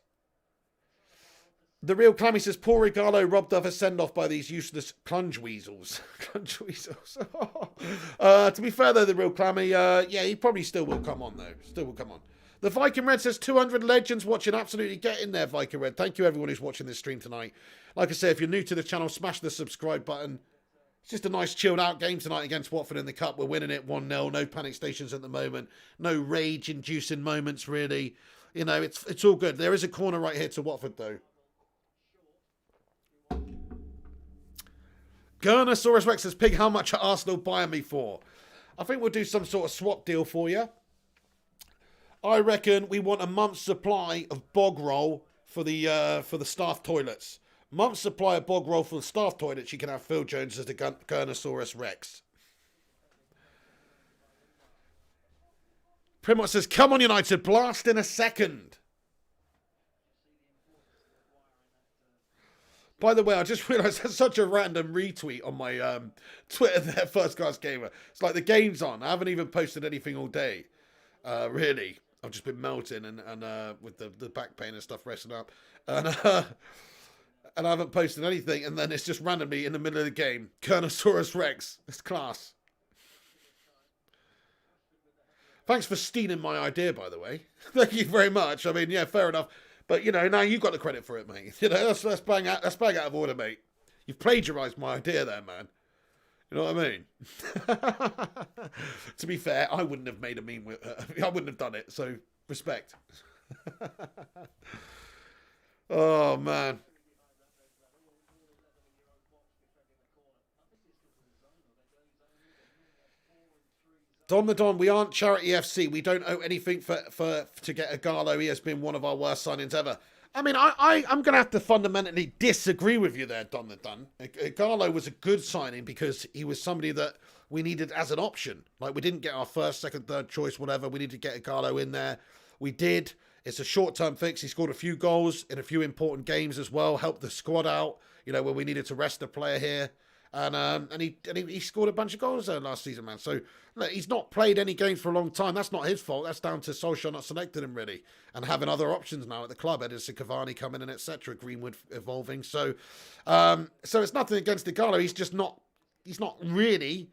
The real Clammy says, poor Igalo robbed of a send-off by these useless plunge weasels. Plunge weasels. To be fair, though, the real Clammy, yeah, he probably still will come on, though. Still will come on. The Viking Red says, 200 legends watching. Absolutely get in there, Viking Red. Thank you, everyone who's watching this stream tonight. Like I say, if you're new to the channel, smash the subscribe button. It's just a nice chilled-out game tonight against Watford in the Cup. We're winning it 1-0. No panic stations at the moment. No rage-inducing moments, really. It's all good. There is a corner right here to Watford, though. Gurnosaurus Rex says, Pig, how much are Arsenal buying me for? I think we'll do some sort of swap deal for you. I reckon we want a month's supply of bog roll for the staff toilets. Month's supply of bog roll for the staff toilets. You can have Phil Jones as the Gurnosaurus Rex. Primot says, come on, United, blast in a second. By the way, I just realised that's such a random retweet on my Twitter there, First Class Gamer. It's like the game's on. I haven't even posted anything all day. Really. I've just been melting and with the back pain and stuff resting up. And I haven't posted anything. And then it's just randomly in the middle of the game. Gurnosaurus Rex. It's class. Thanks for stealing my idea, by the way. Thank you very much. I mean, yeah, fair enough. But, now you got the credit for it, mate. That's bang out of order, mate. You've plagiarised my idea there, man. You know what I mean? To be fair, I wouldn't have made a meme with I wouldn't have done it, so respect. Oh, man. Don the Don, we aren't Charity FC. We don't owe anything to get Igalo. He has been one of our worst signings ever. I mean, I'm going to have to fundamentally disagree with you there, Don the Don. Igalo was a good signing because he was somebody that we needed as an option. Like, we didn't get our first, second, third choice, whatever. We needed to get Igalo in there. We did. It's a short-term fix. He scored a few goals in a few important games as well. Helped the squad out, when we needed to rest a player here. And he scored a bunch of goals there last season, man. So, look, he's not played any games for a long time. That's not his fault. That's down to Solskjaer not selecting him, really. And having other options now at the club. Edison Cavani coming in, etc. Greenwood evolving. So it's nothing against Igalo. He's not really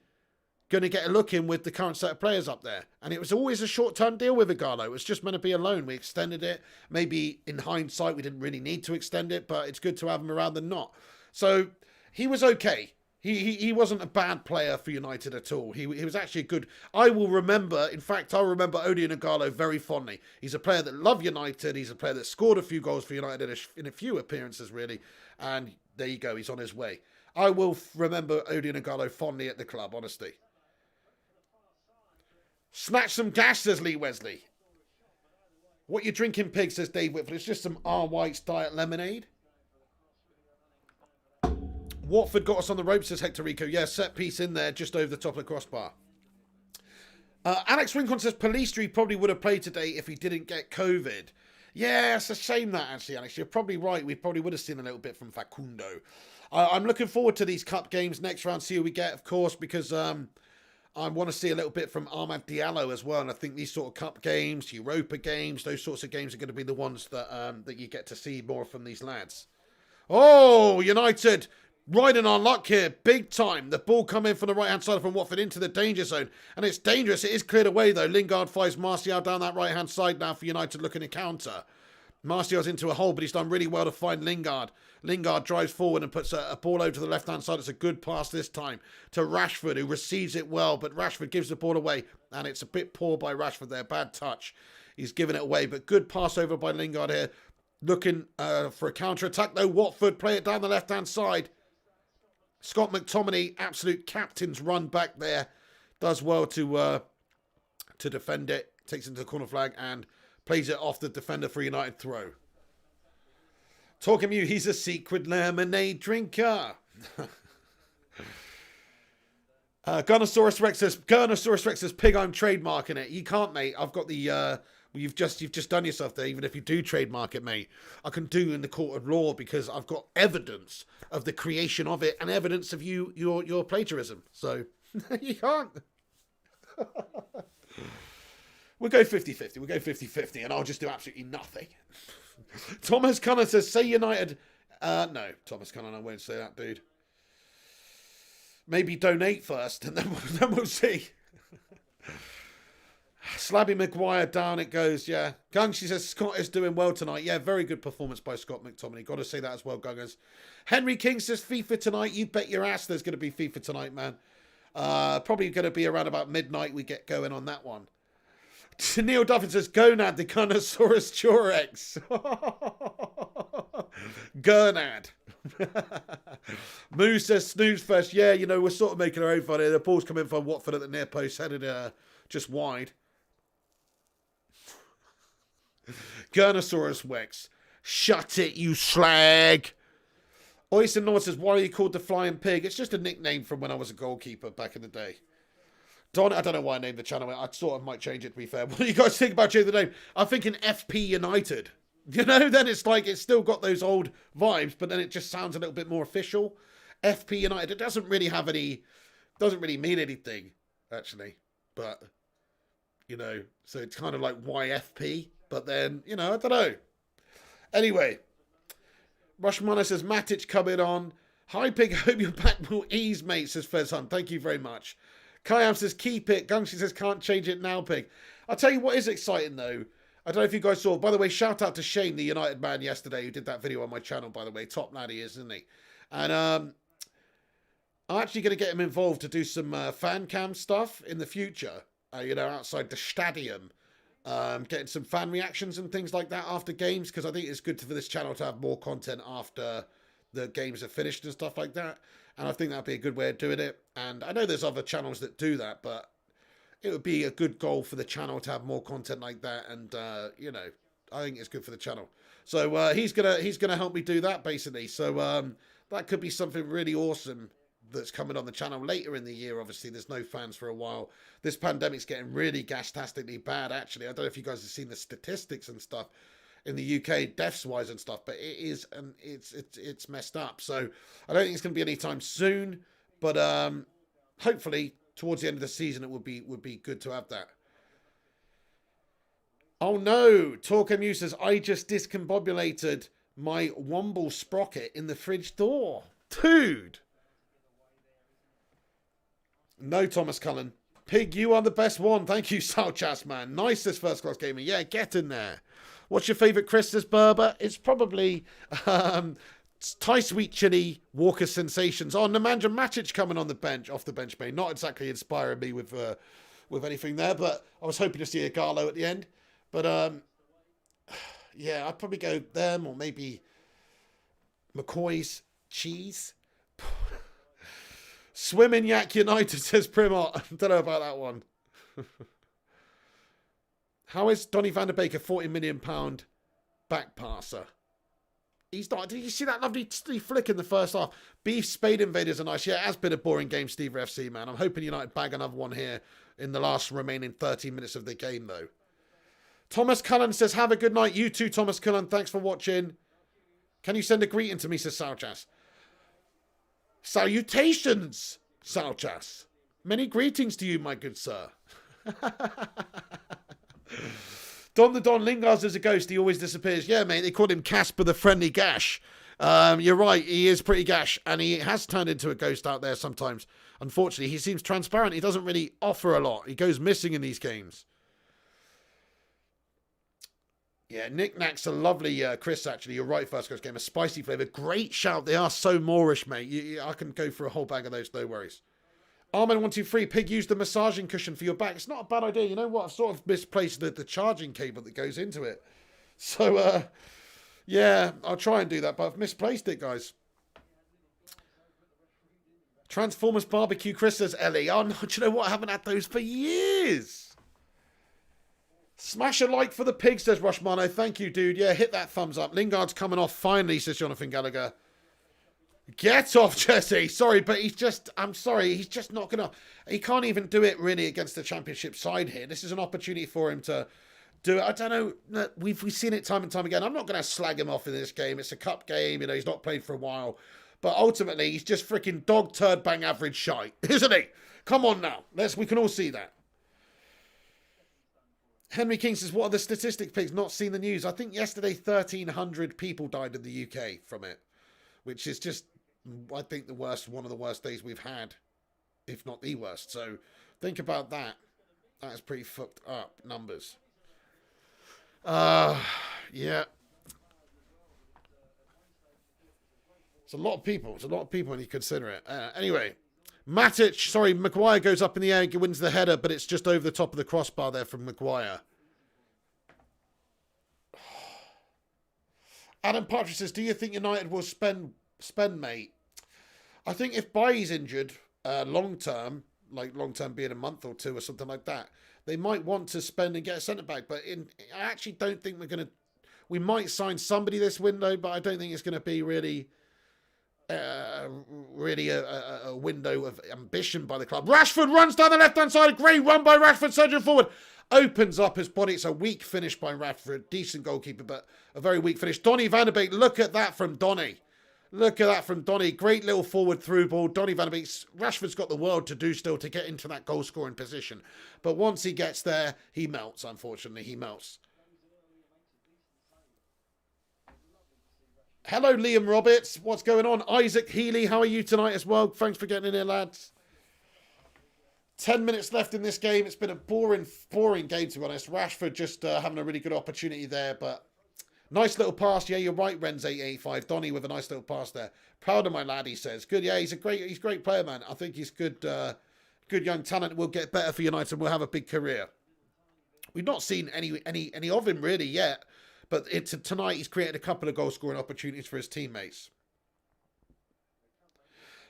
going to get a look in with the current set of players up there. And it was always a short-term deal with Igalo. It was just meant to be a loan. We extended it. Maybe in hindsight, we didn't really need to extend it, but it's good to have him around than not. So he was okay. He wasn't a bad player for United at all. He was actually a good... I'll remember Odion Igalo very fondly. He's a player that loved United. He's a player that scored a few goals for United in a few appearances, really. And there you go. He's on his way. I will remember Odion Igalo fondly at the club, honestly. Snatch some gas, says Lee Wesley. What you drinking, Pig, says Dave Whitford. It's just some R. White's Diet Lemonade. Watford got us on the ropes, says Hector Rico. Yeah, set piece in there, just over the top of the crossbar. Alex Rincon says Pellistri probably would have played today if he didn't get COVID. Yeah, it's a shame that, actually, Alex. You're probably right. We probably would have seen a little bit from Facundo. I'm looking forward to these cup games next round, see who we get, of course, because I want to see a little bit from Ahmad Diallo as well. And I think these sort of cup games, Europa games, those sorts of games are going to be the ones that that you get to see more from these lads. Oh, United riding our luck here, big time. The ball coming from the right-hand side from Watford into the danger zone. And it's dangerous. It is cleared away, though. Lingard finds Martial down that right-hand side now for United looking to counter. Martial's into a hole, but he's done really well to find Lingard. Lingard drives forward and puts a ball over to the left-hand side. It's a good pass this time to Rashford, who receives it well, but Rashford gives the ball away, and it's a bit poor by Rashford there. Bad touch. He's given it away, but good pass over by Lingard here. Looking for a counter-attack, though. Watford play it down the left-hand side. Scott McTominay, absolute captain's run back there. Does well to defend it. Takes it into the corner flag and plays it off the defender for United throw. Talking to you, he's a secret lemonade drinker. Gunnosaurus Rex says, Pig, I'm trademarking it. You can't, mate. I've got the... you've just done yourself there. Even if you do trademark it, mate, I can do in the court of law because I've got evidence of the creation of it and evidence of your plagiarism. So, you can't. We'll go 50-50. We'll go 50-50 and I'll just do absolutely nothing. Thomas Cunner says, say United... no, Thomas Cunner, I won't say that, dude. Maybe donate first and then we'll see. Slabby Maguire down it goes, yeah. Gung, she says, Scott is doing well tonight. Yeah, very good performance by Scott McTominay. Got to say that as well, Gungers. Henry King says, FIFA tonight. You bet your ass there's going to be FIFA tonight, man. Probably going to be around about midnight we get going on that one. Neil Duffin says, Gonad, the Gunnosaurus Turex. Gernad. Moo says, snooze first. Yeah, you know, we're sort of making our own fun here. The ball's coming from Watford at the near post, headed just wide. Gurnosaurus Wex. Shut it, you slag. Oyster North says, why are you called the Flying Pig? It's just a nickname from when I was a goalkeeper back in the day. Don, I don't know why I named the channel. I sort of might change it, to be fair. What do you guys think about changing the name? I'm thinking FP United. You know, then it's like it's still got those old vibes, but then it just sounds a little bit more official. FP United. It doesn't really have any... doesn't really mean anything, actually. But, you know, so it's kind of like YFP. But then, you know, I don't know. Anyway, Rushmana says, Matic coming on. Hi, Pig. Hope your back will ease, mate, says Fezhun. Thank you very much. Kayam says, keep it. Gungshi says, can't change it now, Pig. I'll tell you what is exciting, though. I don't know if you guys saw. By the way, shout out to Shane, the United man yesterday, who did that video on my channel, by the way. Top lad he is, isn't he? And I'm actually going to get him involved to do some fan cam stuff in the future. You know, outside the stadium. Getting some fan reactions and things like that after games, because I think it's good for this channel to have more content after the games are finished and stuff like that. And I think that'd be a good way of doing it. And I know there's other channels that do that, but it would be a good goal for the channel to have more content like that. And, you know, I think it's good for the channel. So he's gonna help me do that, basically. So that could be something really awesome that's coming on the channel later in the year. Obviously, there's no fans for a while. This pandemic's getting really gastastically bad, actually. I don't know if you guys have seen the statistics and stuff in the UK, deaths-wise and stuff, but it is, it's messed up. So I don't think it's going to be anytime soon, but hopefully towards the end of the season it would be good to have that. Oh no, Torquemu says, I just discombobulated my Womble sprocket in the fridge door. Dude! No, Thomas Cullen. Pig, you are the best one. Thank you, Salchas, man. Nice, this first class gaming. Yeah, get in there. What's your favourite Christmas Berber? It's probably Thai Sweet Chili Walker Sensations. Oh, Nemanja Matic coming on the bench, off the bench, mate. Not exactly inspiring me with anything there, but I was hoping to see a Garlo at the end. But, yeah, I'd probably go them or maybe McCoy's cheese. Swimming Yak United, says Primot. I don't know about that one. How is Donny van der Beek a £40 million back passer? He's not. Did you see that lovely flick in the first half? Beef Spade Invaders are nice. Yeah, it has been a boring game, Steve FC, man. I'm hoping United bag another one here in the last remaining 13 minutes of the game, though. Thomas Cullen says, have a good night. You too, Thomas Cullen. Thanks for watching. Can you send a greeting to me, says Salchas. Salutations, Salchas. Many greetings to you, my good sir. Don the Don Lingard is a ghost. He always disappears. Yeah, mate, they called him Casper the Friendly Gash. You're right, he is pretty gash, and he has turned into a ghost out there sometimes. Unfortunately, he seems transparent. He doesn't really offer a lot. He goes missing in these games. Yeah, knickknacks are lovely, Chris, actually. You're right, first coast game. A spicy flavour. Great shout. They are so Moorish, mate. I can go for a whole bag of those, no worries. Armin123, Pig, use the massaging cushion for your back. It's not a bad idea. You know what? I've sort of misplaced the charging cable that goes into it. So, yeah, I'll try and do that, but I've misplaced it, guys. Transformers Barbecue, Chris says, Ellie. Oh, no, do you know what? I haven't had those for years. Smash a like for the pig, says Rushmano. Thank you, dude. Yeah, hit that thumbs up. Lingard's coming off finally, says Jonathan Gallagher. Get off, Jesse. Sorry, but I'm sorry, he's just not going to... He can't even do it, really, against the Championship side here. This is an opportunity for him to do it. I don't know. We've seen it time and time again. I'm not going to slag him off in this game. It's a cup game. You know, he's not played for a while. But ultimately, he's just freaking dog, turd, bang, average shite. Isn't he? Come on now. We can all see that. Henry King says, what are the statistics, pigs? Not seen the news. I think yesterday 1,300 people died in the UK from it. Which is just, I think, one of the worst days we've had. If not the worst. So, think about that. That is pretty fucked up numbers. Yeah. It's a lot of people. It's a lot of people when you consider it. Anyway. Maguire goes up in the air and wins the header, but it's just over the top of the crossbar there from Maguire. Adam Partridge says, do you think United will spend, mate? I think if Bailly's injured long-term, like long-term being a month or two or something like that, they might want to spend and get a centre-back. But I actually don't think we're going to... We might sign somebody this window, but I don't think it's going to be really... a window of ambition by the club. Rashford runs down the left-hand side. A great run by Rashford, surging forward. Opens up his body. It's a weak finish by Rashford. Decent goalkeeper, but a very weak finish. Donny van de Beek. Look at that from Donny. Look at that from Donny. Great little forward through ball. Donny van de Beek. Rashford's got the world to do still to get into that goal-scoring position. But once he gets there, he melts, unfortunately. He melts. Hello, Liam Roberts. What's going on? Isaac Healy, how are you tonight as well? Thanks for getting in here, lads. 10 minutes left in this game. It's been a boring game, to be honest. Rashford just having a really good opportunity there, but nice little pass. Yeah, you're right, Renz 885. Donny with a nice little pass there. Proud of my lad, he says. Good, yeah, he's a great player, man. I think he's good young talent. Will get better for United and will have a big career. We've not seen any of him really yet. But tonight he's created a couple of goal-scoring opportunities for his teammates.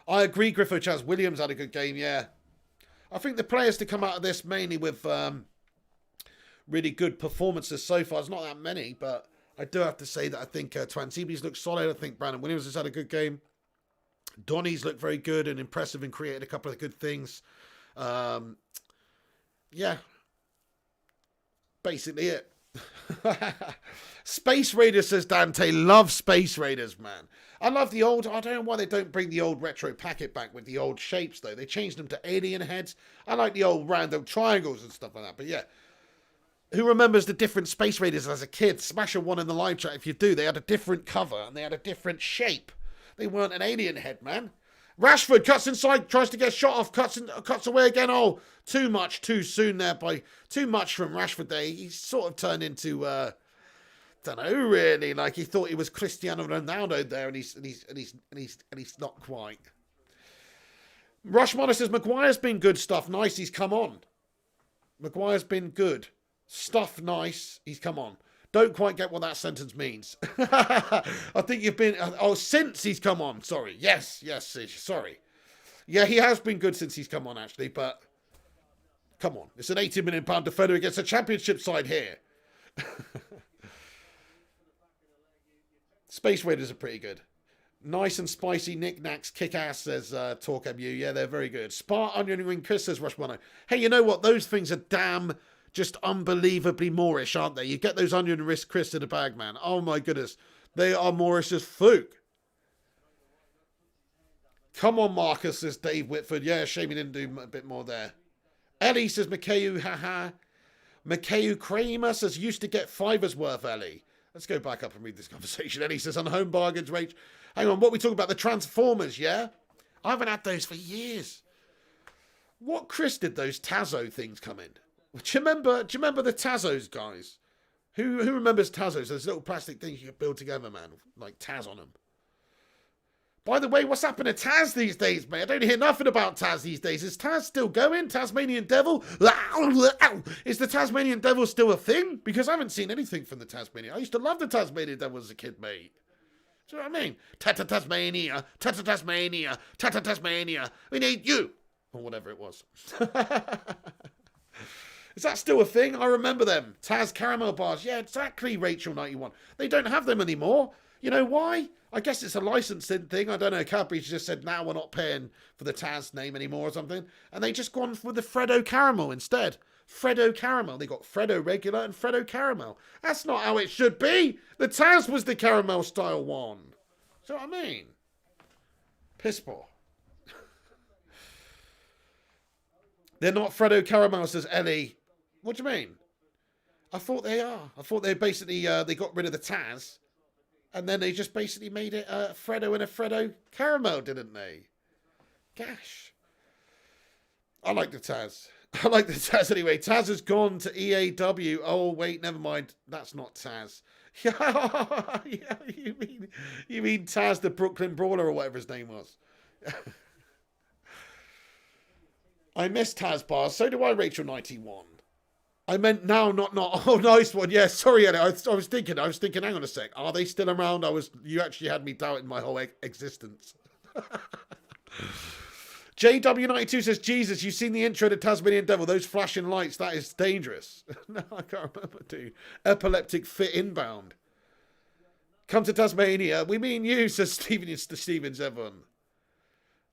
I agree, Griffo Chaz. Williams had a good game, yeah. I think the players to come out of this mainly with really good performances so far. It's not that many, but I do have to say that I think Twansibi's looked solid. I think Brandon Williams has had a good game. Donny's looked very good and impressive and created a couple of good things. Yeah. Basically it. Space Raiders, says Dante. Love Space Raiders, man. I love the old... I don't know why they don't bring the old retro packet back with the old shapes, though. They changed them to alien heads. I like the old random triangles and stuff like that. But yeah. Who remembers the different Space Raiders as a kid? Smash a one in the live chat if you do. They had a different cover and they had a different shape. They weren't an alien head, man. Rashford cuts inside, tries to get shot off, cuts away again. Oh, too much, too soon there. Too much from Rashford there. He sort of turned into, don't know really, like he thought he was Cristiano Ronaldo there, and he's not quite. Rushmonitor says Maguire's been good stuff. Nice, he's come on. Maguire's been good stuff. Nice, he's come on. Don't quite get what that sentence means. I think you've been... Oh, since he's come on. Sorry. Yes, sorry. Yeah, he has been good since he's come on, actually, but... Come on. It's an £80 million defender against a Championship side here. Space Raiders are pretty good. Nice and spicy knickknacks. Kick-ass, says Talk MU. Yeah, they're very good. Spar Onion Ring Chris, says Rushmono. Hey, you know what? Those things are damn... just unbelievably Moorish, aren't they? You get those onion wrist crisps in a bag, man. Oh my goodness. They are Moorish as fuck. Come on, Marcus, says Dave Whitford. Yeah, shame he didn't do a bit more there. Ellie says, Mikhail, haha. Mikhail Kramer says, used to get fivers worth, Ellie. Let's go back up and read this conversation. Ellie says, on home bargains range. Hang on, what we talking about? The Transformers, yeah? I haven't had those for years. What Chris did those Tazo things come in? Do you remember the Tazos, guys? Who remembers Tazos? Those little plastic things you can build together, man. Like Taz on them. By the way, what's happened to Taz these days, mate? I don't hear nothing about Taz these days. Is Taz still going? Tasmanian Devil? Is the Tasmanian Devil still a thing? Because I haven't seen anything from the Tasmanian. I used to love the Tasmanian Devil as a kid, mate. Do you know what I mean? Tata Tasmania, Tata Tasmania, Tata Tasmania. We need you. Or whatever it was. Is that still a thing? I remember them. Taz caramel bars. Yeah, exactly, Rachel91. They don't have them anymore. You know why? I guess it's a licensing thing. I don't know. Cadbury's just said, now we're not paying for the Taz name anymore or something. And they just gone with the Freddo Caramel instead. Freddo Caramel. They got Freddo Regular and Freddo Caramel. That's not how it should be. The Taz was the caramel style one. Do you know what I mean? Piss poor. They're not Freddo Caramel, says Ellie. What do you mean? I thought they are. I thought they basically, they got rid of the Taz. And then they just basically made it a Freddo and a Freddo Caramel, didn't they? Gosh. I like the Taz. I like the Taz anyway. Taz has gone to EAW. Oh, wait, never mind. That's not Taz. Yeah, you mean Taz, the Brooklyn Brawler or whatever his name was. I miss Taz bars. So do I, Rachel91. I meant now, not. Oh, nice one. Yeah, sorry, Ellie. I was thinking, hang on a sec. Are they still around? You actually had me doubting my whole existence. JW92 says, Jesus, you've seen the intro to Tasmanian Devil. Those flashing lights, that is dangerous. No, I can't remember, dude. Epileptic fit inbound. Come to Tasmania. We mean you, says Stevens Evan.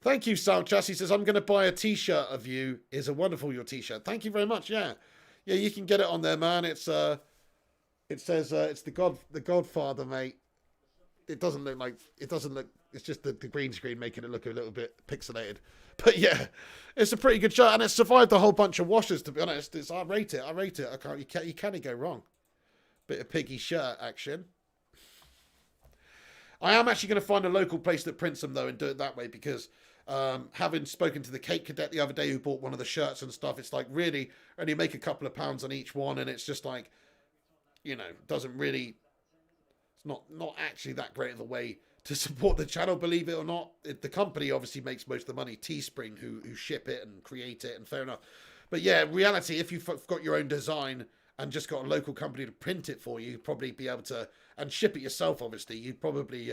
Thank you, Salchas. He says, I'm going to buy a t-shirt of you. Is a wonderful, your t-shirt. Thank you very much, yeah. Yeah, you can get it on there, man. It says it's the Godfather, mate. It doesn't look. It's just the green screen making it look a little bit pixelated. But yeah, it's a pretty good shirt, and it's survived a whole bunch of washes. To be honest, I rate it. You can't go wrong. Bit of piggy shirt action. I am actually going to find a local place that prints them though, and do it that way because. Having spoken to the Cake Cadet the other day who bought one of the shirts and stuff, it's like really only make a couple of pounds on each one, and it's just like, you know, doesn't really, it's not actually that great of a way to support the channel, believe it or not. The company obviously makes most of the money, Teespring, who ship it and create it, and fair enough. But yeah, in reality, if you've got your own design and just got a local company to print it for you, you'd probably be able to, and ship it yourself, obviously, you'd probably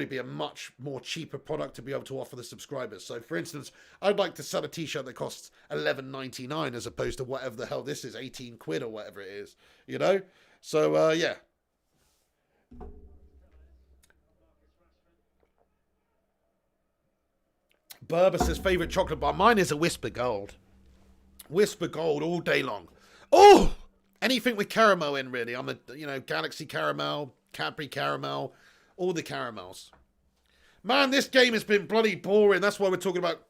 be a much more cheaper product to be able to offer the subscribers. So, for instance, I'd like to sell a t-shirt that costs $11.99 as opposed to whatever the hell this is, 18 quid or whatever it is, you know? So, yeah. Berber says, favourite chocolate bar. Mine is a Whisper Gold. Whisper Gold all day long. Oh! Anything with caramel in, really. I'm Galaxy Caramel, Cadbury Caramel, all the caramels. Man, this game has been bloody boring. That's why we're talking about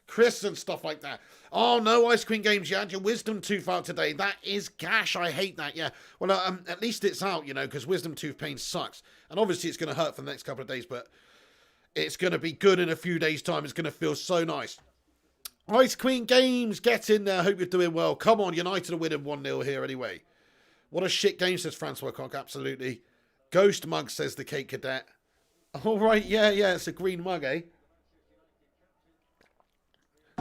Chris and stuff like that. Oh, no Ice Cream Games. You had your Wisdom Tooth out today. That is gash. I hate that, yeah. Well, at least it's out, you know, because Wisdom Tooth pain sucks. And obviously it's going to hurt for the next couple of days, but it's going to be good in a few days' time. It's going to feel so nice. Ice Queen Games, get in there. Hope you're doing well. Come on, United are winning 1-0 here anyway. What a shit game, says Francois Cock. Absolutely. Ghost mug, says the Cake Cadet. All right, yeah, it's a green mug, eh?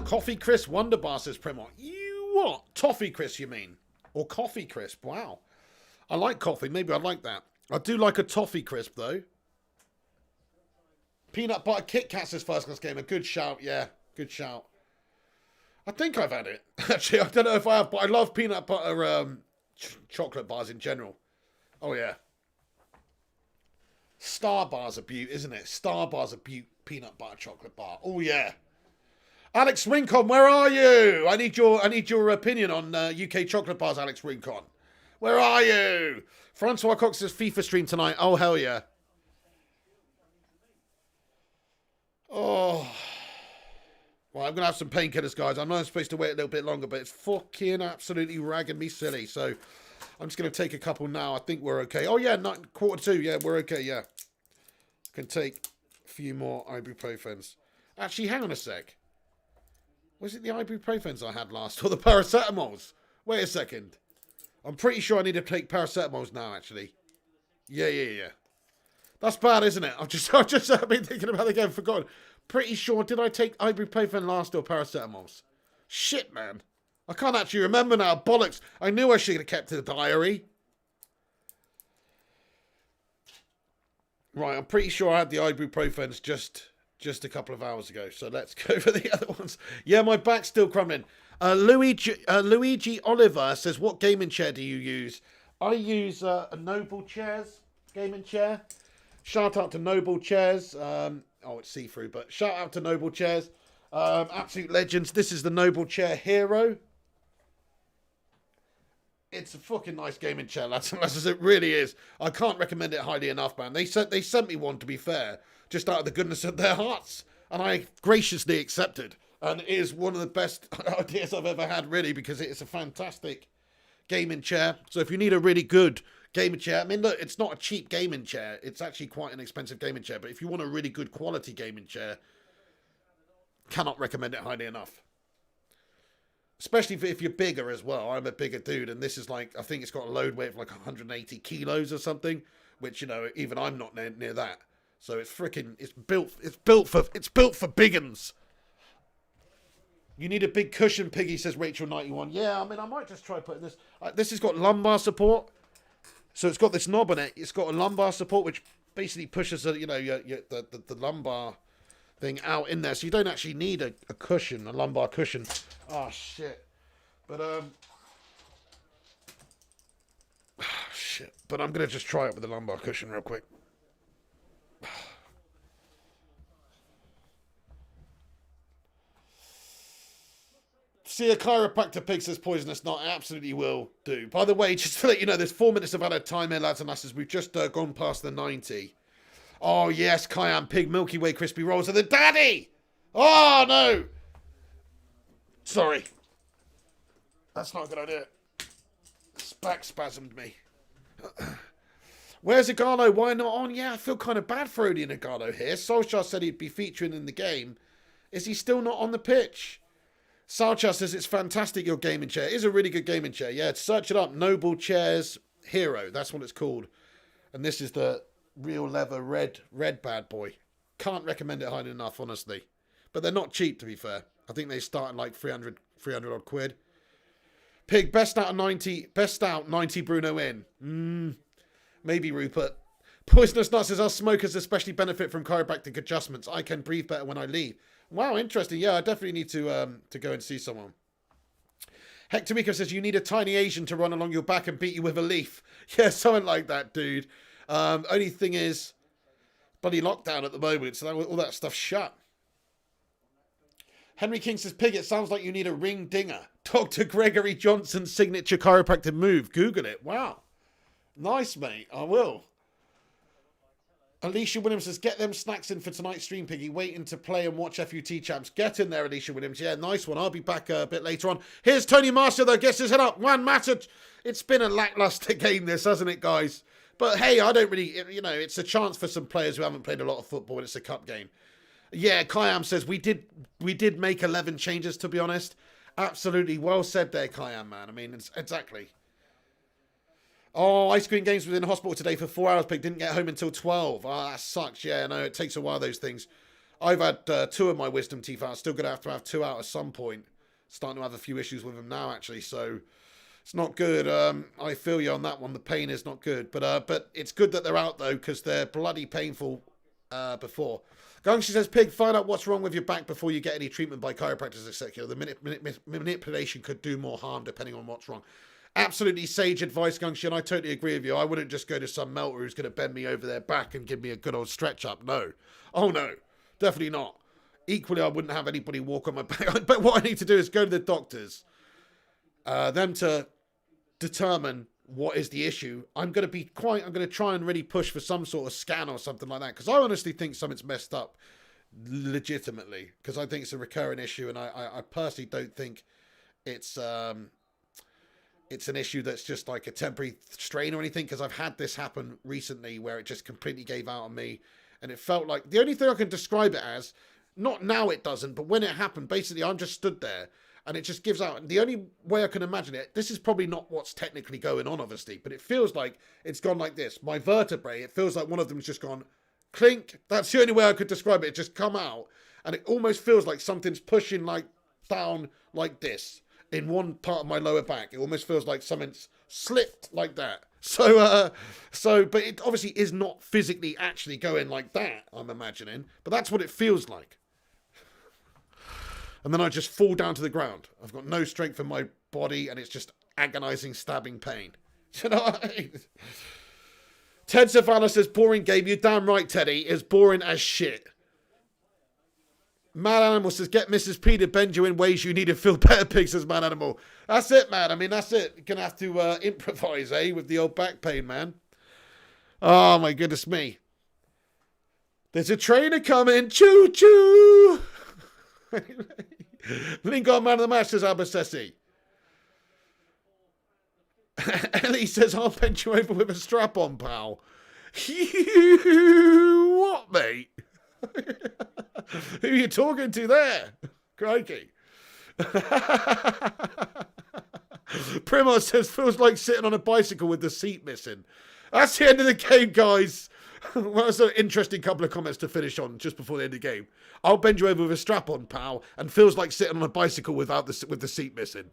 Coffee Crisp Wonder Bar, says Primar. You what? Toffee Crisp, you mean? Or Coffee Crisp? Wow. I like coffee. Maybe I'd like that. I do like a Toffee Crisp, though. Peanut Butter Kit Kat, says First Class Gamer. Good shout, yeah. Good shout. I think I've had it. Actually, I don't know if I have, but I love peanut butter chocolate bars in general. Oh, yeah. Star Bar's a beaut, isn't it? Star Bar's a beaut peanut butter chocolate bar. Oh, yeah. Alex Rincon, where are you? I need your opinion on UK chocolate bars, Alex Rincon. Where are you? Francois Cox says FIFA stream tonight. Oh, hell yeah. Oh. Well, I'm going to have some painkillers, guys. I know I'm supposed to wait a little bit longer, but it's fucking absolutely ragging me silly. So I'm just going to take a couple now. I think we're okay. Oh, yeah, 1:45. Yeah, we're okay, yeah. Can take a few more ibuprofens. Actually, hang on a sec. Was it the ibuprofens I had last or the paracetamols? Wait a second. I'm pretty sure I need to take paracetamols now, actually. Yeah. That's bad, isn't it? I've just been thinking about it again, forgotten. Pretty sure, did I take ibuprofen last or paracetamols? Shit, man. I can't actually remember now. Bollocks. I knew I should have kept a diary. Right, I'm pretty sure I had the ibuprofens just a couple of hours ago. So let's go for the other ones. Yeah, my back's still crumbling. Luigi Oliver says, what gaming chair do you use? I use a Noble Chairs gaming chair. Shout out to Noble Chairs. It's see-through, but shout out to Noble Chairs. Absolute legends. This is the Noble Chair Hero. It's a fucking nice gaming chair, lads and lasses. It really is. I can't recommend it highly enough, man. They sent me one, to be fair, just out of the goodness of their hearts. And I graciously accepted. And it is one of the best ideas I've ever had, really, because it is a fantastic gaming chair. So if you need a really good gaming chair, I mean, look, it's not a cheap gaming chair. It's actually quite an expensive gaming chair. But if you want a really good quality gaming chair, cannot recommend it highly enough. Especially if you're bigger as well. I'm a bigger dude, and this is like, I think it's got a load weight of like 180 kilos or something, which, you know, even I'm not near that. So it's freaking, it's built for big uns. You need a big cushion, Piggy, says Rachel91. Yeah, I mean, I might just try putting this. This has got lumbar support. So it's got this knob on it. It's got a lumbar support, which basically pushes, the lumbar thing out in there. So you don't actually need a cushion, a lumbar cushion. Oh, shit. But, shit. But I'm going to just try it with the lumbar cushion real quick. See a chiropractor, Pig, says poisonous not. Absolutely will do. By the way, just to let you know, there's 4 minutes of added time here, lads and lasses. We've just gone past the 90. Oh, yes, Cayenne Pig, Milky Way crispy rolls are the daddy. Oh, no. Sorry. That's not a good idea. This back spasmed me. Where's Igalo? Why not on? Yeah, I feel kind of bad for Odion Igalo here. Solskjaer said he'd be featuring in the game. Is he still not on the pitch? Solskjaer says it's fantastic, your gaming chair. It is a really good gaming chair. Yeah, search it up. Noble Chairs Hero. That's what it's called. And this is the real leather red bad boy. Can't recommend it highly enough, honestly. But they're not cheap, to be fair. I think they start at like 300 odd quid. Pig, best out 90 Bruno in. Maybe Rupert. Poisonous Nuts says, us smokers especially benefit from chiropractic adjustments. I can breathe better when I leave. Wow, interesting. Yeah, I definitely need to go and see someone. Hector Rico says, you need a tiny Asian to run along your back and beat you with a leaf. Yeah, something like that, dude. Only thing is, bloody lockdown at the moment, so all that stuff's shut. Henry King says, Pig, it sounds like you need a ring dinger. Dr. Gregory Johnson's signature chiropractic move. Google it. Wow. Nice, mate. I will. Alicia Williams says, get them snacks in for tonight's stream, Piggy. Waiting to play and watch FUT champs. Get in there, Alicia Williams. Yeah, nice one. I'll be back a bit later on. Here's Tony Master, though. Gets his head up. One matter. It's been a lackluster game, this, hasn't it, guys? But, hey, I don't really, it's a chance for some players who haven't played a lot of football. It's a cup game. Yeah, Kayam says, we did make 11 changes, to be honest. Absolutely. Well said there, Kayam, man. I mean, exactly. Oh, ice cream games within hospital today for 4 hours. Pig didn't get home until 12. Oh, that sucks. Yeah, no, it takes a while, those things. I've had 2 of my wisdom teeth out. Still going to have 2 out at some point. Starting to have a few issues with them now, actually. So it's not good. I feel you on that one. The pain is not good. But it's good that they're out, though, because they're bloody painful before. Gungshi says, Pig, find out what's wrong with your back before you get any treatment by chiropractors, etc. The manipulation could do more harm depending on what's wrong. Absolutely sage advice, Gungshi, and I totally agree with you. I wouldn't just go to some melter who's going to bend me over their back and give me a good old stretch up. No. Oh, no. Definitely not. Equally, I wouldn't have anybody walk on my back. But what I need to do is go to the doctors, them to determine what is the issue. I'm going to try and really push for some sort of scan or something like that, because I honestly think something's messed up legitimately, because I think it's a recurring issue, and I personally don't think it's an issue that's just like a temporary strain or anything, because I've had this happen recently where it just completely gave out on me, and it felt like the only thing I can describe it as, not now it doesn't, but when it happened, basically I'm just stood there and it just gives out. And the only way I can imagine it, this is probably not what's technically going on, obviously, but it feels like it's gone like this. My vertebrae, it feels like one of them's just gone clink. That's the only way I could describe it. It just come out, and it almost feels like something's pushing like down like this in one part of my lower back. It almost feels like something's slipped like that. So, but it obviously is not physically actually going like that, I'm imagining, but that's what it feels like. And then I just fall down to the ground. I've got no strength in my body, and it's just agonizing, stabbing pain. You know what I mean? Ted Savannah says, boring game. You're damn right, Teddy. It's boring as shit. Mad Animal says, get Mrs. P to bend you in ways you need to feel better, pig, says Mad Animal. That's it, man. I mean, that's it. You're going to have to improvise, with the old back pain, man. Oh, my goodness me. There's a trainer coming. Choo-choo. Lingard man of the match, says Abasesi. Ellie says, I'll bend you over with a strap-on, pal. What, mate? Who are you talking to there? Crikey. Primo says, feels like sitting on a bicycle with the seat missing. That's the end of the game, guys. Well, that's an interesting couple of comments to finish on just before the end of the game. I'll bend you over with a strap-on, pal, and feels like sitting on a bicycle with the seat missing.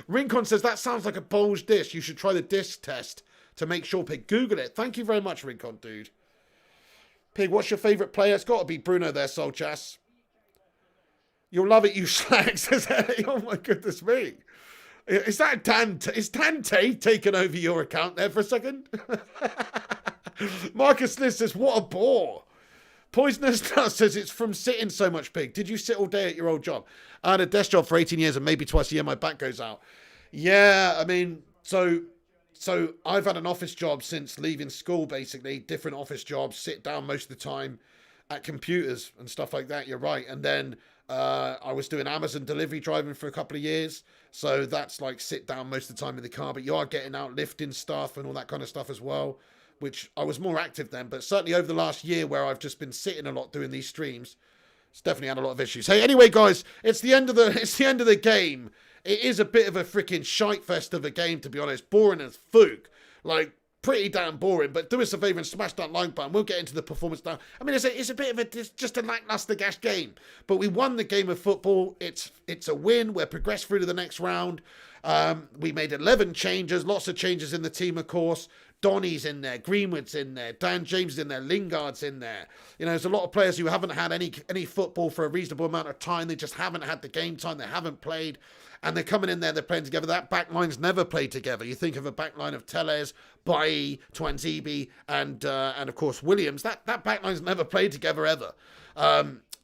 Rincon says, that sounds like a bulge disc. You should try the disc test to make sure, Pig. Google it. Thank you very much, Rincon, dude. Pig, what's your favourite player? It's got to be Bruno there, Solchas. You'll love it, you slags. Oh, my goodness me. Is that is Dante taking over your account there for a second? Marcus Liz says, what a bore. Poisonous Nut says, it's from sitting so much, Pig. Did you sit all day at your old job? I had a desk job for 18 years and maybe twice a year my back goes out. Yeah, I mean, so I've had an office job since leaving school, basically. Different office jobs, sit down most of the time at computers and stuff like that. You're right. And then I was doing Amazon delivery driving for a couple of years. So that's like sit down most of the time in the car. But you are getting out, lifting stuff and all that kind of stuff as well, which I was more active then. But certainly over the last year where I've just been sitting a lot doing these streams, it's definitely had a lot of issues. Hey, anyway, guys, it's the end of the game. It is a bit of a freaking shite fest of a game, to be honest. Boring as fuck. Like, pretty damn boring. But do us a favour and smash that like button. We'll get into the performance now. I mean, it's a bit of just a lackluster gash game. But we won the game of football. It's a win. We're progressed through to the next round. We made 11 changes. Lots of changes in the team, of course. Donny's in there, Greenwood's in there, Dan James is in there, Lingard's in there. You know, there's a lot of players who haven't had any football for a reasonable amount of time. They just haven't had the game time. They haven't played. And they're coming in there, they're playing together. That backline's never played together. You think of a backline of Tellez, Bailly, Twanzebe, and of course Williams. That backline's never played together ever.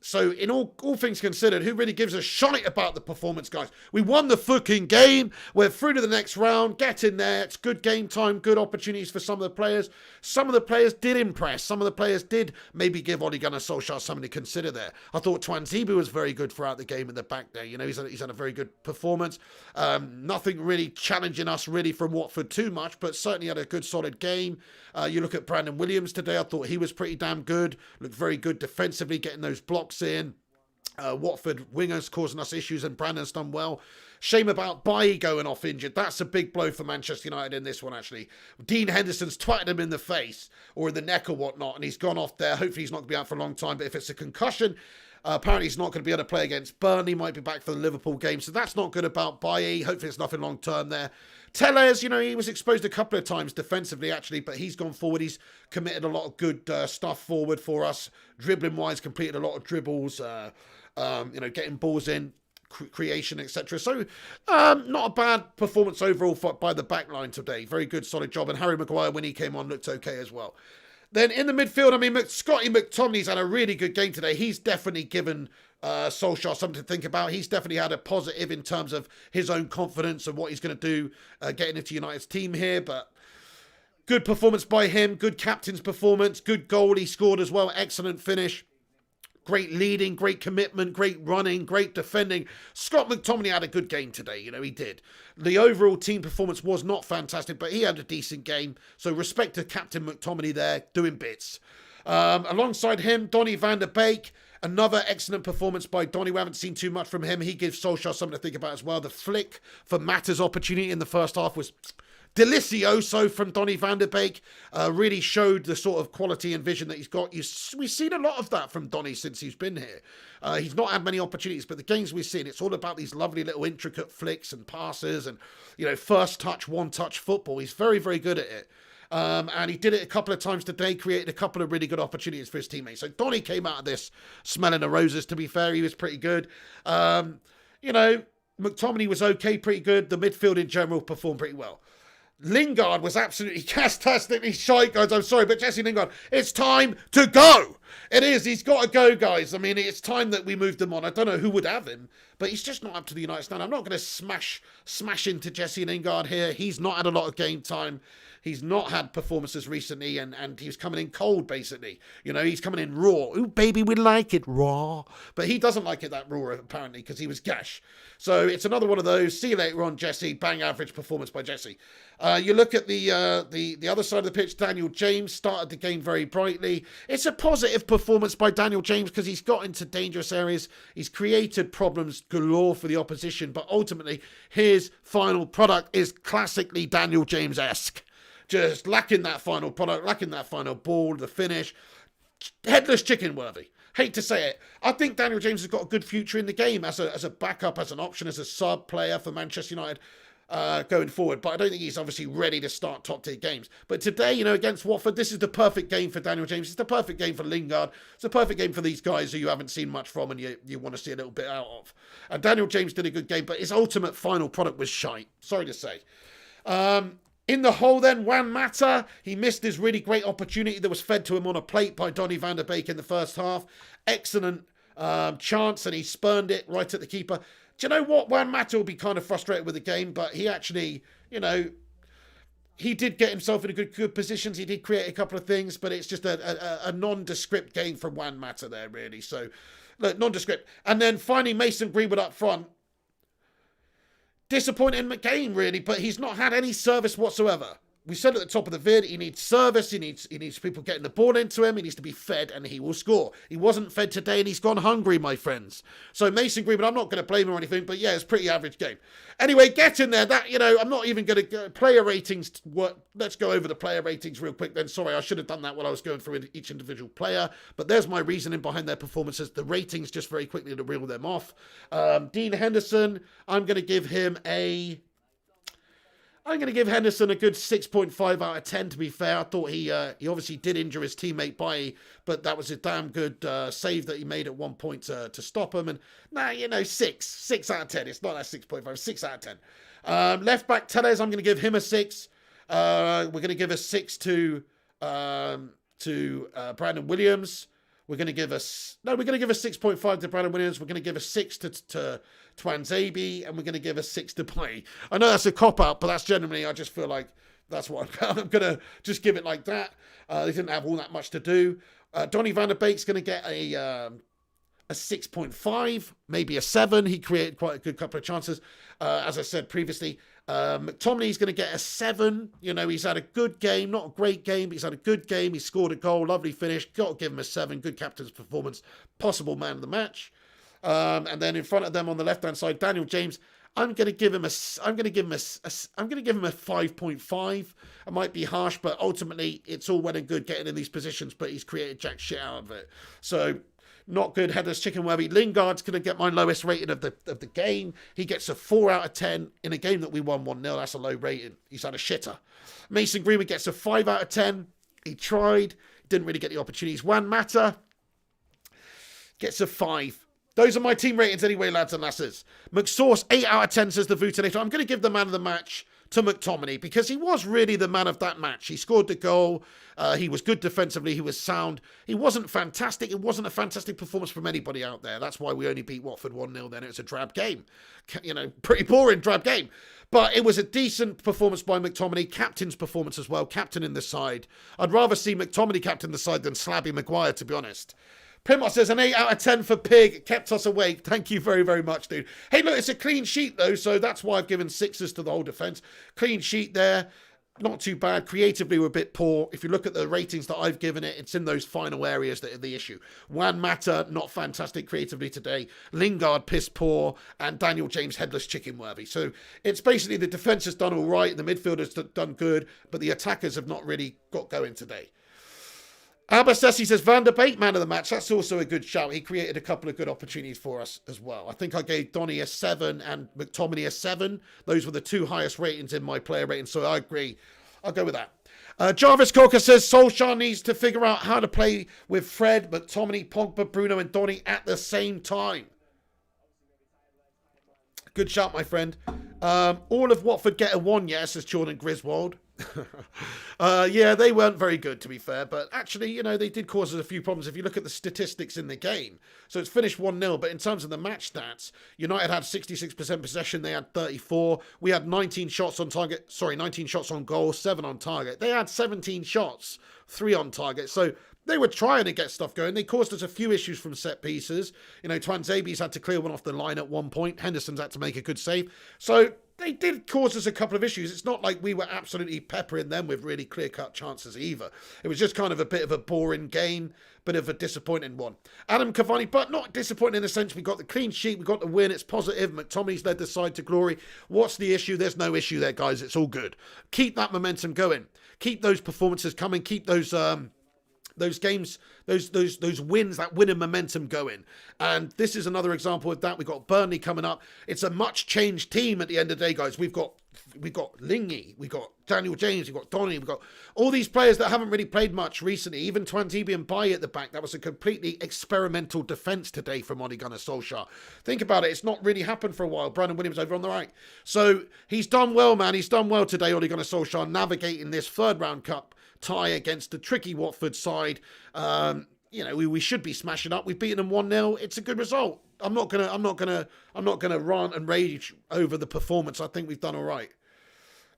So in all things considered, who really gives a shite about the performance, guys? We won the fucking game. We're through to the next round. Get in there. It's good game time, good opportunities for some of the players. Some of the players did impress. Some of the players did maybe give Ole Gunnar Solskjaer something to consider there. I thought Twanzebe was very good throughout the game in the back there. You know, he's had a very good performance. Nothing really challenging us really from Watford too much, but certainly had a good solid game. You look at Brandon Williams today. I thought he was pretty damn good. Looked very good defensively, getting those blocks in. Watford wingers causing us issues, and Brandon's done well. Shame about Bailly going off injured. That's a big blow for Manchester United in this one, actually. Dean Henderson's twatted him in the face or in the neck or whatnot, and he's gone off there. Hopefully he's not going to be out for a long time, but if it's a concussion, apparently he's not going to be able to play against Burnley. Might be back for the Liverpool game, so that's not good about Bailly. Hopefully it's nothing long term there. Tellez, you know, he was exposed a couple of times defensively, actually, but he's gone forward. He's committed a lot of good stuff forward for us. Dribbling-wise, completed a lot of dribbles, you know, getting balls in, creation, etc. So, not a bad performance overall by the back line today. Very good, solid job. And Harry Maguire, when he came on, looked okay as well. Then in the midfield, I mean, Scotty McTominay's had a really good game today. He's definitely given Solskjaer something to think about. He's definitely had a positive in terms of his own confidence and what he's going to do getting into United's team here. But Good performance by him. Good captain's performance. Good goal he scored as well. Excellent finish. Great leading, great commitment, great running, great defending. Scott McTominay had a good game today, he did. The overall team performance was not fantastic, but he had a decent game. So respect to Captain McTominay there, doing bits. Alongside him, Donny van der Beek. Another excellent performance by Donny. We haven't seen too much from him. He gives Solskjaer something to think about as well. The flick for Mata's opportunity in the first half was delicioso from Donny van der Beek. Really showed the sort of quality and vision that he's got. We've seen a lot of that from Donny since he's been here. He's not had many opportunities, but the games we've seen, it's all about these lovely little intricate flicks and passes and, first touch, one touch football. He's very, very good at it. And he did it a couple of times today, created a couple of really good opportunities for his teammates. So Donny came out of this smelling the roses, to be fair. He was pretty good. McTominay was okay, pretty good. The midfield in general performed pretty well. Lingard was absolutely fantastically shite, guys. I'm sorry, but Jesse Lingard, it's time to go. It is. He's got to go, guys. I mean, it's time that we moved him on. I don't know who would have him, but he's just not up to the United standard. I'm not going to smash into Jesse Lingard here. He's not had a lot of game time. He's not had performances recently, and he's coming in cold, basically. He's coming in raw. Ooh, baby, we like it raw. But he doesn't like it that raw, apparently, because he was gash. So it's another one of those. See you later on, Jesse. Bang average performance by Jesse. You look at the other side of the pitch. Daniel James started the game very brightly. It's a positive performance by Daniel James because he's got into dangerous areas. He's created problems galore for the opposition. But ultimately, his final product is classically Daniel James-esque. Just lacking that final product, lacking that final ball, the finish. Headless chicken worthy. Hate to say it. I think Daniel James has got a good future in the game as a backup, as an option, as a sub player for Manchester United going forward. But I don't think he's obviously ready to start top tier games. But today, against Watford, this is the perfect game for Daniel James. It's the perfect game for Lingard. It's the perfect game for these guys who you haven't seen much from and you want to see a little bit out of. And Daniel James did a good game, but his ultimate final product was shite. Sorry to say. In the hole then, Juan Mata, he missed his really great opportunity that was fed to him on a plate by Donny van der Beek in the first half. Excellent chance, and he spurned it right at the keeper. Do you know what? Juan Mata will be kind of frustrated with the game, but he actually, he did get himself in good positions. He did create a couple of things, but it's just a nondescript game from Juan Mata there, really. So, look, nondescript. And then finally, Mason Greenwood up front. Disappointing game, really, but he's not had any service whatsoever. We said at the top of the vid, he needs service, he needs people getting the ball into him, he needs to be fed, and he will score. He wasn't fed today, and he's gone hungry, my friends. So Mason Greenwood, I'm not going to blame him or anything, but yeah, it's a pretty average game. Anyway, get in there. I'm not even going to player ratings. Let's go over the player ratings real quick then. Sorry, I should have done that while I was going through each individual player, but there's my reasoning behind their performances. The ratings, just very quickly to reel them off. Dean Henderson, I'm going to give Henderson a good 6.5 out of 10, to be fair. I thought he obviously did injure his teammate Bailly, but that was a damn good save that he made at one point to stop him. And, 6 out of 10. It's not that 6.5, 6 out of 10. Left back Tellez, I'm going to give him a 6. We're going to give a 6 to Brandon Williams. We're going to give a 6.5 to Brandon Williams. We're going to give a 6 to Twanzebe, and we're going to give a 6 to Play. I know that's a cop-out, but that's generally, I just feel like that's what I'm going to just give it like that. They didn't have all that much to do. Donny van der Beek's going to get a 6.5, maybe a 7. He created quite a good couple of chances. As I said previously, McTominay's going to get a 7. He's had a good game, not a great game, but he's had a good game. He scored a goal, lovely finish. Got to give him a 7. Good captain's performance, possible man of the match. And then in front of them on the left-hand side, Daniel James. I'm going to give him a 5.5. I might be harsh, but ultimately it's all well and good getting in these positions, but he's created jack shit out of it. So not good. Headless chicken worthy. Lingard's going to get my lowest rating of the game. He gets a 4 out of 10 in a game that we won 1-0. That's a low rating. He's had a shitter. Mason Greenwood gets a 5 out of 10. He tried. Didn't really get the opportunities. Juan Mata gets a 5. Those are my team ratings anyway, lads and lasses. McSauce, 8 out of 10, says the Vutilator. I'm going to give the man of the match to McTominay because he was really the man of that match. He scored the goal. He was good defensively. He was sound. He wasn't fantastic. It wasn't a fantastic performance from anybody out there. That's why we only beat Watford 1-0 then. It was a drab game. Pretty boring drab game. But it was a decent performance by McTominay. Captain's performance as well. Captain in the side. I'd rather see McTominay captain the side than Slabby Maguire, to be honest. Primot says an 8 out of 10 for Pig. Kept us awake. Thank you very, very much, dude. Hey, look, it's a clean sheet, though, so that's why I've given 6s to the whole defence. Clean sheet there. Not too bad. Creatively, we're a bit poor. If you look at the ratings that I've given it, it's in those final areas that are the issue. Juan Mata, not fantastic creatively today. Lingard, piss poor. And Daniel James, headless chicken worthy. So it's basically the defence has done all right. The midfielders have done good. But the attackers have not really got going today. Abasesi says Van der Beek, man of the match. That's also a good shout. He created a couple of good opportunities for us as well. I think I gave Donny a 7 and McTominay a 7. Those were the 2 highest ratings in my player rating, so I agree. I'll go with that. Jarvis Corker says Solskjaer needs to figure out how to play with Fred, McTominay, Pogba, Bruno and Donny at the same time. Good shout, my friend. All of Watford get a 1, yes, says Jordan Griswold. Yeah, they weren't very good, to be fair. But actually, they did cause us a few problems if you look at the statistics in the game. So it's finished 1-0. But in terms of the match stats, United had 66% possession. They had 34. We had 19 shots on target. 19 shots on goal, 7 on target. They had 17 shots, 3 on target. So they were trying to get stuff going. They caused us a few issues from set pieces. Twanzabi's had to clear one off the line at one point. Henderson's had to make a good save. So they did cause us a couple of issues. It's not like we were absolutely peppering them with really clear-cut chances either. It was just kind of a bit of a boring game, bit of a disappointing one. Adam Cavani, but not disappointing in the sense we got the clean sheet, we got the win, it's positive. McTominay's led the side to glory. What's the issue? There's no issue there, guys. It's all good. Keep that momentum going. Keep those performances coming. Keep those games, those wins, that winning momentum going. And this is another example of that. We've got Burnley coming up. It's a much changed team at the end of the day, guys. We've got Lingy, we've got Daniel James, we've got Donny, we've got all these players that haven't really played much recently. Even Twantibi and Baye at the back. That was a completely experimental defence today from Ole Gunnar Solskjaer. Think about it. It's not really happened for a while. Brandon Williams over on the right. So he's done well, man. He's done well today, Ole Gunnar Solskjaer, navigating this third round cup tie against the tricky Watford side. We should be smashing up. We've beaten them 1-0. It's a good result. I'm not gonna rant and rage over the performance. I think we've done all right.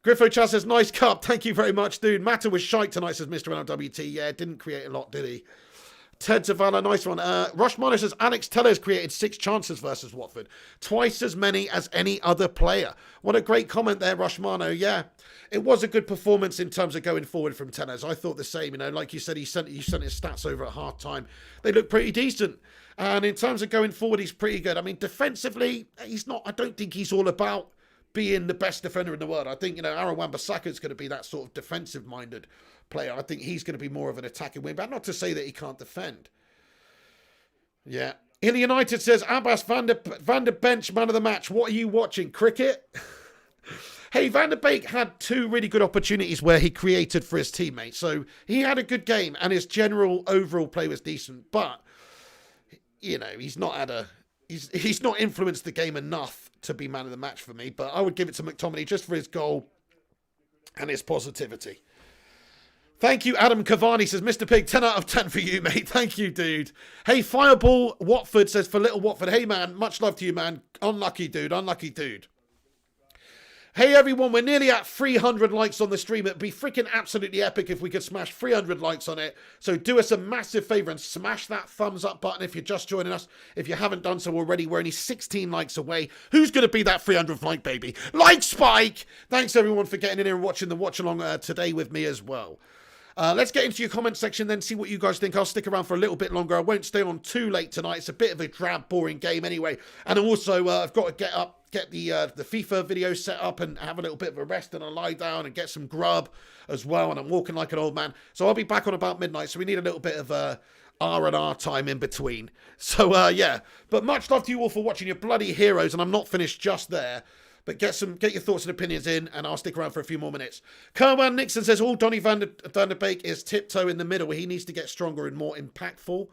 Griffo Chaz says, nice cup. Thank you very much, dude. Matter was shite tonight, says Mr. NLWT. Yeah, didn't create a lot, did he? Ted Zavala, nice one. Rush Miner says, Alex Tellers created 6 chances versus Watford. Twice as many as any other player. What a great comment there, Rush Mano. Yeah, it was a good performance in terms of going forward from Tellers. I thought the same. Like you said, you sent his stats over at half time. They look pretty decent. And in terms of going forward, he's pretty good. I mean, defensively, he's not. I don't think he's all about being the best defender in the world. I think, Aaron Wan-Bissaka is going to be that sort of defensive-minded player. I think he's going to be more of an attacking wing back. Not to say that he can't defend. Yeah. Hilly United says, Abbas Van der Bench, man of the match. What are you watching? Cricket? Hey, Van der Beek had 2 really good opportunities where he created for his teammates. So he had a good game and his general overall play was decent. But, he's not influenced the game enough to be man of the match for me. But I would give it to McTominay just for his goal and his positivity. Thank you, Adam Cavani says, Mr. Pig, 10 out of 10 for you, mate. Thank you, dude. Hey, Fireball Watford says, for little Watford, hey, man, much love to you, man. Unlucky, dude. Unlucky, dude. Hey, everyone, we're nearly at 300 likes on the stream. It'd be freaking absolutely epic if we could smash 300 likes on it. So do us a massive favor and smash that thumbs up button if you're just joining us. If you haven't done so already, we're only 16 likes away. Who's going to be that 300th like, baby? Like Spike! Thanks, everyone, for getting in here and watching the watch-along today with me as well. Let's get into your comment section then, see what you guys think. I'll stick around for a little bit longer. I won't stay on too late tonight. It's a bit of a drab, boring game anyway. And also, I've got to get the FIFA video set up and have a little bit of a rest and a lie down and get some grub as well. And I'm walking like an old man. So I'll be back on about midnight. So we need a little bit of R&R time in between. So, yeah. But much love to you all for watching. Your bloody heroes. And I'm not finished just there. But get your thoughts and opinions in, and I'll stick around for a few more minutes. Kerwan Nixon says, Donny van der Beek is tiptoe in the middle. He needs to get stronger and more impactful.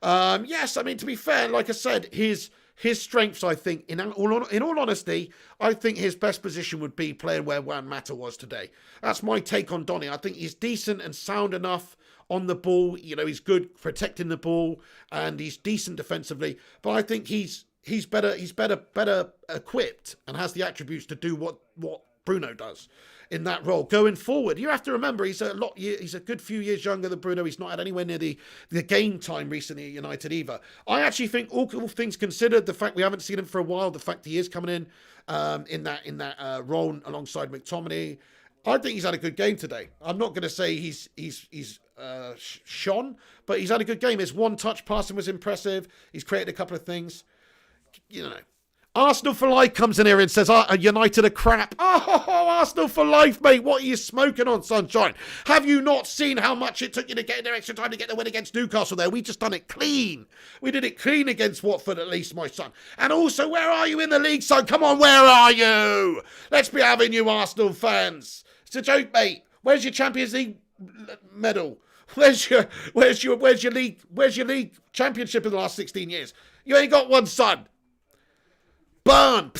Yes, I mean, to be fair, like I said, his His strengths, I think, in all honesty, I think his best position would be playing where Juan Mata was today. That's my take on Donny. I think he's decent and sound enough on the ball. You know, he's good protecting the ball and he's decent defensively. But I think he's better equipped and has the attributes to do what Bruno does in that role going forward. You have to remember he's a good few years younger than Bruno. He's not had anywhere near the game time recently at United either. I actually think, all things considered, the fact we haven't seen him for a while, the fact he is coming in that role alongside McTominay, I think he's had a good game today. I'm not going to say he's shone, but he's had a good game. His one-touch passing was impressive. He's created a couple of things. You know, Arsenal for life comes in here and says, United are crap. Oh, Arsenal for life, mate. What are you smoking on, sunshine? Have you not seen how much it took you to get in there extra time to get the win against Newcastle there? We just done it clean. We did it clean against Watford, at least, my son. And also, where are you in the league, son? Come on, where are you? Let's be having you, Arsenal fans. It's a joke, mate. Where's your Champions League medal? Where's your league championship in the last 16 years? You ain't got one, son. Burn.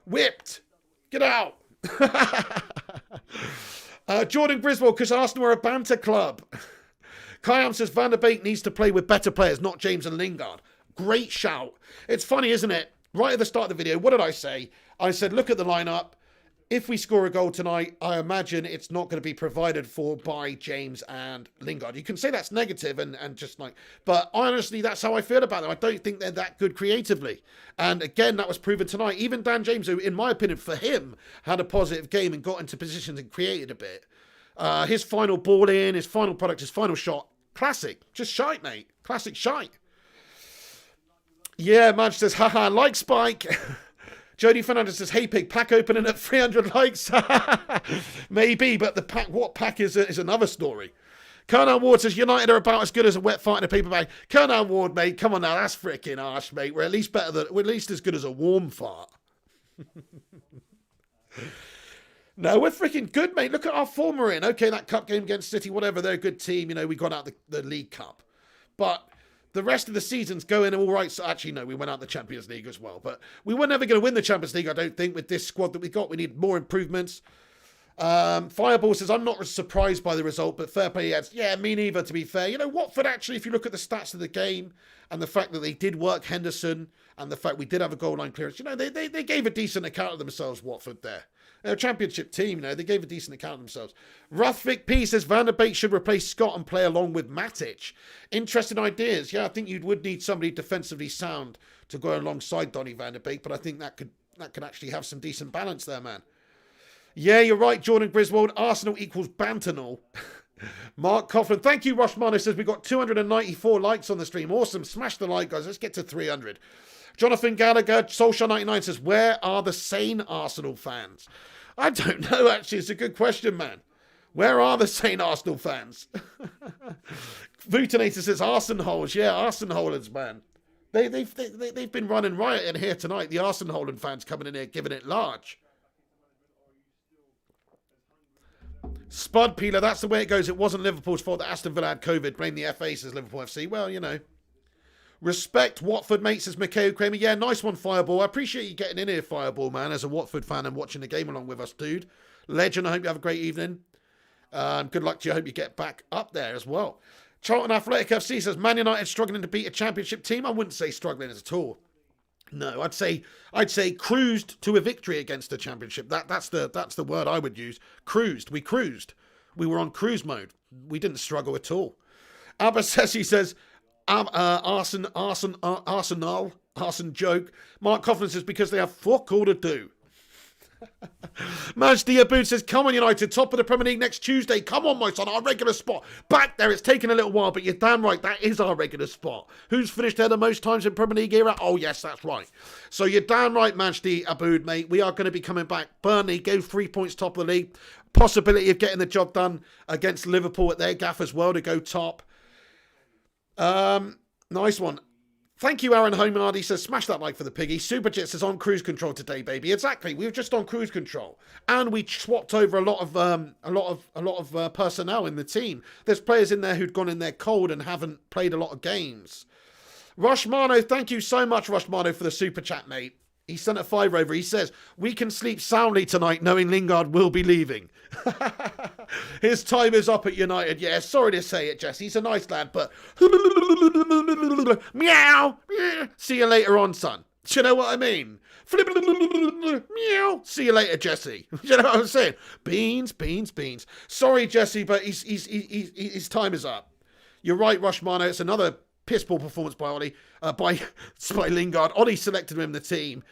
Whipped. Get out. Jordan Griswold, because Arsenal are a banter club. Kayam says Van der Beek needs to play with better players, not James and Lingard. Great shout. It's funny, isn't it? Right at the start of the video, what did I say? I said, look at the lineup. If we score a goal tonight, I imagine it's not going to be provided for by James and Lingard. You can say that's negative and just like, but honestly, that's how I feel about them. I don't think they're that good creatively. And again, that was proven tonight. Even Dan James, who, in my opinion, for him, had a positive game and got into positions and created a bit. His final ball in, his final product, his final shot, classic. Just shite, mate. Classic shite. Yeah, Madge says, haha, like Spike. Jody Fernandez says, hey pig, pack opening at 300 likes. Maybe, but the pack, what pack is another story. Colonel Ward says, United are about as good as a wet fart in a paper bag. Colonel Ward, mate, come on now, that's freaking harsh, mate. We're at least as good as a warm fart. No, we're freaking good, mate. Look at our form we're in. Okay, that cup game against City, whatever, they're a good team. You know, we got out the League Cup. But the rest of the season's going all right. So actually, no, we went out the Champions League as well. But we were never going to win the Champions League, I don't think, with this squad that we got. We need more improvements. Fireball says, I'm not surprised by the result, but fair play. Yeah, me neither, to be fair. You know, Watford, actually, if you look at the stats of the game and the fact that they did work Henderson and the fact we did have a goal line clearance, you know, they gave a decent account of themselves, Watford, there. They're a championship team, you know, they gave a decent account of themselves. Ruthvik P says, Van der Beek should replace Scott and play along with Matic. Interesting ideas. Yeah, I think you would need somebody defensively sound to go alongside Donny Van der Beek, but I think that could actually have some decent balance there, man. Yeah, you're right, Jordan Griswold. Arsenal equals Bantanol. Mark Coughlin. Thank you, Roshmano says we got 294 likes on the stream. Awesome. Smash the like, guys. Let's get to 300. Jonathan Gallagher, Solskjaer99 says, where are the sane Arsenal fans? I don't know, actually. It's a good question, man. Where are the sane Arsenal fans? Vutinator says, Arsenholes. Yeah, Arsenholers, man. They've been running riot in here tonight. The Arsenholen fans coming in here, giving it large. Spud Peeler, that's the way it goes. It wasn't Liverpool's fault that Aston Villa had COVID. Blame the FA, says Liverpool FC. Well, you know. Respect Watford, mate, says Mikhail Kramer. Yeah, nice one, Fireball. I appreciate you getting in here, Fireball, man, as a Watford fan and watching the game along with us, dude. Legend, I hope you have a great evening. Good luck to you. I hope you get back up there as well. Charlton Athletic FC says, Man United struggling to beat a championship team. I wouldn't say struggling at all. No, I'd say cruised to a victory against the championship. That's the word I would use. Cruised. We cruised. We were on cruise mode. We didn't struggle at all. Abasesi says, Arsenal joke. Mark Coughlin says, because they have fuck all to do. Majdi Aboud says, come on United, top of the Premier League next Tuesday. Come on, my son, our regular spot. Back there, it's taken a little while, but you're damn right, that is our regular spot. Who's finished there the most times in Premier League era? Oh, yes, that's right. So you're damn right, Majdi Aboud, mate. We are going to be coming back. Burnley, go 3 points top of the league. Possibility of getting the job done against Liverpool at their gaff as well to go top. Nice one. Thank you, Aaron Homenard. He says, smash that like for the piggy. Superjet says, on cruise control today, baby. Exactly. We were just on cruise control. And we swapped over a lot of personnel in the team. There's players in there who'd gone in there cold and haven't played a lot of games. Rushmano, thank you so much, Rushmano, for the super chat, mate. He sent a $5 over. He says, we can sleep soundly tonight knowing Lingard will be leaving. His time is up at United. Yeah, sorry to say it, Jesse. He's a nice lad, but... Meow. See you later on, son. Do you know what I mean? Meow. See you later, Jesse. You know what I'm saying? Beans. Sorry, Jesse, but his time is up. You're right, Rushmano. It's another piss poor performance by Ollie, by Lingard. Ollie selected him in the team.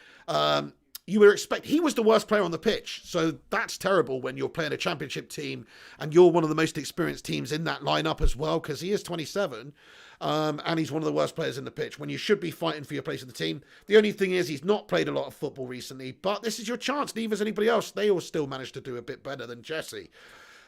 You would expect, he was the worst player on the pitch. So that's terrible when you're playing a championship team and you're one of the most experienced teams in that lineup as well, because he is 27. And he's one of the worst players in the pitch when you should be fighting for your place in the team. The only thing is he's not played a lot of football recently, but this is your chance. Neither has anybody else. They all still managed to do a bit better than Jesse.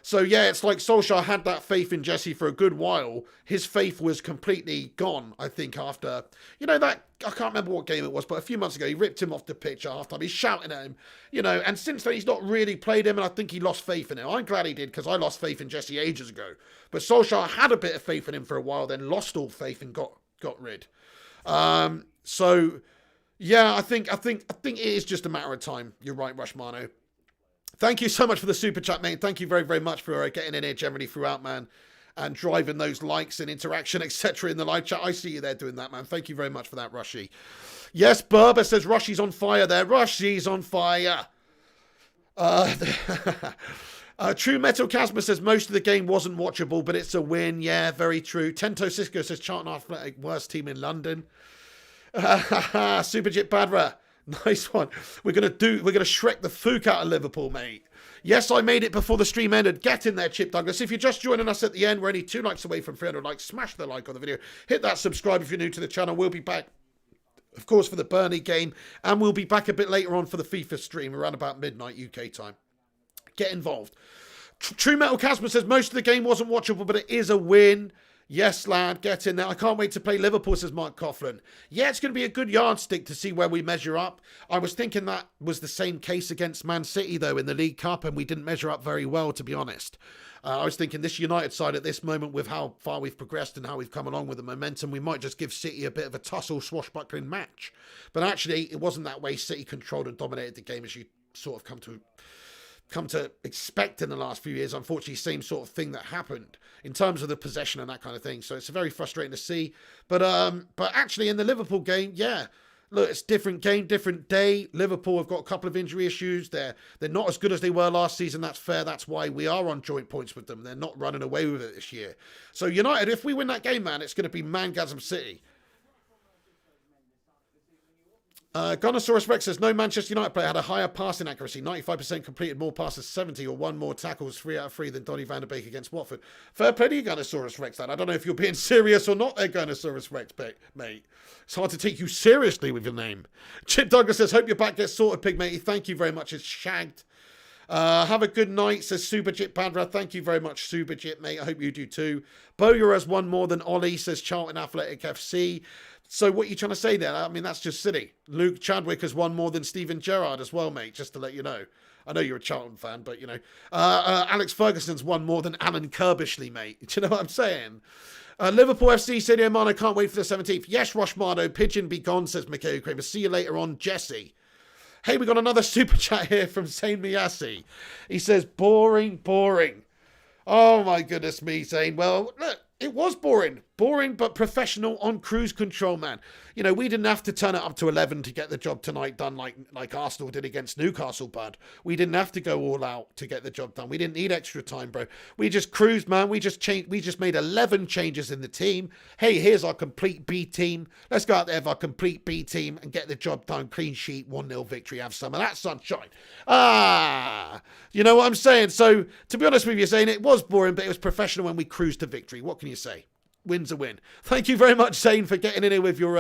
So yeah, it's like Solskjaer had that faith in Jesse for a good while. His faith was completely gone, I think, after, that, I can't remember what game it was, but a few months ago, he ripped him off the pitch at halftime. He's shouting at him, and since then he's not really played him, and I think he lost faith in him. I'm glad he did, because I lost faith in Jesse ages ago. But Solskjaer had a bit of faith in him for a while, then lost all faith and got rid. So yeah, I think it is just a matter of time. You're right, Rushmano. Thank you so much for the super chat, mate. Thank you very, very much for getting in here generally throughout, man, and driving those likes and interaction, etc. in the live chat. I see you there doing that, man. Thank you very much for that, Rushy. Yes, Berber says Rushy's on fire there. Rushy's on fire. True Metal Casper says most of the game wasn't watchable, but it's a win. Yeah, very true. Tento Cisco says Charlton Athletic, worst team in London. Superjit Badra. Nice one. We're gonna Shrek the Fook out of Liverpool, mate. Yes, I made it before the stream ended. Get in there, Chip Douglas. If you're just joining us at the end, we're only 2 likes away from 300 likes. Smash the like on the video. Hit that subscribe if you're new to the channel. We'll be back, of course, for the Burnley game, and we'll be back a bit later on for the FIFA stream around about midnight UK time. Get involved. True Metal Casper says most of the game wasn't watchable, but it is a win. Yes, lad, get in there. I can't wait to play Liverpool, says Mark Coughlin. Yeah, it's going to be a good yardstick to see where we measure up. I was thinking that was the same case against Man City, though, in the League Cup, and we didn't measure up very well, to be honest. I was thinking this United side at this moment, with how far we've progressed and how we've come along with the momentum, we might just give City a bit of a tussle, swashbuckling match. But actually, it wasn't that way. City controlled and dominated the game, as you sort of come to expect in the last few years. Unfortunately, same sort of thing that happened in terms of the possession and that kind of thing. So it's very frustrating to see. But actually in the Liverpool game, yeah, look, it's different game, different day. Liverpool have got a couple of injury issues. They're not as good as they were last season. That's fair. That's why we are on joint points with them. They're not running away with it this year. So United, if we win that game, man, it's going to be Mangasm City. Gunnosaurus Rex says, no Manchester United player had a higher passing accuracy, 95% completed more passes, 70 or 1 more tackles, 3 out of 3 than Donny van der Beek against Watford. Fair play to you, Gunnosaurus Rex, lad. I don't know if you're being serious or not there, Gunnosaurus Rex, mate. It's hard to take you seriously with your name. Chip Douglas says, hope your back gets sorted, Pigmatey. Thank you very much. It's shagged. Have a good night, says Superjit Padra. Thank you very much, Superjit, mate. I hope you do too. Bowyer has won more than Ollie, says Charlton Athletic FC. So what are you trying to say there? I mean, that's just silly. Luke Chadwick has won more than Steven Gerrard as well, mate, just to let you know. I know you're a Charlton fan, but, Alex Ferguson's won more than Alan Kirbishley, mate. Do you know what I'm saying? Liverpool FC, Sadio Mane, can't wait for the 17th. Yes, Rushmardo, pigeon be gone, says Mikhail Kramer. See you later on, Jesse. Hey, we got another super chat here from Zane Miyasi. He says, boring. Oh, my goodness me, Zane. Well, look, it was boring, but professional on cruise control, man. We didn't have to turn it up to 11 to get the job tonight done like Arsenal did against Newcastle, bud. We didn't have to go all out to get the job done. We didn't need extra time, bro. We just cruised, man. We just made 11 changes in the team. Hey, here's our complete B team. Let's go out there with our complete B team and get the job done. Clean sheet, 1-0 victory. Have some of that sunshine. You know what I'm saying? So, to be honest with you, saying it was boring, but it was professional when we cruised to victory. What can you say? Win's a win. Thank you very much, Zane, for getting in here with your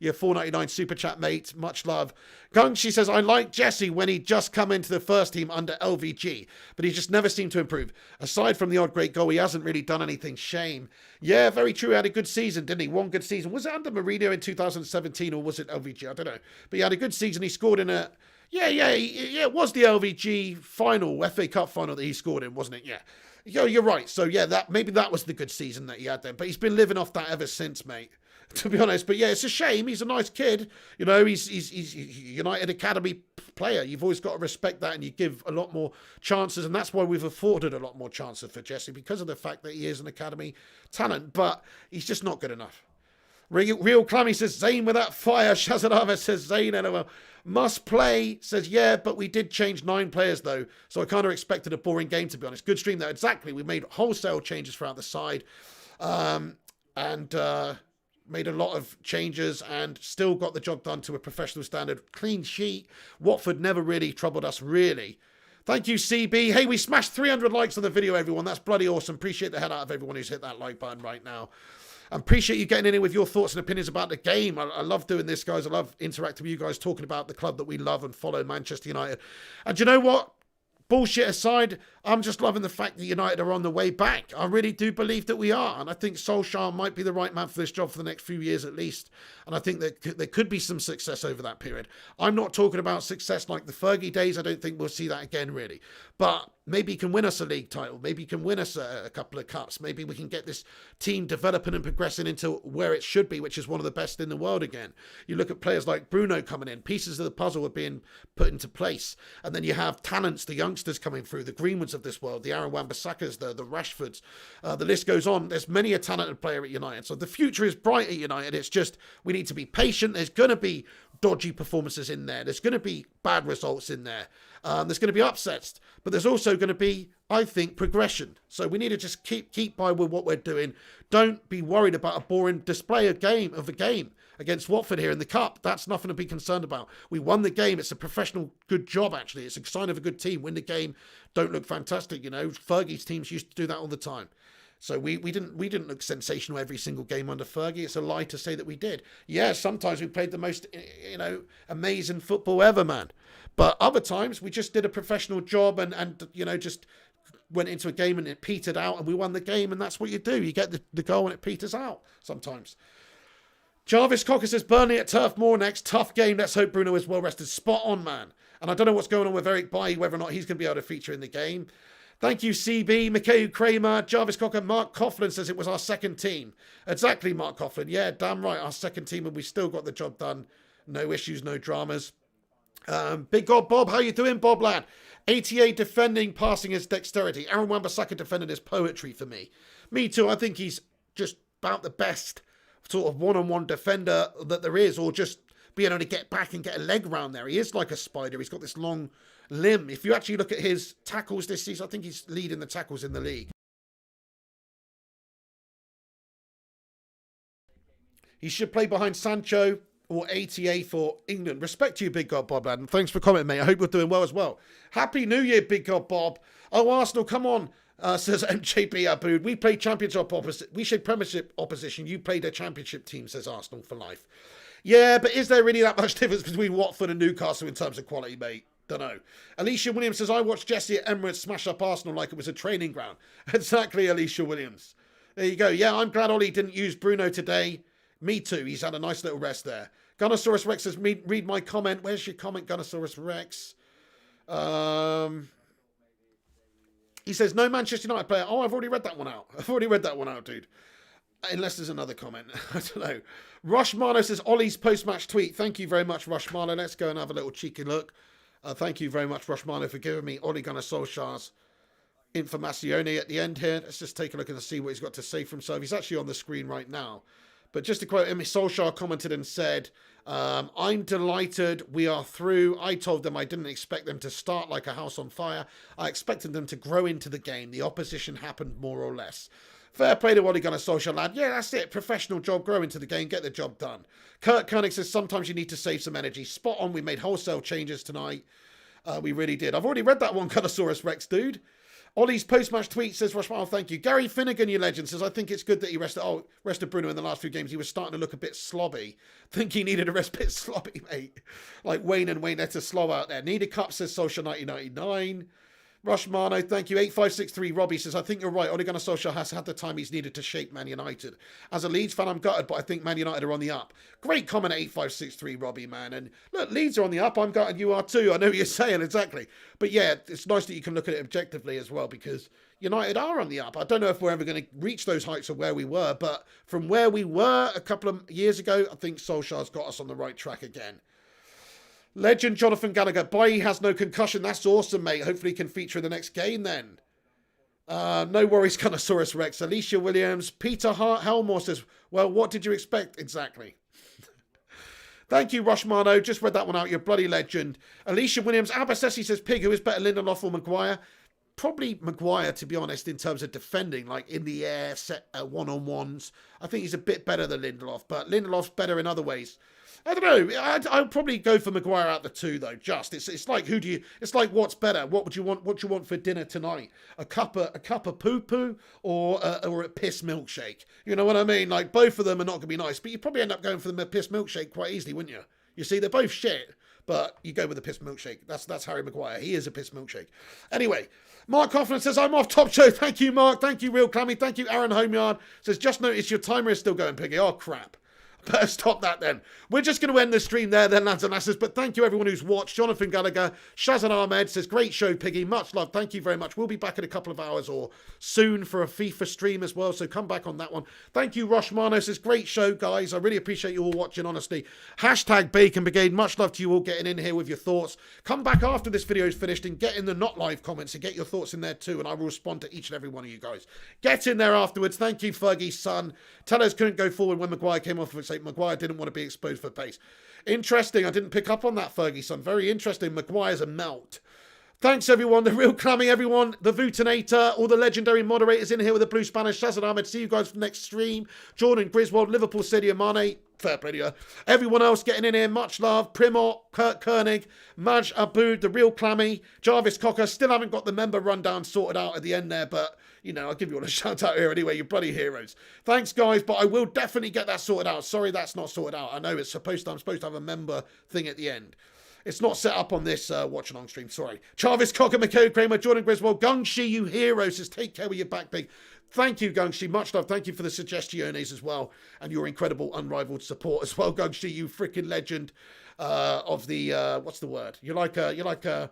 $4.99 super chat, mate. Much love. Gung, she says, I like Jesse when he just come into the first team under LVG, but he just never seemed to improve. Aside from the odd great goal, he hasn't really done anything. Shame. Yeah, very true. He had a good season, didn't he? One good season. Was it under Mourinho in 2017 or was it LVG? I don't know. But he had a good season. He scored in a... Yeah, it was the LVG final, FA Cup final that he scored in, wasn't it? Yeah. Yo, you're right. So, yeah, maybe that was the good season that he had then. But he's been living off that ever since, mate. to be honest. But yeah, it's a shame. He's a nice kid. You know, he's United Academy player. You've always got to respect that, and you give a lot more chances, and that's why we've afforded a lot more chances for Jesse, because of the fact that he is an academy talent, but he's just not good enough. Real Clammy says, Zayn without fire. Shazadava says, Zayn, LOL. Must play says, yeah, but we did change 9 players, though. So I kind of expected a boring game, to be honest. Good stream, though. Exactly. We made wholesale changes throughout the side. Made a lot of changes and still got the job done to a professional standard. Clean sheet. Watford never really troubled us, really. Thank you, CB. Hey, we smashed 300 likes on the video, everyone. That's bloody awesome. Appreciate the head out of everyone who's hit that like button right now. I appreciate you getting in here with your thoughts and opinions about the game. I love doing this, guys. I love interacting with you guys, talking about the club that we love and follow, Manchester United. And you know what? Bullshit aside, I'm just loving the fact that United are on the way back. I really do believe that we are. And I think Solskjaer might be the right man for this job for the next few years at least. And I think that there could be some success over that period. I'm not talking about success like the Fergie days. I don't think we'll see that again, really. But maybe he can win us a league title. Maybe he can win us a couple of cups. Maybe we can get this team developing and progressing into where it should be, which is one of the best in the world again. You look at players like Bruno coming in. Pieces of the puzzle are being put into place. And then you have talents, the youngsters coming through, the Greenwoods of this world, the Aaron Wan-Bissakas, the Rashfords. The list goes on. There's many a talented player at United. So the future is bright at United. It's just we need to be patient. There's going to be dodgy performances in there. There's going to be bad results in there. There's going to be upsets, but there's also going to be, I think, progression. So we need to just keep by with what we're doing. Don't be worried about a boring display of a game against Watford here in the Cup. That's nothing to be concerned about. We won the game. It's a professional, good job, actually. It's a sign of a good team. Win the game, don't look fantastic. You know, Fergie's teams used to do that all the time. So we didn't look sensational every single game under Fergie. It's a lie to say that we did. Yeah, sometimes we played the most, amazing football ever, man. But other times we just did a professional job and just went into a game and it petered out and we won the game, and that's what you do. You get the goal and it peters out sometimes. Jarvis Cocker says, Burnley at Turf Moor next. Tough game. Let's hope Bruno is well rested. Spot on, man. And I don't know what's going on with Eric Bailly, whether or not he's going to be able to feature in the game. Thank you, CB, Mikhail Kramer, Jarvis Cocker. Mark Coughlin says it was our second team. Exactly, Mark Coughlin. Yeah, damn right, our second team, and we still got the job done. No issues, no dramas. Big God Bob, how you doing, Bob lad? ATA defending, passing his dexterity. Aaron Wan-Bissaka defending his poetry for me. Me too. I think he's just about the best sort of one-on-one defender that there is, or just being able to get back and get a leg round there. He is like a spider. He's got this long limb. If you actually look at his tackles this season, I think he's leading the tackles in the league. He should play behind Sancho or ATA for England. Respect to you, Big God Bob, and thanks for commenting, mate. I hope you're doing well as well. Happy New Year, Big God Bob. Oh, Arsenal, come on, says MJB Abood. We played championship opposite. We showed Premiership opposition. You played a championship team, says Arsenal for life. Yeah, but is there really that much difference between Watford and Newcastle in terms of quality, mate? Don't know. Alicia Williams says, I watched Jesse at Emirates smash up Arsenal like it was a training ground. Exactly, Alicia Williams. There you go. Yeah, I'm glad Ollie didn't use Bruno today. Me too. He's had a nice little rest there. Gunnosaurus Rex says, read my comment. Where's your comment, Gunnosaurus Rex? He says, no Manchester United player. Oh, I've already read that one out. Dude. Unless there's another comment. I don't know. Rush Marlow says, Ollie's post-match tweet. Thank you very much, Rush Marlow. Let's go and have a little cheeky look. Thank you very much, Rush Marlow, for giving me Ole Gunnar Solskjaer's informazione at the end here. Let's just take a look and see what he's got to say for himself. He's actually on the screen right now. But just to quote him, Solskjaer commented and said, I'm delighted we are through. I told them I didn't expect them to start like a house on fire. I expected them to grow into the game. The opposition happened more or less. Fair play to Ole Gunnar Solskjaer, lad. Yeah, that's it. Professional job, grow into the game, get the job done. Kurt Koenig says, sometimes you need to save some energy. Spot on. We made wholesale changes tonight. We really did. I've already read that one, Gunnosaurus Rex, dude. Ollie's post-match tweet says, Rushmile, thank you. Gary Finnegan, you legend, says, I think it's good that he rested Bruno in the last few games. He was starting to look a bit slobby. Think he needed a rest, bit slobby, mate. Like Wayne and Wayne, that's a slob out there. Need a cup, says Social 1999. Rushmano, thank you. 8563 Robbie says, I think you're right. Ole Gunnar Solskjaer has had the time he's needed to shape Man United. As a Leeds fan, I'm gutted, but I think Man United are on the up. Great comment, 8563 Robbie, man. And look, Leeds are on the up. I'm gutted you are too. I know what you're saying, exactly. But yeah, it's nice that you can look at it objectively as well, because United are on the up. I don't know if we're ever going to reach those heights of where we were, but from where we were a couple of years ago, I think Solskjaer's got us on the right track again. Legend Jonathan Gallagher, Bailly has no concussion. That's awesome, mate. Hopefully he can feature in the next game then. No worries, Connosaurus Rex. Alicia Williams. Peter Helmore says, well, what did you expect exactly? Thank you, Rushmano. Just read that one out. You're a bloody legend. Alicia Williams. Abasesi says, Pig, who is better, Lindelof or Maguire? Probably Maguire, to be honest, in terms of defending, like in the air, set one-on-ones. I think he's a bit better than Lindelof, but Lindelof's better in other ways. I don't know. I'd probably go for Maguire out the two though. Just it's like it's like what's better? What would you want? What do you want for dinner tonight? A cup of poo poo or a piss milkshake? You know what I mean? Like both of them are not going to be nice, but you probably end up going for the piss milkshake quite easily, wouldn't you? You see, they're both shit, but you go with the piss milkshake. That's Harry Maguire. He is a piss milkshake. Anyway. Mark Hoffman says, I'm off top show. Thank you, Mark. Thank you, Real Clammy. Thank you, Aaron Homeyard. Says, just noticed your timer is still going, Piggy. Oh, crap. Better stop that then. We're just going to end the stream there then, lads and lasses. But thank you everyone who's watched. Jonathan Gallagher, Shazan Ahmed says, great show, Piggy. Much love. Thank you very much. We'll be back in a couple of hours or soon for a FIFA stream as well. So come back on that one. Thank you, Rushmano says, great show, guys. I really appreciate you all watching, honestly. Hashtag Bacon Brigade. Much love to you all getting in here with your thoughts. Come back after this video is finished and get in the not live comments and get your thoughts in there too. And I will respond to each and every one of you guys. Get in there afterwards. Thank you, Fergie's son. Tellers couldn't go forward when Maguire came off and say Maguire didn't want to be exposed for pace. Interesting. I didn't pick up on that, Fergie son. Very interesting. Maguire's a melt. Thanks, everyone. The Real Clammy, everyone. The Vutinator. All the legendary moderators in here with the Blue Spanish. Shazad Ahmed. See you guys for the next stream. Jordan Griswold. Liverpool City. Mane. Fair play to you. Everyone else getting in here. Much love. Primor. Kurt Koenig. Maj Aboud. The Real Clammy. Jarvis Cocker. Still haven't got the member rundown sorted out at the end there, but you know, I'll give you all a shout out here anyway, you bloody heroes. Thanks, guys, but I will definitely get that sorted out. Sorry that's not sorted out. I know I'm supposed to have a member thing at the end. It's not set up on this watch along stream, sorry. Jarvis Cocker, McCode Kramer, Jordan Griswold, Gungshi, you heroes, says take care with your back, big. Thank you, Gungshi. Much love. Thank you for the suggestions as well. And your incredible, unrivaled support as well, Gungshi, you freaking legend of the, what's the word? You're like a,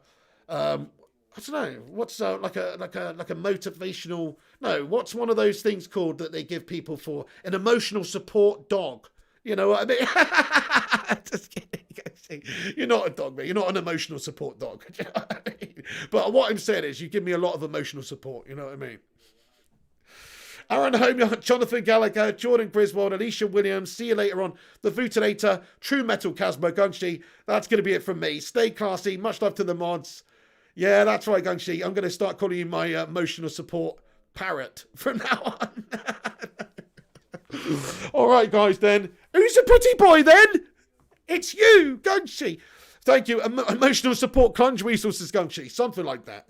I don't know. What's like a motivational? No, what's one of those things called that they give people for an emotional support dog? You know what I mean? Just kidding. You're not a dog, mate. You're not an emotional support dog. You know what I mean? But what I'm saying is, you give me a lot of emotional support. You know what I mean? Aaron Home, Jonathan Gallagher, Jordan Griswold, Alicia Williams. See you later on. The Vutinator, True Metal Casmo, Gunshi. That's going to be it from me. Stay classy. Much love to the mods. Yeah, that's right, Gungshi. I'm going to start calling you my emotional support parrot from now on. All right, guys, then. Who's a pretty boy, then? It's you, Gungshi. Thank you. Emotional support clunge resources, Gungshi. Something like that.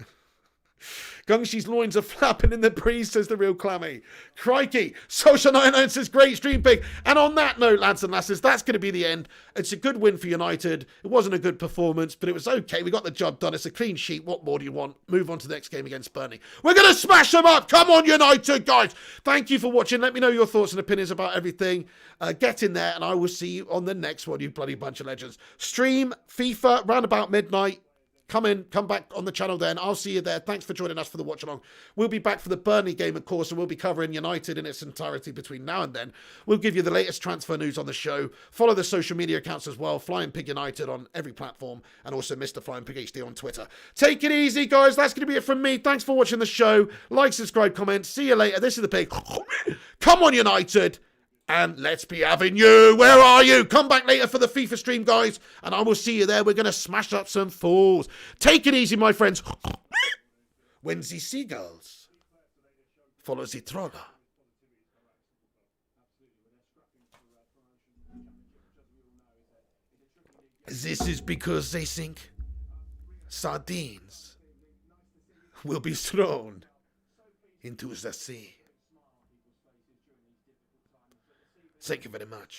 Gungshi's loins are flapping in the breeze, says the Real Clammy. Crikey. Social 99 says, great stream, Pig. And on that note, lads and lasses, that's going to be the end. It's a good win for United. It wasn't a good performance, but it was okay. We got the job done. It's a clean sheet. What more do you want? Move on to the next game against Burnley. We're going to smash them up. Come on, United, guys. Thank you for watching. Let me know your thoughts and opinions about everything. Get in there, and I will see you on the next one, you bloody bunch of legends. Stream FIFA round about midnight. Come back on the channel then. I'll see you there. Thanks for joining us for the watch along. We'll be back for the Burnley game, of course, and we'll be covering United in its entirety between now and then. We'll give you the latest transfer news on the show. Follow the social media accounts as well. Flying Pig United on every platform, and also Mr. Flying Pig HD on Twitter. Take it easy, guys. That's going to be it from me. Thanks for watching the show. Like, subscribe, comment. See you later. This is the Pig. Come on, United. And let's be having you. Where are you? Come back later for the FIFA stream, guys. And I will see you there. We're going to smash up some fools. Take it easy, my friends. When the seagulls follow the trawler. This is because they think sardines will be thrown into the sea. Thank you very much.